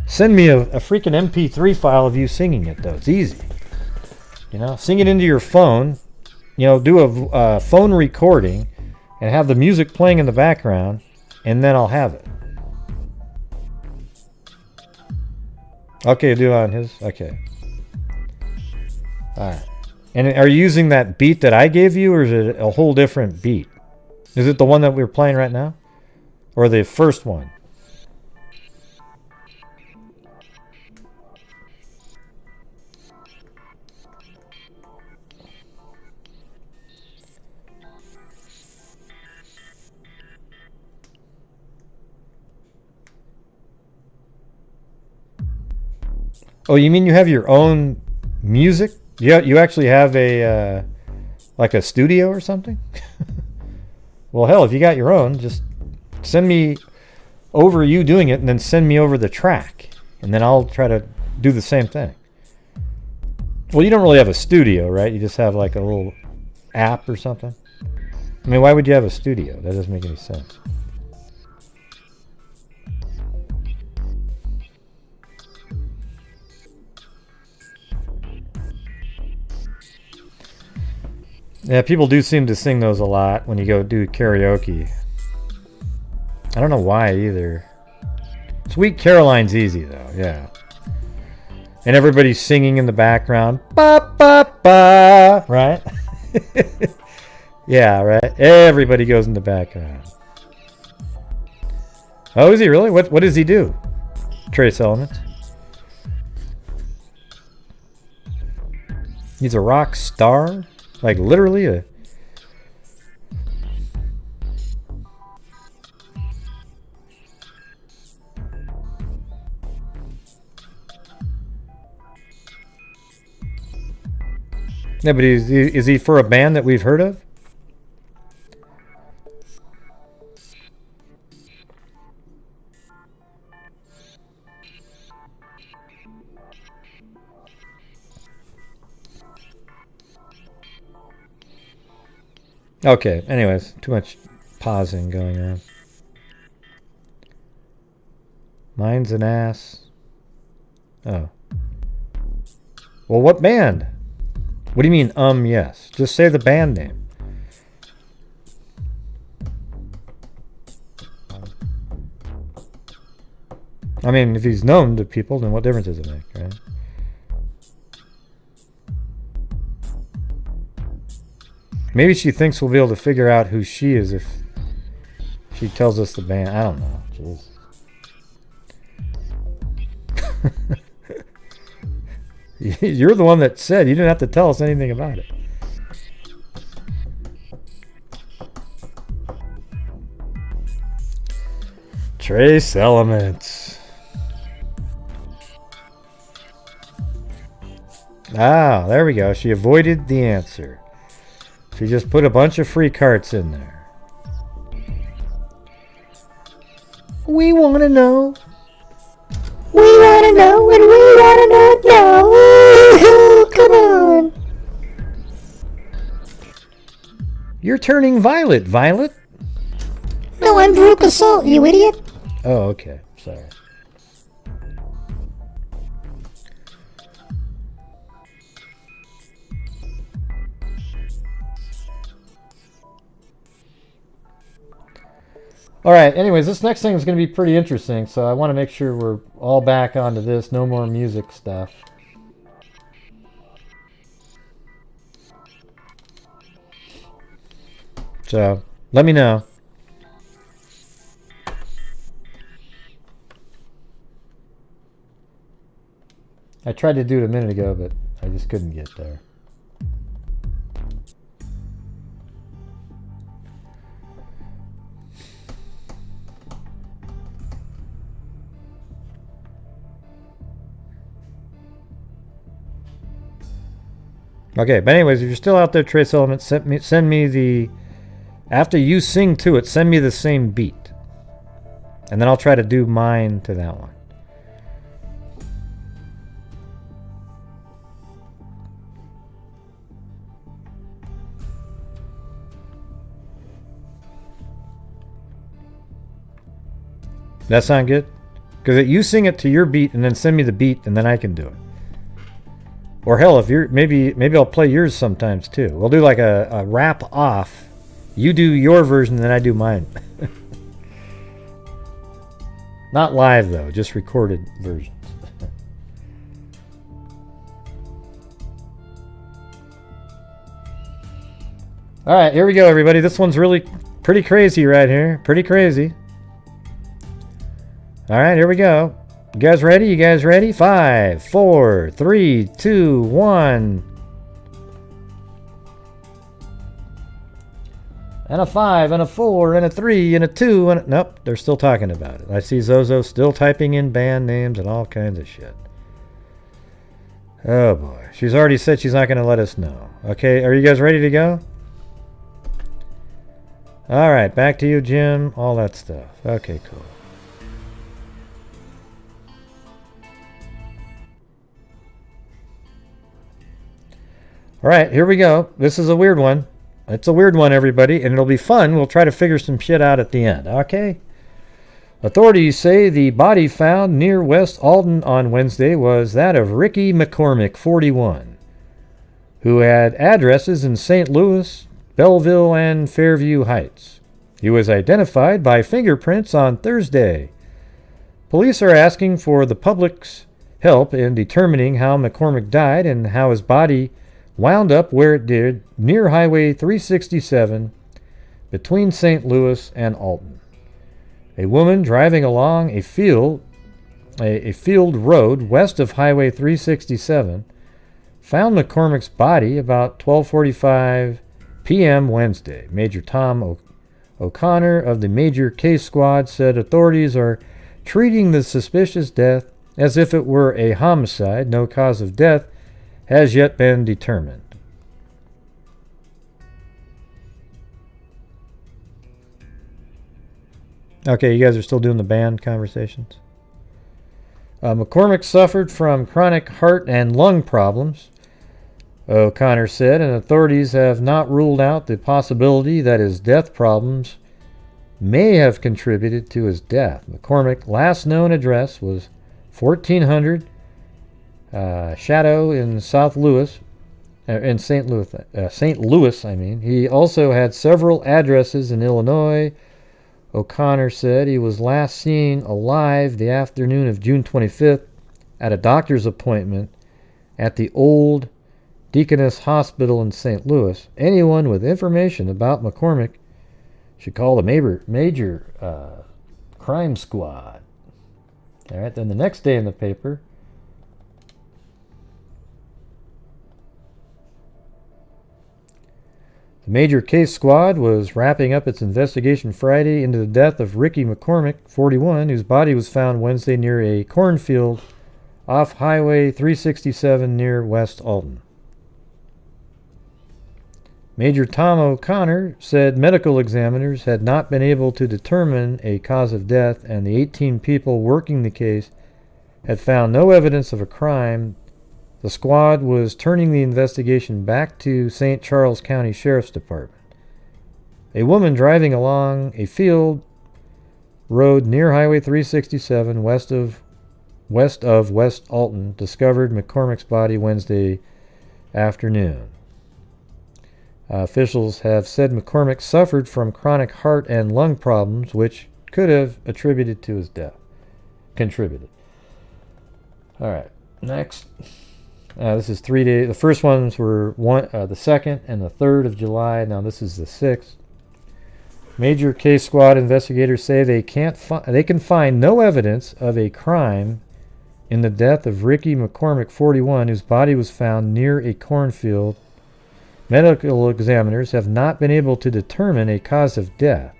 send me a freaking MP3 file of you singing it, though. It's easy. You know, sing it into your phone. You know, do a phone recording and have the music playing in the background, and then I'll have it. Okay, do it on his. Okay. All right. And are you using that beat that I gave you, or is it a whole different beat? Is it the one that we're playing right now? Or the first one? Oh, you mean you have your own music? Yeah, you actually have a like a studio or something? Well, hell, if you got your own, just send me over you doing it, and then send me over the track, and then I'll try to do the same thing. Well, you don't really have a studio, right? You just have like a little app or something. I mean, why would you have a studio? That doesn't make any sense. Yeah, people do seem to sing those a lot when you go do karaoke. I don't know why either. Sweet Caroline's easy though, yeah. And everybody's singing in the background. Ba ba ba, right? Yeah, right. Everybody goes in the background. Oh, is he really? What does he do? Trace Elements. He's a rock star? Like literally a... Yeah, but is he for a band that we've heard of? Okay, anyways, too much pausing going on. Mine's an ass. Oh. Well, what band? What do you mean, yes? Just say the band name. I mean, if he's known to people, then what difference does it make, right? Maybe she thinks we'll be able to figure out who she is if she tells us the band. I don't know. Jeez. You're the one that said you didn't have to tell us anything about it. Trace elements. Ah, there we go. She avoided the answer. She just put a bunch of free carts in there. We want to know. We want to know and we want to know now. Ooh, come on. You're turning violet, Violet. No, I'm Veruca Salt, you idiot. Oh, okay. Sorry. All right, anyways, this next thing is going to be pretty interesting, so I want to make sure we're all back onto this. No more music stuff. So, let me know. I tried to do it a minute ago, but I just couldn't get there. Okay, but anyways, if you're still out there, Trace Element, send me the... After you sing to it, send me the same beat. And then I'll try to do mine to that one. That sound good? Because you sing it to your beat and then send me the beat and then I can do it. Or hell, if you're maybe I'll play yours sometimes too. We'll do like a rap off. You do your version, then I do mine. Not live though, just recorded versions. All right, here we go, everybody. This one's really pretty crazy right here. Pretty crazy. All right, here we go. You guys ready? You guys ready? 5, 4, 3, 2, 1. And a 5, and a 4, and a 3, and a 2, and a... Nope, they're still talking about it. I see Zozo still typing in band names and all kinds of shit. Oh boy. She's already said she's not going to let us know. Okay, are you guys ready to go? All right, back to you, Jim. All that stuff. Okay, cool. All right, here we go. This is a weird one. It's a weird one, everybody, and it'll be fun. We'll try to figure some shit out at the end, okay? Authorities say the body found near West Alton on Wednesday was that of Ricky McCormick, 41, who had addresses in St. Louis, Belleville, and Fairview Heights. He was identified by fingerprints on Thursday. Police are asking for the public's help in determining how McCormick died and how his body wound up where it did near Highway 367 between St. Louis and Alton. A woman driving along a field road west of Highway 367 found McCormick's body about 12:45 p.m. Wednesday. Major Tom O'Connor of the Major Case Squad said authorities are treating the suspicious death as if it were a homicide. No cause of death has yet been determined. Okay, you guys are still doing the band conversations? McCormick suffered from chronic heart and lung problems, O'Connor said, and authorities have not ruled out the possibility that his death problems may have contributed to his death. McCormick's last known address was 1400 Shadow in St. Louis. St. Louis, I mean. He also had several addresses in Illinois, O'Connor said he was last seen alive the afternoon of June 25th at a doctor's appointment at the Old Deaconess Hospital in St. Louis. Anyone with information about McCormick should call the major crime squad. All right, then the next day in the paper, the major case squad was wrapping up its investigation Friday into the death of Ricky McCormick, 41, whose body was found Wednesday near a cornfield off Highway 367 near West Alton. Major Tom O'Connor said medical examiners had not been able to determine a cause of death, and the 18 people working the case had found no evidence of a crime. The squad was turning the investigation back to St. Charles County Sheriff's Department. A woman driving along a field road near Highway 367 west of West Alton discovered McCormick's body Wednesday afternoon. Officials have said McCormick suffered from chronic heart and lung problems, which could have contributed to his death. All right, next. This is 3 days. The first ones were the 2nd and the 3rd of July. Now this is the 6th. Major case squad investigators say they can find no evidence of a crime in the death of Ricky McCormick, 41, whose body was found near a cornfield. Medical examiners have not been able to determine a cause of death.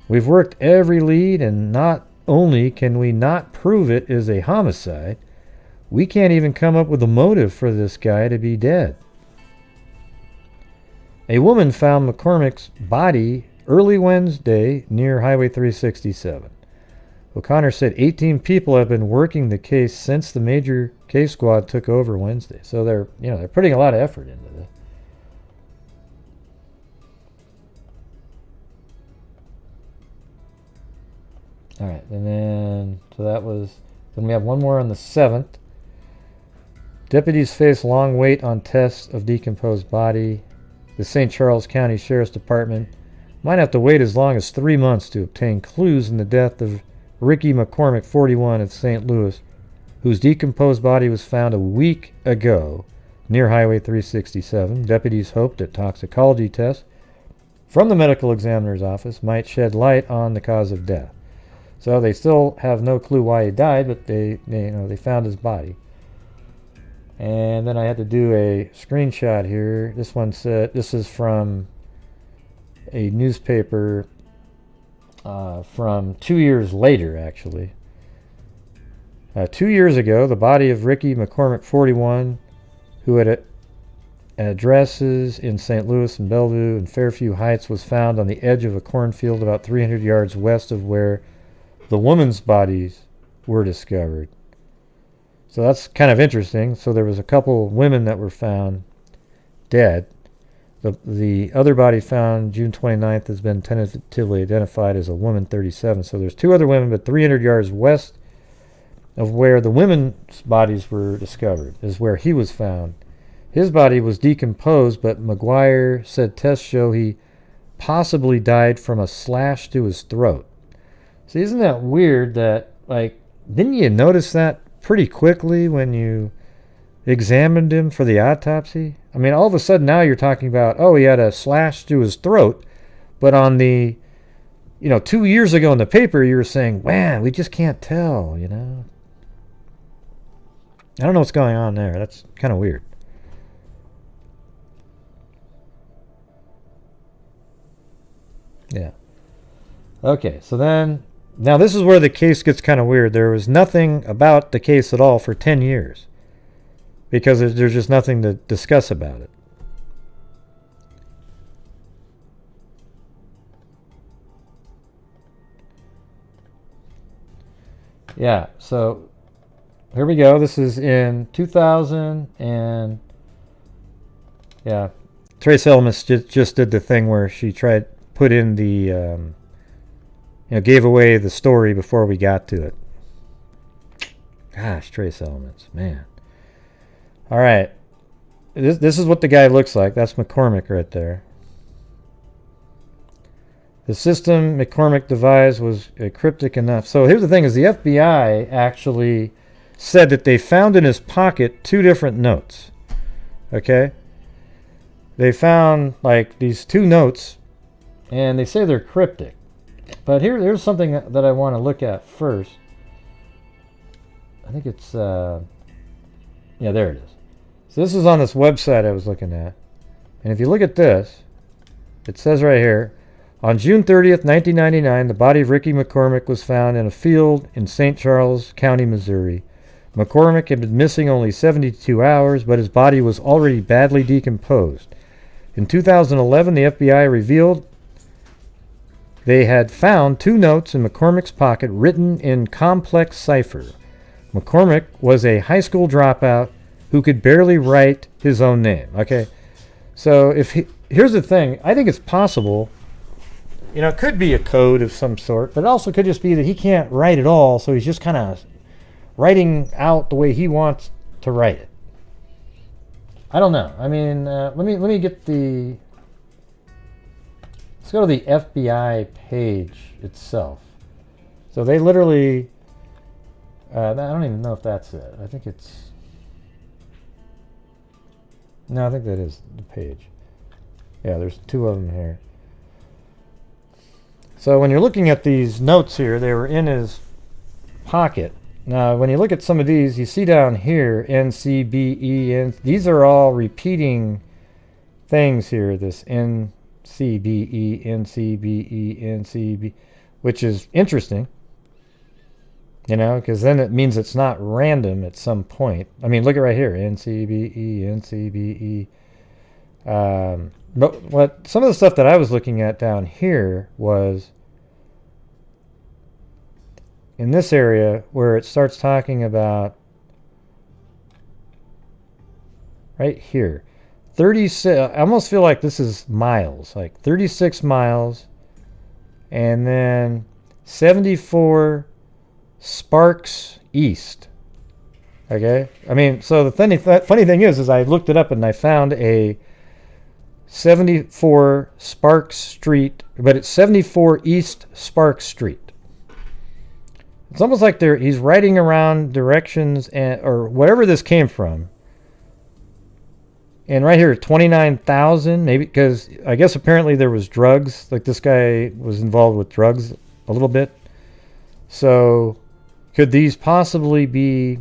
We've worked every lead, and not only can we not prove it is a homicide, we can't even come up with a motive for this guy to be dead. A woman found McCormick's body early Wednesday near Highway 367. O'Connor said 18 people have been working the case since the major case squad took over Wednesday. So they're putting a lot of effort into this. All right, and then then we have one more on the 7th. Deputies face long wait on tests of decomposed body. The St. Charles County Sheriff's Department might have to wait as long as 3 months to obtain clues in the death of Ricky McCormick, 41, of St. Louis, whose decomposed body was found a week ago near Highway 367. Deputies hoped that toxicology tests from the medical examiner's office might shed light on the cause of death. So they still have no clue why he died, but they found his body. And then I had to do a screenshot here. This one said, this is from a newspaper from 2 years later, actually. 2 years ago, the body of Ricky McCormick, 41, who had addresses in St. Louis and Bellevue and Fairview Heights, was found on the edge of a cornfield about 300 yards west of where the woman's bodies were discovered. So that's kind of interesting. So there was a couple women that were found dead. The other body found June 29th has been tentatively identified as a woman, 37. So there's two other women, but 300 yards west of where the women's bodies were discovered is where he was found. His body was decomposed, but McGuire said tests show he possibly died from a slash to his throat. See, isn't that weird that, didn't you notice that pretty quickly when you examined him for the autopsy? I mean, all of a sudden now you're talking about, he had a slash to his throat, but on the, 2 years ago in the paper you were saying, man, we just can't tell, I don't know what's going on there. That's kind of weird. Yeah. Okay, so then, now this is where the case gets kind of weird. There was nothing about the case at all for 10 years because there's just nothing to discuss about it. Yeah, so here we go. This is in 2000, and yeah, Trace Ellis just did the thing where she put in the gave away the story before we got to it. Gosh, trace elements, man. All right, this is what the guy looks like. That's McCormick right there. The system McCormick devised was cryptic enough. So here's the thing: is the FBI actually said that they found in his pocket 2 different notes. Okay, they found like these 2 notes, and they say they're cryptic. But here's something that I want to look at first. I think it's yeah, there it is. So this is on this website I was looking at, and if you look at this, it says right here, on June 30th, 1999, the body of Ricky McCormick was found in a field in St. Charles County, Missouri. McCormick had been missing only 72 hours, but his body was already badly decomposed. In 2011, the FBI revealed they had found 2 notes in McCormick's pocket written in complex cipher. McCormick was a high school dropout who could barely write his own name. Okay, so here's the thing. I think it's possible, it could be a code of some sort, but it also could just be that he can't write at all, so he's just kind of writing out the way he wants to write it. I don't know. I mean, let me get the... Let's go to the FBI page itself. So they literally... I don't even know if that's it. I think it's... No, I think that is the page. Yeah, there's 2 of them here. So when you're looking at these notes here, they were in his pocket. Now, when you look at some of these, you see down here, NCBE, these are all repeating things here, this NCBE, NCBE, NCB, which is interesting. Because then it means it's not random at some point. I mean, look at right here, NCBE, NCBE. But some of the stuff that I was looking at down here was in this area where it starts talking about right here. 36, I almost feel like this is miles, like 36 miles, and then 74 Sparks East. Okay, I mean, so the funny thing is I looked it up and I found a 74 Sparks Street, but it's 74 East Sparks Street. It's almost like he's writing around directions or wherever this came from. And right here, 29,000, maybe, because I guess apparently there was drugs. Like this guy was involved with drugs a little bit. So could these possibly be,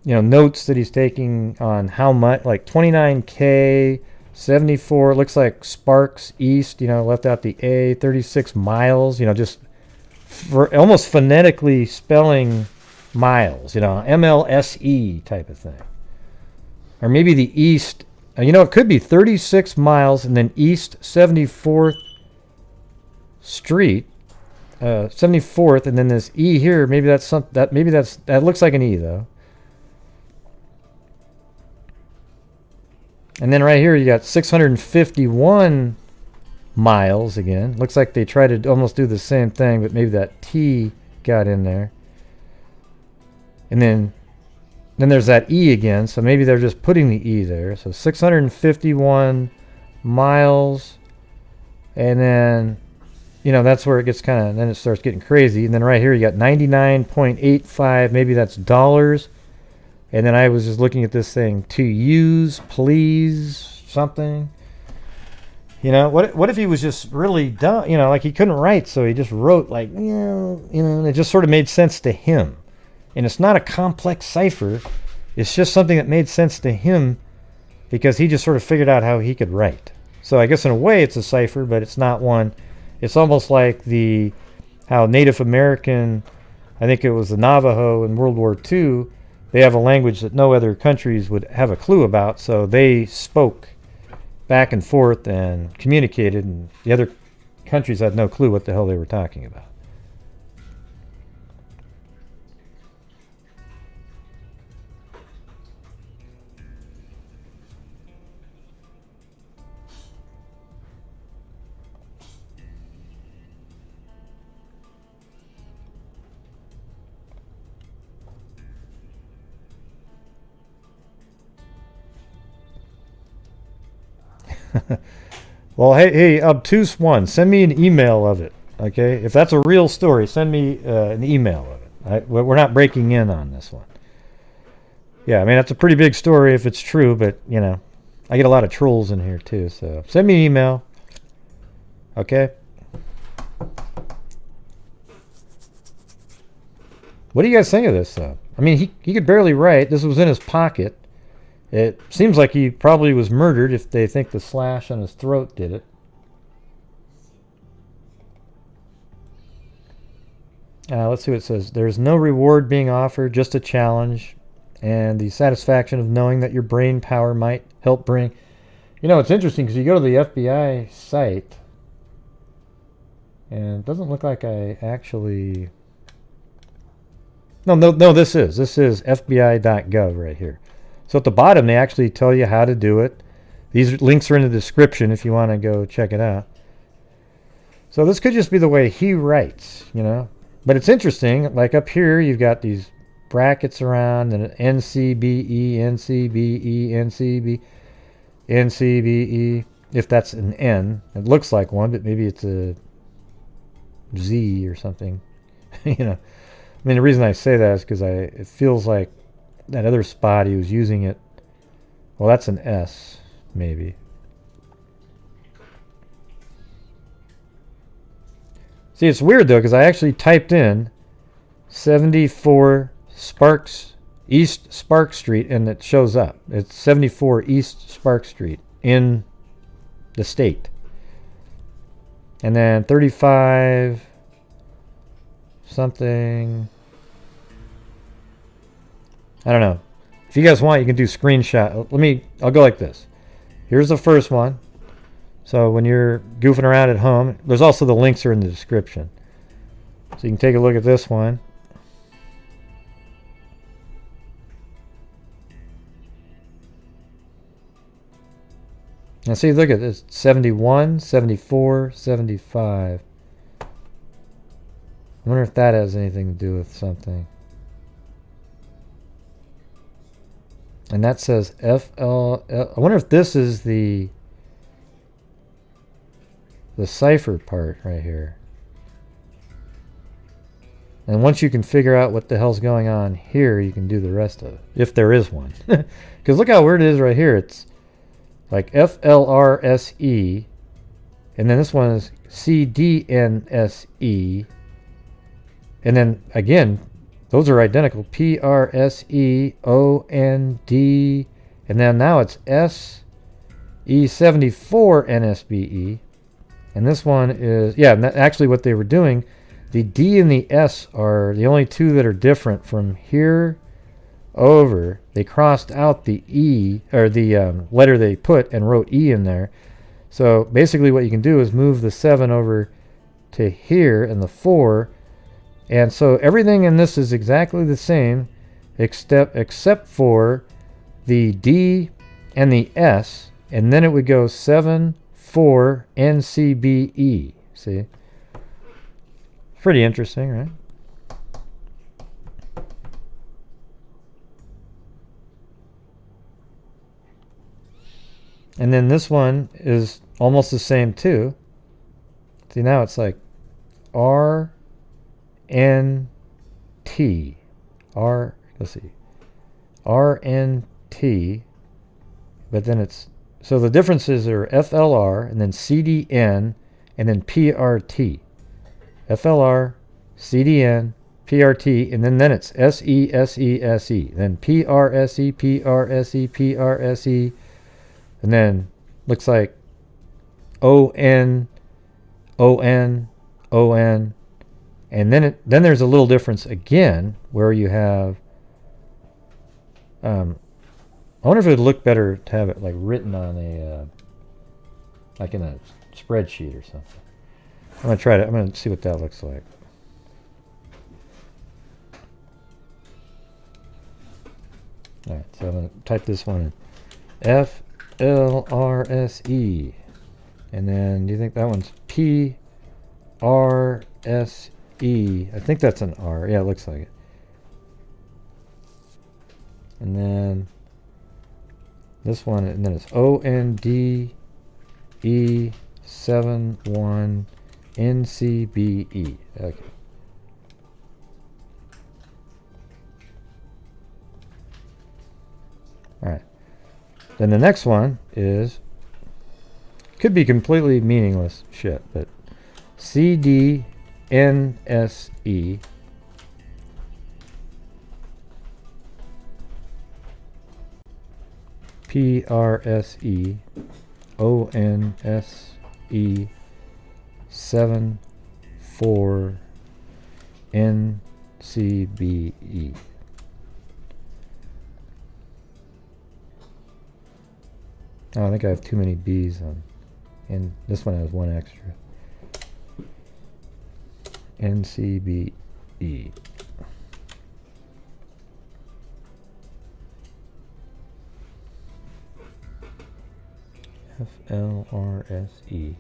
notes that he's taking on how much, like 29K, 74, looks like Sparks East, left out the A, 36 miles, just for almost phonetically spelling miles, MLSE type of thing. Or maybe the East, it could be 36 miles and then East 74th Street, 74th, and then this E here, maybe that looks like an E though. And then right here you got 651 miles again. Looks like they tried to almost do the same thing, but maybe that T got in there. And then there's that E again, so maybe they're just putting the E there. So 651 miles, and then that's where it gets then it starts getting crazy. And then right here you got 99.85, maybe that's dollars. And then I was just looking at this thing, to use, please, something. What if he was just really dumb, like he couldn't write, so he just wrote like, it just sort of made sense to him. And it's not a complex cipher. It's just something that made sense to him because he just sort of figured out how he could write. So I guess in a way it's a cipher, but it's not one. It's almost like how Native American, I think it was the Navajo in World War II, they have a language that no other countries would have a clue about, so they spoke back and forth and communicated, and the other countries had no clue what the hell they were talking about. Well, hey, obtuse one, send me an email of it, okay? If that's a real story, send me an email of it. We're not breaking in on this one. Yeah, I mean, that's a pretty big story if it's true, but, you know, I get a lot of trolls in here, too, so send me an email, okay? What do you guys think of this, though? I mean, he could barely write. This was in his pocket. It seems like he probably was murdered if they think the slash on his throat did it. Let's see what it says. There's no reward being offered, just a challenge, and the satisfaction of knowing that your brain power might help bring... You know, it's interesting because you go to the FBI site, and it doesn't look like I actually... No, this is FBI.gov right here. So at the bottom, they actually tell you how to do it. These links are in the description if you want to go check it out. So this could just be the way he writes, you know. But it's interesting, like up here, you've got these brackets around, and NCBE, NCBE, NCB, NCBE, if that's an N. It looks like one, but maybe it's a Z or something, you know. I mean, the reason I say that is because it feels like that other spot he was using it. Well, that's an S, maybe. See, it's weird though, because I actually typed in 74 East Spark Street, and it shows up. It's 74 East Spark Street in the state. And then 35 something. I don't know. If you guys want, you can do screenshot. I'll go like this. Here's the first one. So when you're goofing around at home, there's also the links are in the description. So you can take a look at this one. Now see, look at this. 71, 74, 75. I wonder if that has anything to do with something. And that says FL. I wonder if this is the Cypher part right here. And once you can figure out what the hell's going on here, you can do the rest of it, if there is one. Because look how weird it is right here. It's like FLRSE, and then this one is CDNSE, and then again, those are identical. PRSEOND, and then now it's SE74NSBE, and this one is, yeah, and actually what they were doing, the D and the S are the only two that are different from here over. They crossed out the E, or the letter they put, and wrote E in there. So basically what you can do is move the 7 over to here and the 4. And so everything in this is exactly the same except for the D and the S. And then it would go 7, 4, NCBE. See? Pretty interesting, right? And then this one is almost the same too. See, now it's like RNT. Let's see. RNT. But then it's, so the differences are FLR and then CDN and then PRT. FLR, CDN, PRT, and then it's SESESE. Then PRSE, PRSE, PRSE. And then looks like ON, ON, ON. And then there's a little difference again where you have, I wonder if it would look better to have it like written on a, like in a spreadsheet or something. I'm going to try it. I'm going to see what that looks like. All right, so I'm going to type this one in. FLRSE. And then do you think that one's PRSE? I think that's an R. Yeah, it looks like it. And then this one, and then it's ONDE, 71 NCBE. Okay. Alright. Then the next one is, could be completely meaningless shit, but CDNSE PRSE ONSE 74 NCBE. Oh, I think I have too many B's on, and this one has one extra. NCBE. FLRSE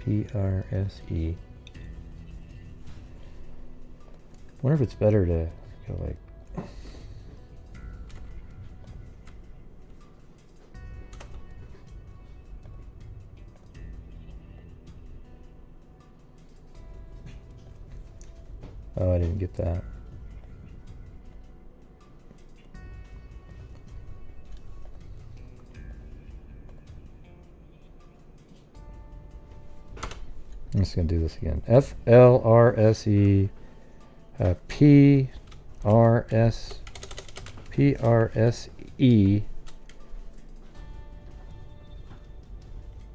PRSE. Wonder if it's better to go like oh, I didn't get that. I'm just going to do this again. FLRSE PRSE.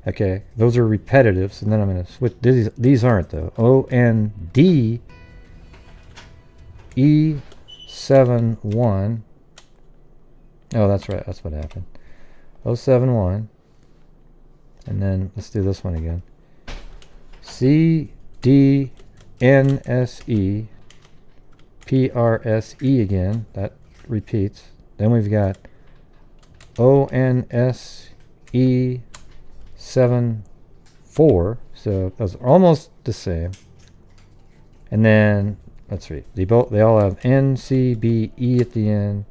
Okay, those are repetitives, and then I'm going to switch. These aren't though. OND E71. Oh, that's right. That's what happened. 071. And then let's do this one again. CDNSE PRSE again. That repeats. Then we've got ONSE 74. So those are almost the same. And then let's read. They all have NCBE at the end,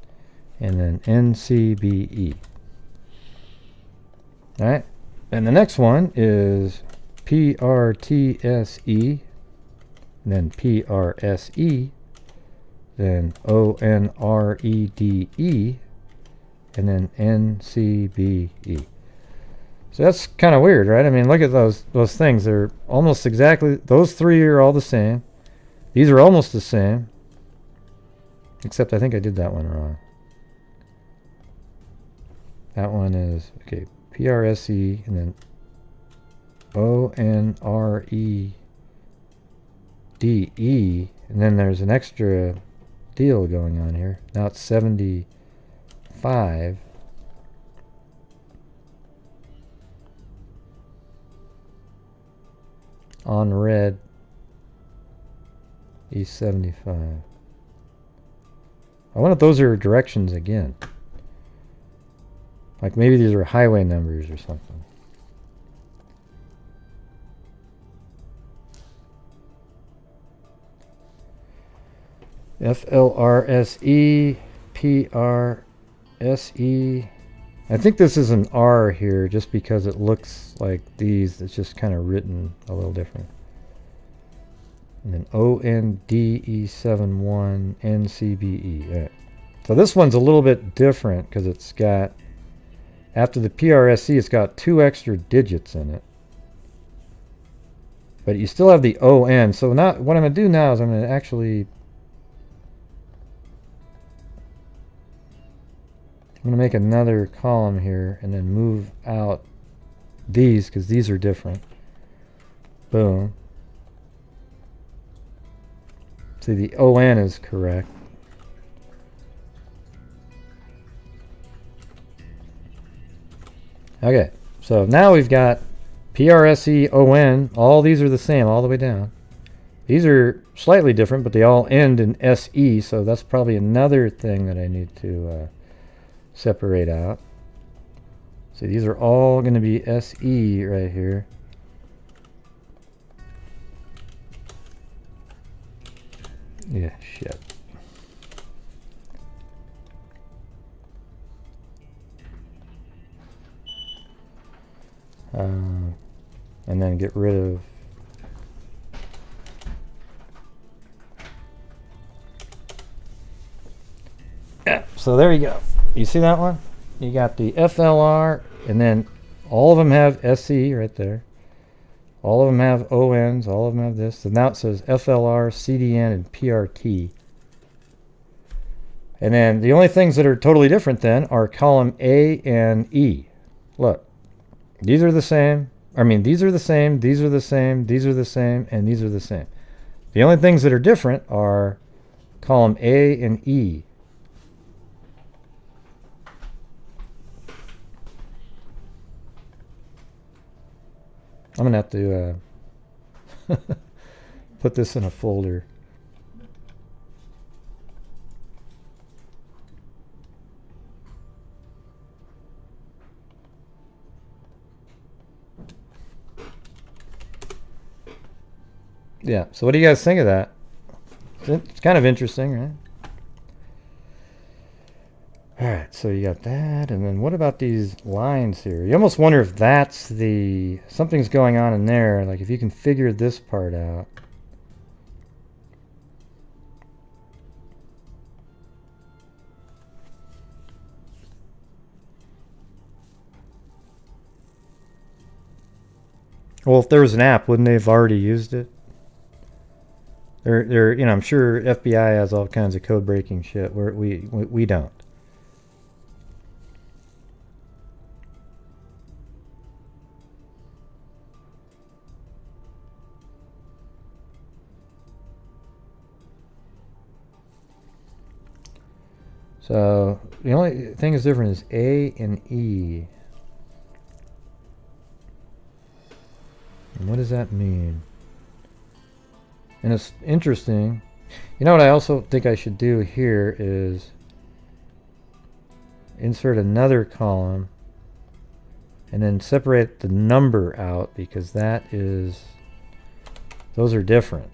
and then NCBE. All right. And the next one is PRTSE, and then PRSE, then ONREDE, and then NCBE. So that's kind of weird, right? I mean, look at those things. They're almost exactly, those three are all the same. These are almost the same, except I think I did that one wrong. That one is, okay, PRSE, and then ONREDE, and then there's an extra deal going on here. Now it's 75. On red, E75. I wonder if those are directions again. Like maybe these are highway numbers or something. FLRSE, PRSE. I think this is an R here just because it looks like these. It's just kind of written a little different. And then ONDE71 NCBE. Right. So this one's a little bit different because it's got, after the PRSE, it's got 2 extra digits in it. But you still have the ON. So now what I'm going to do now is I'm going to actually, I'm going to make another column here and then move out these because these are different. Boom. See, the ON is correct. Okay, so now we've got PRSE, ON. All these are the same all the way down. These are slightly different, but they all end in SE, so that's probably another thing that I need to separate out. So these are all going to be SE right here. Yeah, shit. and then get rid of yeah. So there you go. You see that one? You got the FLR, and then all of them have SE right there. All of them have ONs. All of them have this. And now it says FLR, CDN, and PRT. And then the only things that are totally different then are column A and E. Look, these are the same. I mean, these are the same. These are the same. These are the same. And these are the same. The only things that are different are column A and E. I'm going to have to put this in a folder. Yeah, so what do you guys think of that? It's kind of interesting, right? Alright, so you got that, and then what about these lines here? You almost wonder if that's the... something's going on in there, like if you can figure this part out. Well, if there was an app, wouldn't they have already used it? They're you know, I'm sure FBI has all kinds of code breaking shit where we don't. So the only thing that's different is A and E. And what does that mean? And it's interesting. You know what I also think I should do here is insert another column and then separate the number out, because that is, those are different.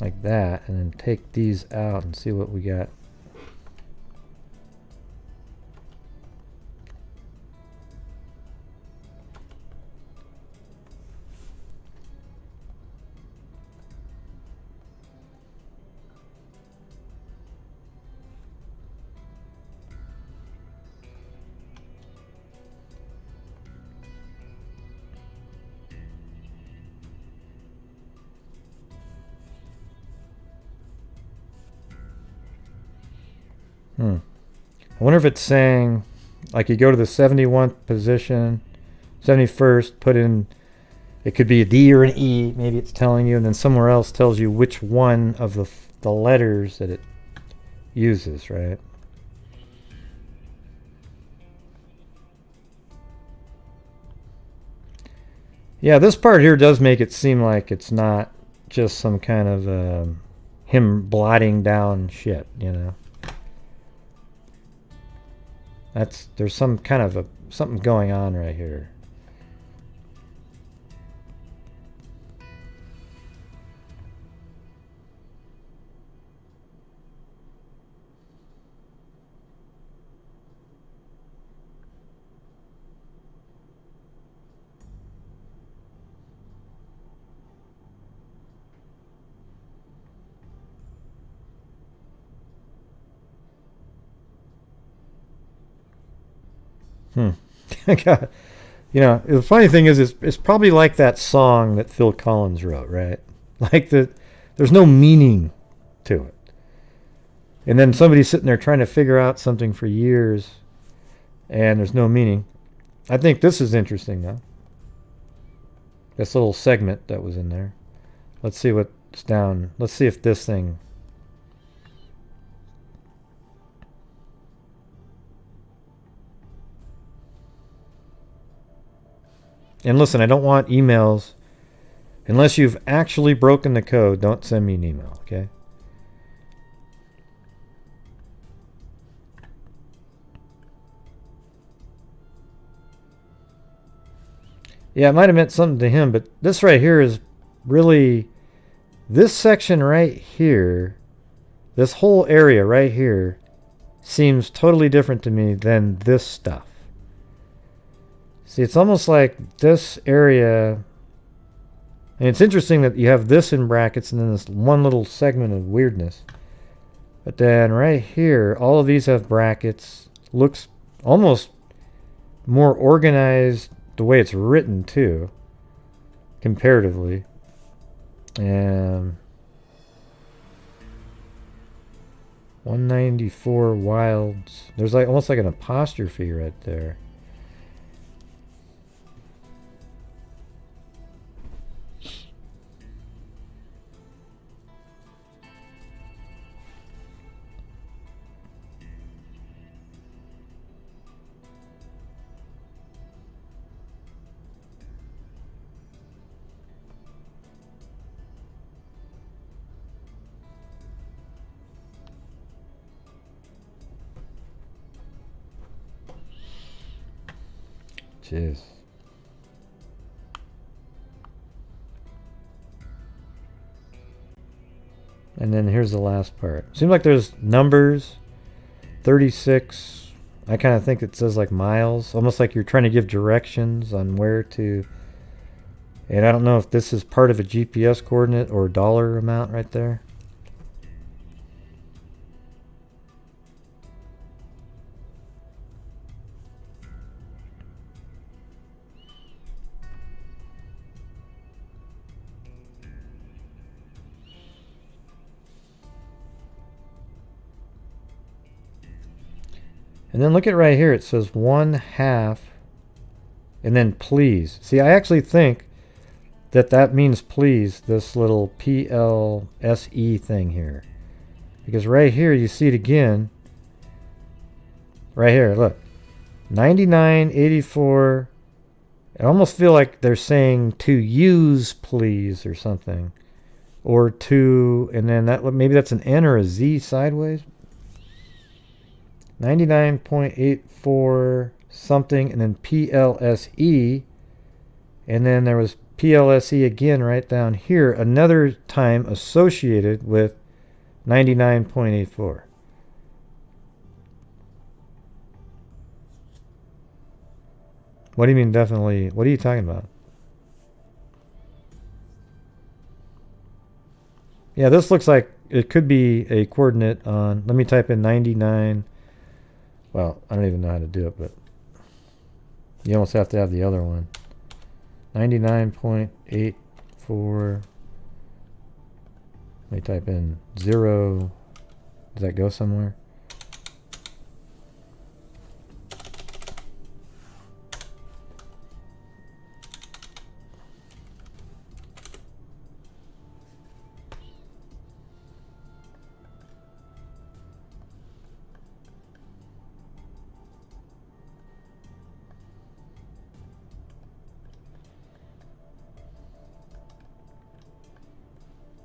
Like that, and then take these out and see what we got. I wonder if it's saying, like, you go to the 71st position, 71st, put in, it could be a D or an E, maybe it's telling you, and then somewhere else tells you which one of the letters that it uses, right? Yeah, this part here does make it seem like it's not just some kind of him blotting down shit, you know? There's some kind of something going on right here. You know, the funny thing is, it's probably like that song that Phil Collins wrote, right? Like there's no meaning to it. And then somebody's sitting there trying to figure out something for years, and there's no meaning. I think this is interesting, though. This little segment that was in there. Let's see what's down. Let's see if this thing... And listen, I don't want emails. Unless you've actually broken the code, don't send me an email, okay? Yeah, it might have meant something to him, but this right here is really... This section right here, this whole area right here, seems totally different to me than this stuff. See, it's almost like this area, and it's interesting that you have this in brackets and then this one little segment of weirdness. But then right here, all of these have brackets. Looks almost more organized the way it's written too, comparatively. And 194 wilds. There's like almost like an apostrophe right there. Jeez. And then here's the last part. Seems like there's numbers. 36. I kind of think it says like miles. Almost like you're trying to give directions on where to. And I don't know if this is part of a GPS coordinate or dollar amount right there. And then look at right here. It says 1/2 and then please. See, I actually think that that means please, this little PLSE thing here. Because right here you see it again. Right here, look. 99.84. I almost feel like they're saying to use please or something. Or to, and then that maybe that's an N or a Z sideways. 99.84 something and then PLSE, and then there was PLSE again right down here another time associated with 99.84. What do you mean definitely? What are you talking about? Yeah, this looks like it could be a coordinate on, let me type in 99. Well, I don't even know how to do it, but you almost have to have the other one. 99.84. Let me type in 0. Does that go somewhere?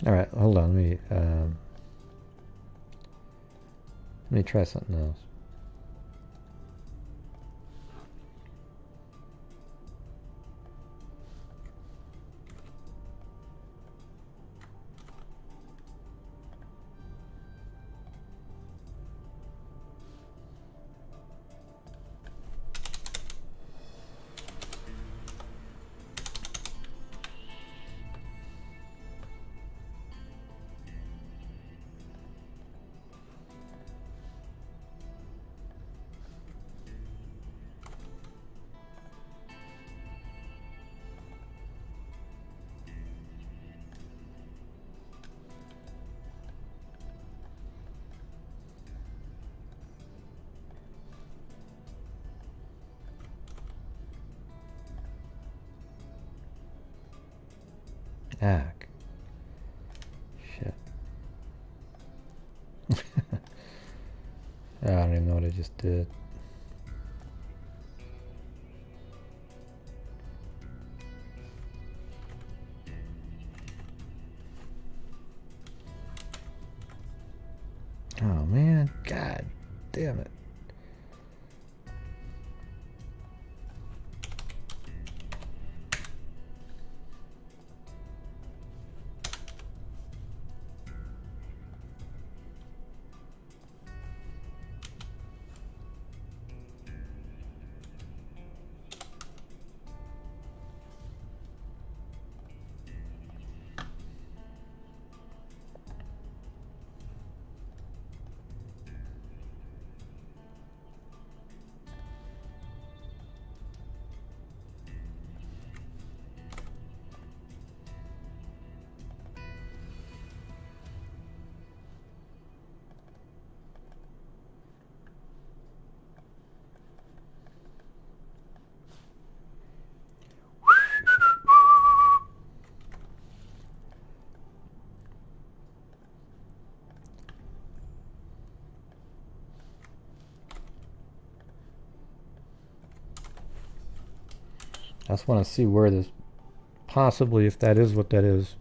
All right, hold on. Let me try something else. Ack. Shit. I don't even know what I just did. Oh man, God damn it. I just want to see where this, possibly, if that is what that is.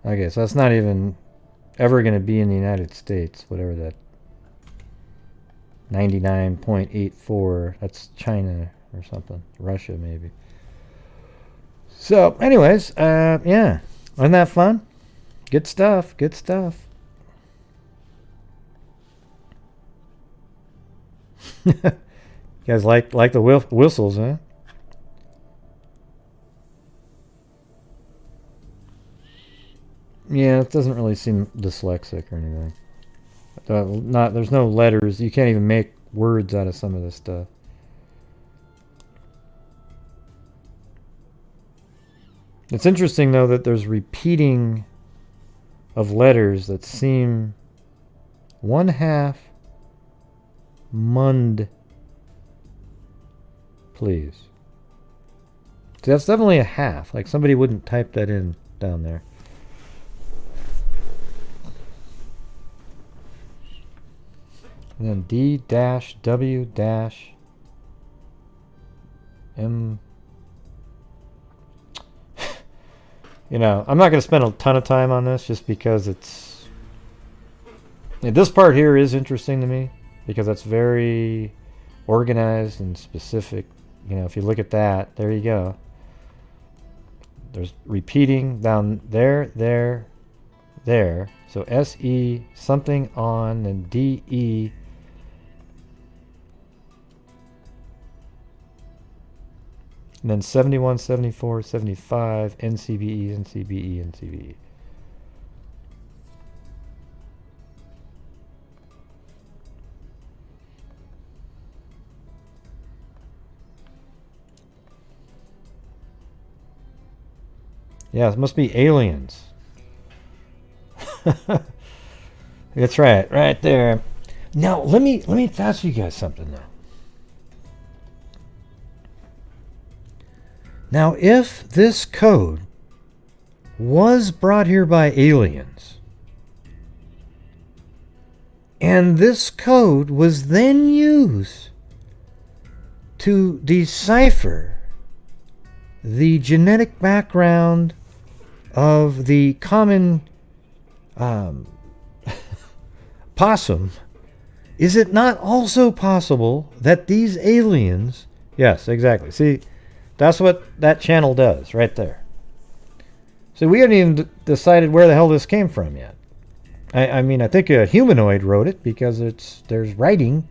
Okay, so that's not even ever going to be in the United States, whatever that 99.84, that's China or something, Russia maybe. So anyways, yeah, wasn't that fun? Good stuff, good stuff. You guys like the whistles, huh? Yeah, it doesn't really seem dyslexic or anything. There's no letters. You can't even make words out of some of this stuff. It's interesting though that there's repeating of letters that seem 1/2 mund. Please. See, that's definitely a half. Like somebody wouldn't type that in down there. And then D-W-M. You know, I'm not going to spend a ton of time on this just because it's... This part here is interesting to me because it's very organized and specific. You know, if you look at that, there you go. There's repeating down there, there, there. So S-E something on and D-E. And then 71, 74, 75, NCBE, NCBE, NCBE. Yeah, it must be aliens. That's right, right there. Now, let me ask you guys something now. Now, if this code was brought here by aliens, and this code was then used to decipher the genetic background of the common possum, is it not also possible that these aliens... Yes, exactly. See, that's what that channel does right there. So we haven't even decided where the hell this came from yet. I mean, I think a humanoid wrote it because there's writing.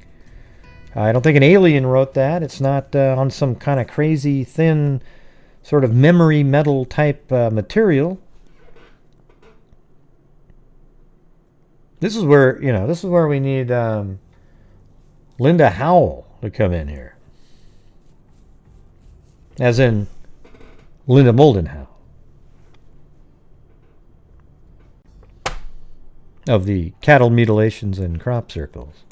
I don't think an alien wrote that. It's not on some kind of crazy thin sort of memory metal type material. This is where, you know, this is where we need Linda Howell to come in here. As in Linda Moldenhau of the cattle mutilations and crop circles.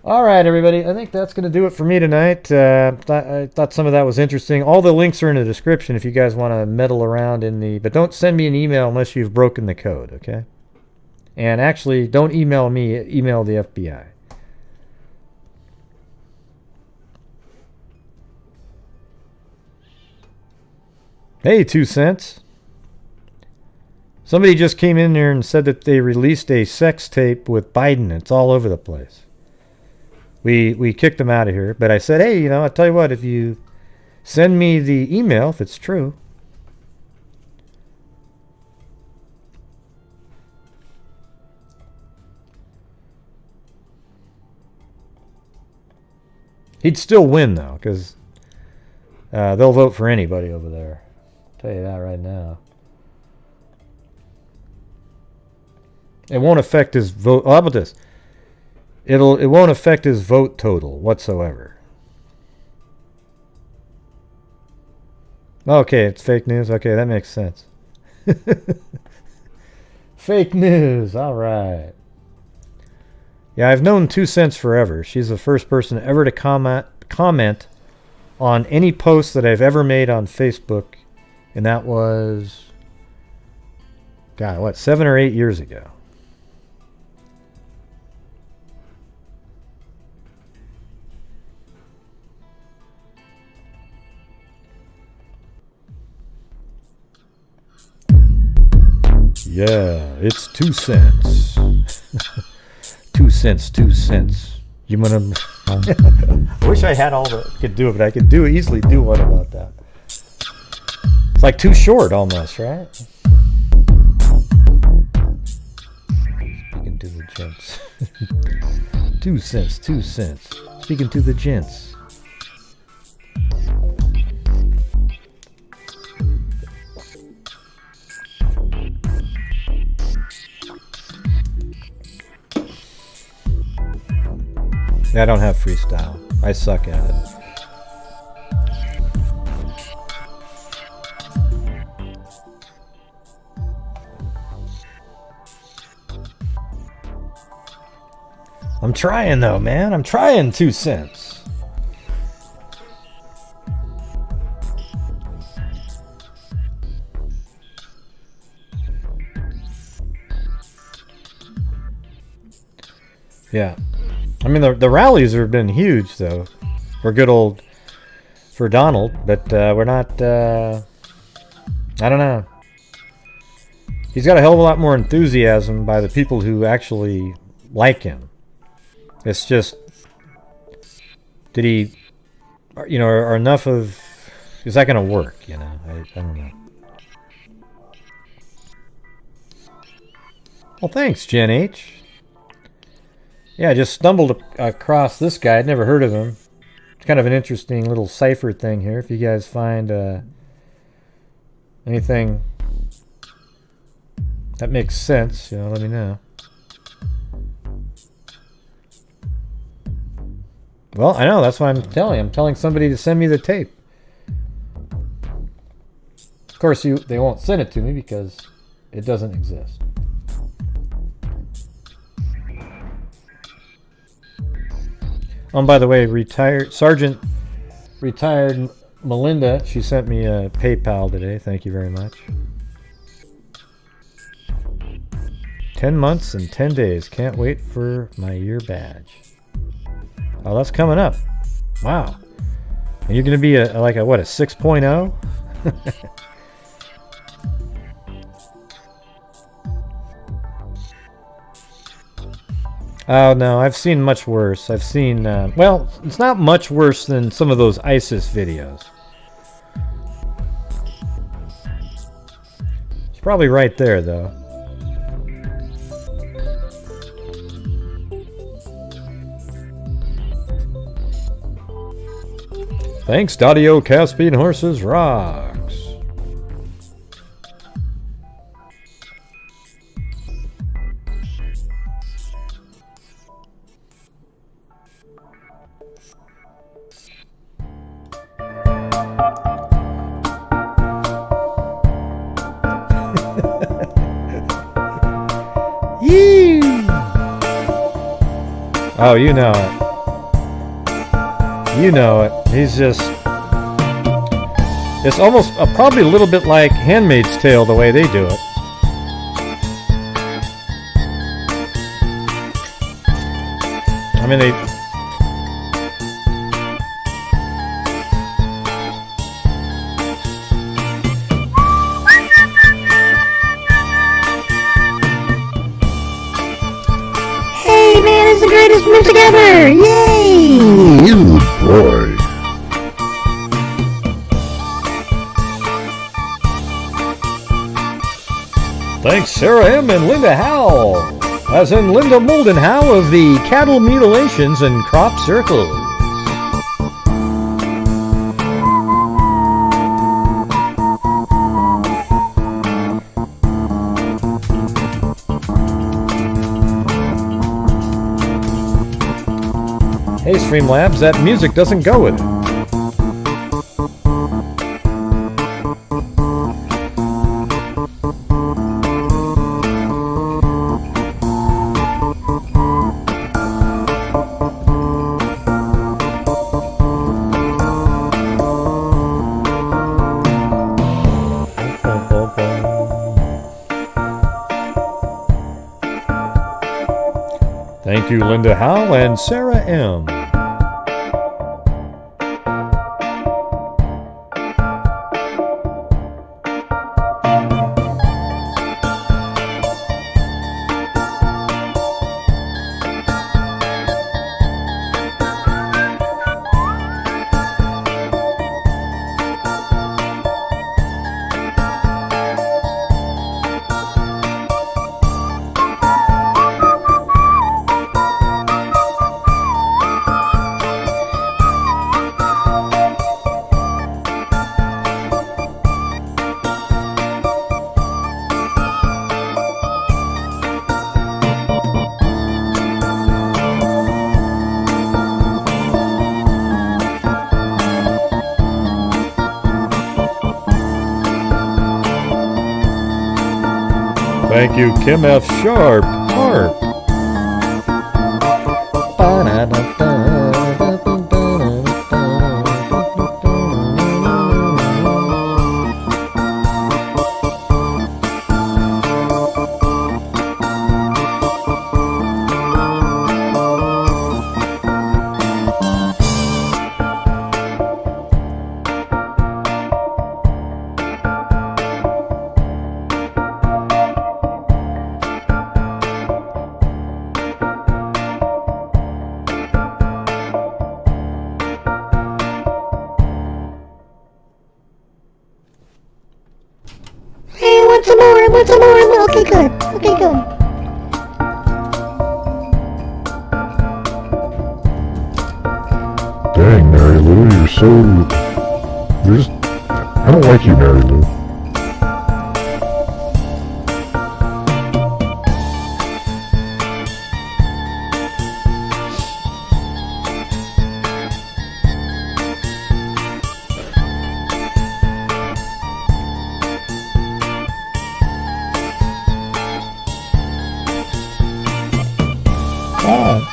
All right, everybody. I think that's going to do it for me tonight. I thought some of that was interesting. All the links are in the description if you guys want to meddle around in the... But don't send me an email unless you've broken the code, okay? And actually, don't email me. Email the FBI. Hey, 2 cents. Somebody just came in there and said that they released a sex tape with Biden. It's all over the place. We kicked them out of here. But I said, hey, you know, I'll tell you what, if you send me the email, if it's true. He'd still win, though, because they'll vote for anybody over there. Tell you that right now. It won't affect his vote. How about this? It won't affect his vote total whatsoever. Okay, it's fake news. Okay, that makes sense. Fake news. All right. Yeah, I've known 2 cents forever. She's the first person ever to comment on any post that I've ever made on Facebook. And that was, God, what, 7 or 8 years ago. Yeah, it's 2 cents. 2 cents, 2 cents. You wanna? I wish I had all the could do it, but I could easily do one about that. It's like too short almost, right? Speaking to the gents. 2 cents, 2 cents. Speaking to the gents. I don't have freestyle. I suck at it. I'm trying though, man. I'm trying 2 cents. Yeah. I mean, the rallies have been huge, though, for Donald, but we're not, I don't know. He's got a hell of a lot more enthusiasm by the people who actually like him. It's just, did he, you know, are enough of, is that going to work, you know? I don't know. Well, thanks, Jen H. Yeah, I just stumbled across this guy. I'd never heard of him. It's kind of an interesting little Cypher thing here. If you guys find anything that makes sense, you know, let me know. Well, I know. That's why I'm telling. I'm telling somebody to send me the tape. Of course, they won't send it to me because it doesn't exist. By the way, retired Melinda, she sent me a PayPal today. Thank you very much. 10 months and 10 days. Can't wait for my year badge. Oh, that's coming up. Wow. And you're going to be a 6.0? Oh, no, I've seen much worse. I've seen, well, it's not much worse than some of those ISIS videos. It's probably right there, though. Thanks, Dadio Caspian Horses Rocks. Oh, you know it. You know it. He's just... It's almost probably a little bit like Handmaid's Tale the way they do it. I mean, they... The greatest music ever! Yay! You boy. Thanks, Sarah M. and Linda Howell, as in Linda Moldenhau of the Cattle Mutilations and Crop Circles. Hey, Streamlabs, that music doesn't go with it. Thank you, Linda Howell and Sarah M. Thank you, Kim F. Sharp. Harp. I want some more. Okay, good. Okay, good. Dang, Mary Lou, you're so... You're just... I don't like you, Mary Lou.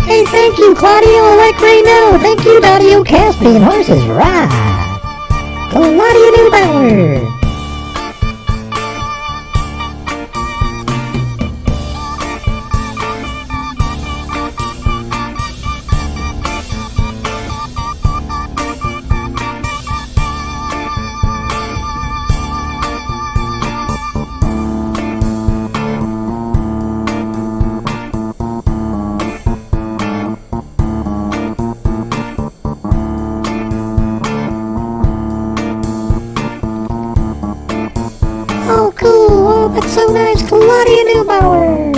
Hey, thank you, Claudio. I like right now. Thank you, Claudio Caspi and Horses Ride. Claudio Neubauer. Oh, cool. Oh, that's so nice. Claudia Neubauer.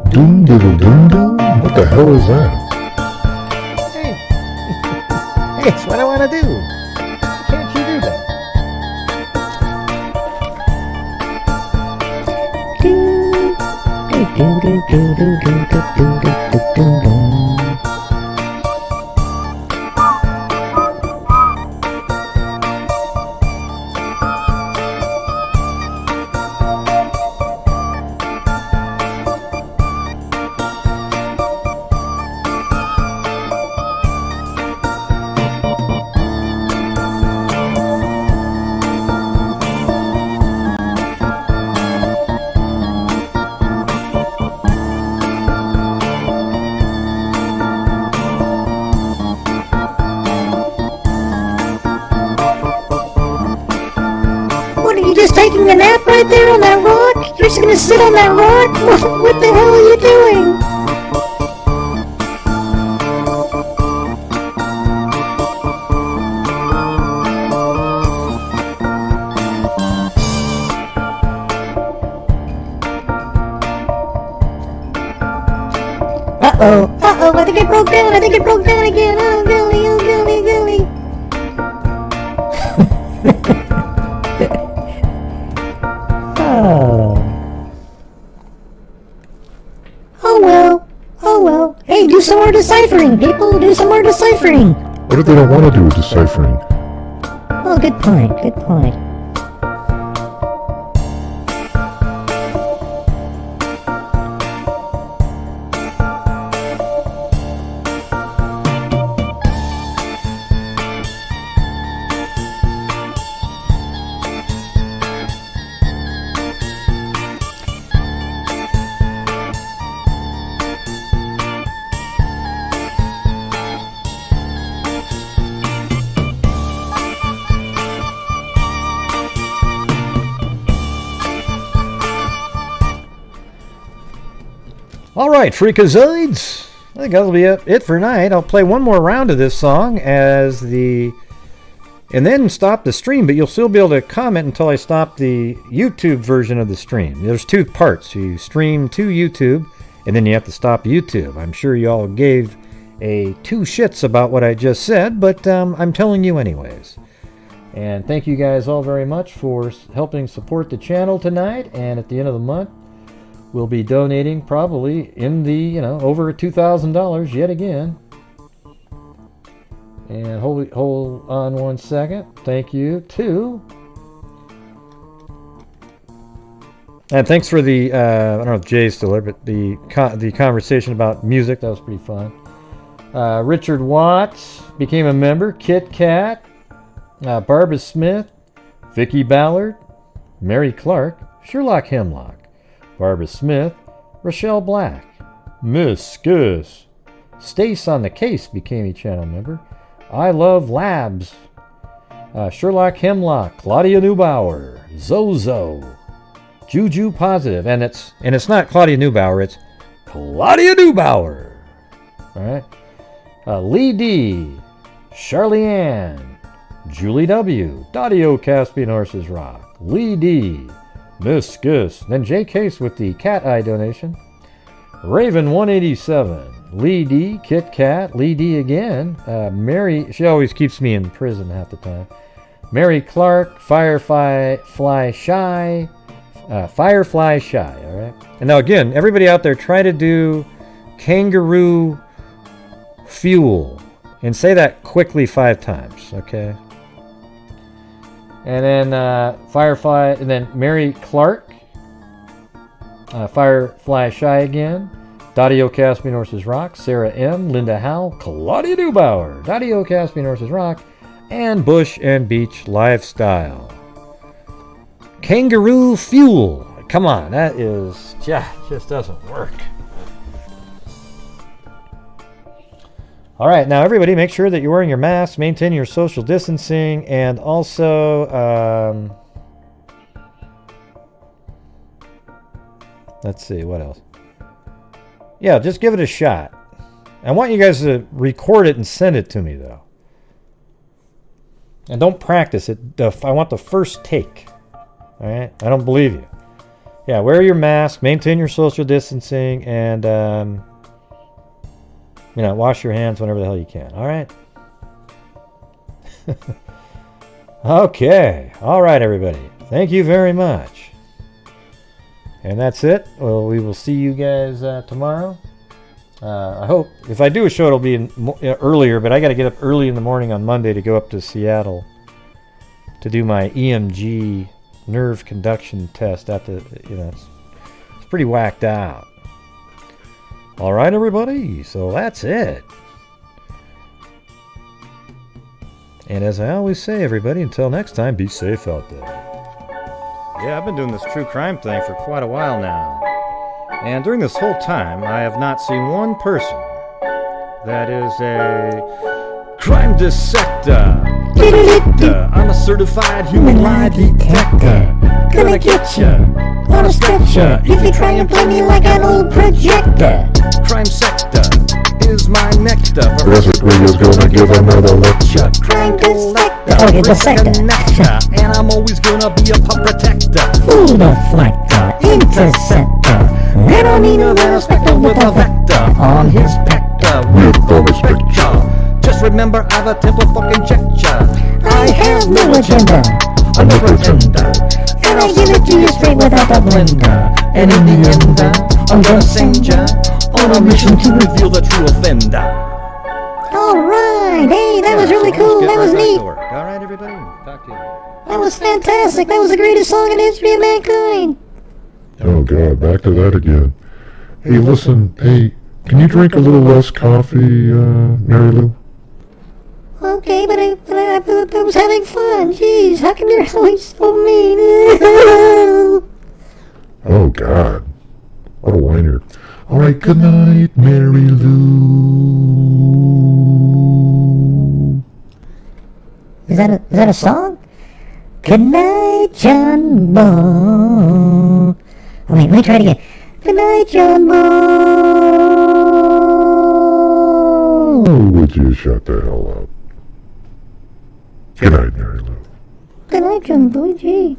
Doom diddle doom doom? What the hell is that? Hey, it's what I want to do. Can't you do that? What, are you just taking a nap right there on that rock? You're just gonna sit on that rock? What the hell are you doing? Uh-oh, I think it broke down again. Oh, golly, golly. Oh well. Hey, do some more deciphering, people. Do some more deciphering. What if they don't want to do with deciphering? Oh, good point. Alright, Freakazoids! I think that'll be it for tonight. I'll play one more round of this song as the and then stop the stream, but you'll still be able to comment until I stop the YouTube version of the stream. There's two parts. You stream to YouTube, and then you have to stop YouTube. I'm sure you all gave a two shits about what I just said, but I'm telling you anyways. And thank you guys all very much for helping support the channel tonight, and at the end of the month, we'll be donating probably in the, over $2,000 yet again. And hold on one second. Thank you too. And thanks for the, I don't know if Jay's still there, but the conversation about music, that was pretty fun. Richard Watts became a member. Kit Kat, Barbara Smith, Vicky Ballard, Mary Clark, Sherlock Hemlock, Barbara Smith, Rochelle Black, Miss Gus, Stace on the Case became a channel member. I Love Labs, Sherlock Hemlock, Claudia Neubauer, Zozo, Juju Positive, and it's not Claudia Neubauer, it's Claudia Neubauer. All right, Lee D, Charlie Ann, Julie W, Dadio Caspian Horses Rock, Lee D, Miss Gus, then J Case with the cat eye donation, Raven 187. Lee D, Kit Kat, Lee D again, Mary, she always keeps me in prison half the time. Mary Clark, Firefly Shy, Firefly Shy, all right? And now again, everybody out there, try to do kangaroo fuel and say that quickly 5 times, okay? And then Firefly, and then Mary Clark, Firefly Shy again. Dadio Caspian Horses Rock, Sarah M, Linda Howell, Claudia Neubauer, Dadio Caspian Horses Rock, and Bush and Beach Lifestyle. Kangaroo Fuel. Come on, that is, just doesn't work. All right, now everybody make sure that you're wearing your mask, maintain your social distancing, and also, let's see, what else? Yeah, just give it a shot. I want you guys to record it and send it to me, though. And don't practice it. I want the first take. All right? I don't believe you. Yeah, wear your mask, maintain your social distancing, and, wash your hands whenever the hell you can. All right? Okay. All right, everybody. Thank you very much. And that's it. Well, we will see you guys tomorrow. I hope. If I do a show, it'll be earlier, but I got to get up early in the morning on Monday to go up to Seattle to do my EMG nerve conduction test. It's pretty whacked out. All right, everybody. So that's it. And as I always say, everybody, until next time, be safe out there. Yeah, I've been doing this true crime thing for quite a while now. And during this whole time, I have not seen one person that is a crime dissector. I'm a certified human lie detector. Gonna get ya on a stretcher if you try and play me like an old projector. Crime sector is my nectar. Desert Radio's gonna give another lecture. Crime dissector. And I'm always gonna be a pump protector. Fool deflector. Interceptor. And I'm meaner than a spectre with a vector on his pector. With the spectre. Just remember I've a temple fucking checker. I have no agenda. I'm no pretender. And I give it to you straight without the blender. And in the end, I'm gonna send ya on a mission to reveal the true offender. Alright, hey, that was really cool. That was neat. Alright, everybody. Talk to you. That was fantastic. That was the greatest song in the history of mankind. Oh God, back to that again. Hey, listen, hey, can you drink a little less coffee, Mary Lou? Okay, but I was having fun. Jeez, how come you're always so mean? Oh God, what a whiner. All right, good night, Mary Lou. Is that a song? Good night, John Boy. Oh, wait, let me try it again. Good night, John Boy. Oh, would you shut the hell up? Good night, Mary Lou. Good night, John Boy. Gee.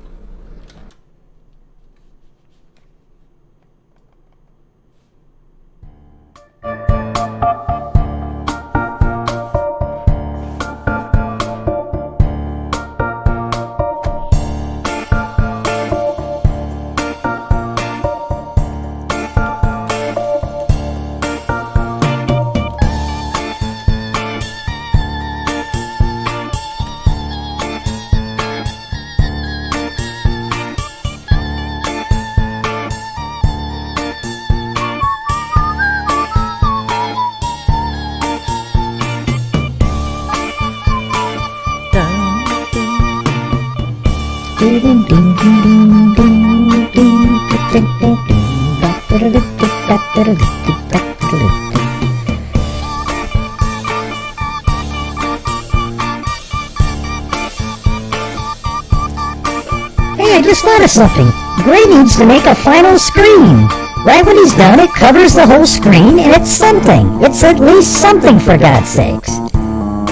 Hey, I just thought of something. Gray needs to make a final screen. Right when he's done, it covers the whole screen, and it's something. It's at least something, for God's sakes.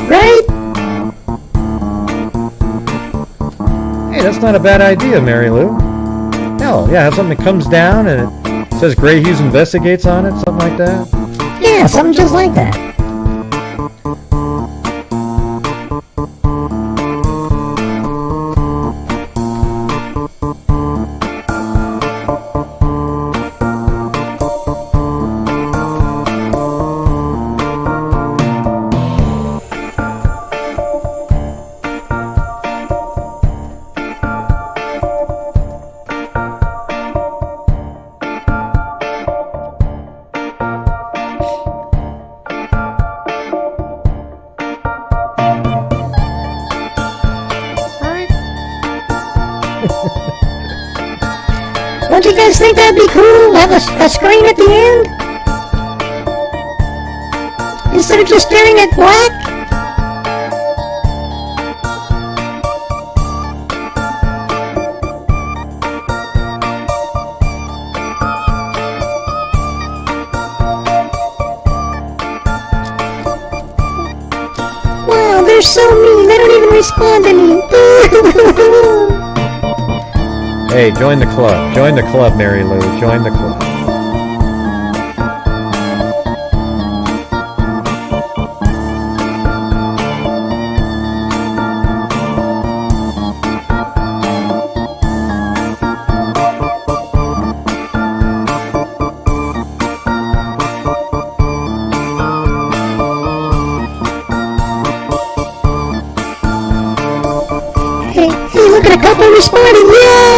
Right? Hey, that's not a bad idea, Mary Lou. Hell, yeah, have something that comes down and it says Gray Hughes Investigates on it, something like that. Yeah, something just like that. Don't you guys think that'd be cool? Have a screen at the end? Instead of just staring at black? Wow, they're so mean. They don't even respond to me. Hey, join the club. Join the club, Mary Lou. Join the club. Hey, look at a couple responding. Yay!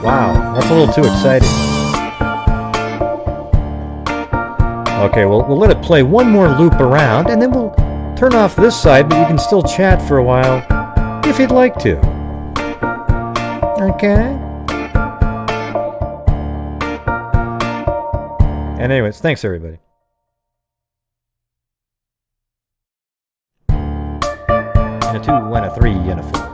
Wow, that's a little too exciting. Okay, well, we'll let it play one more loop around, and then we'll turn off this side, but you can still chat for a while if you'd like to. Okay? And anyways, thanks everybody. And a 2, and a 3, and a 4.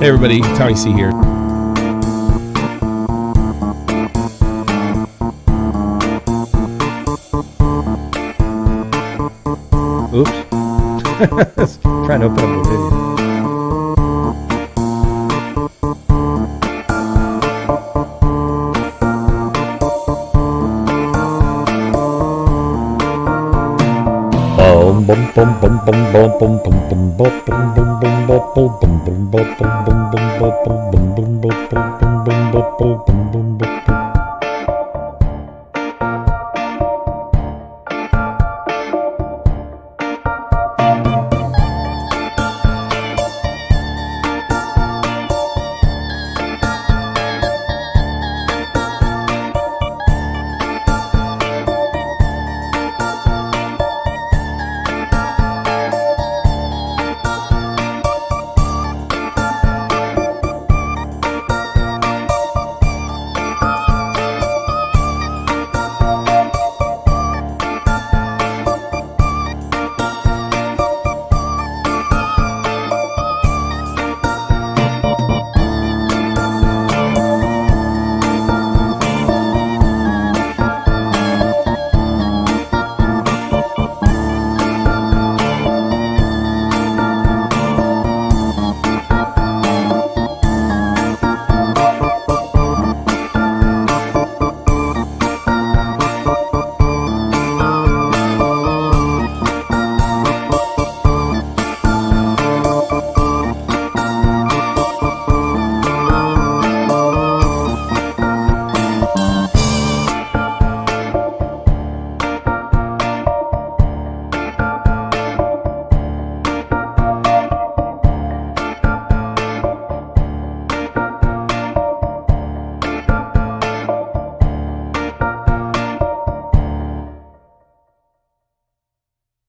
Hey everybody, Tommy C here. Oops. Trying to open up the video. bum bum bum bum bum bum bum bum bum bum bum bum bum bum bum bum bum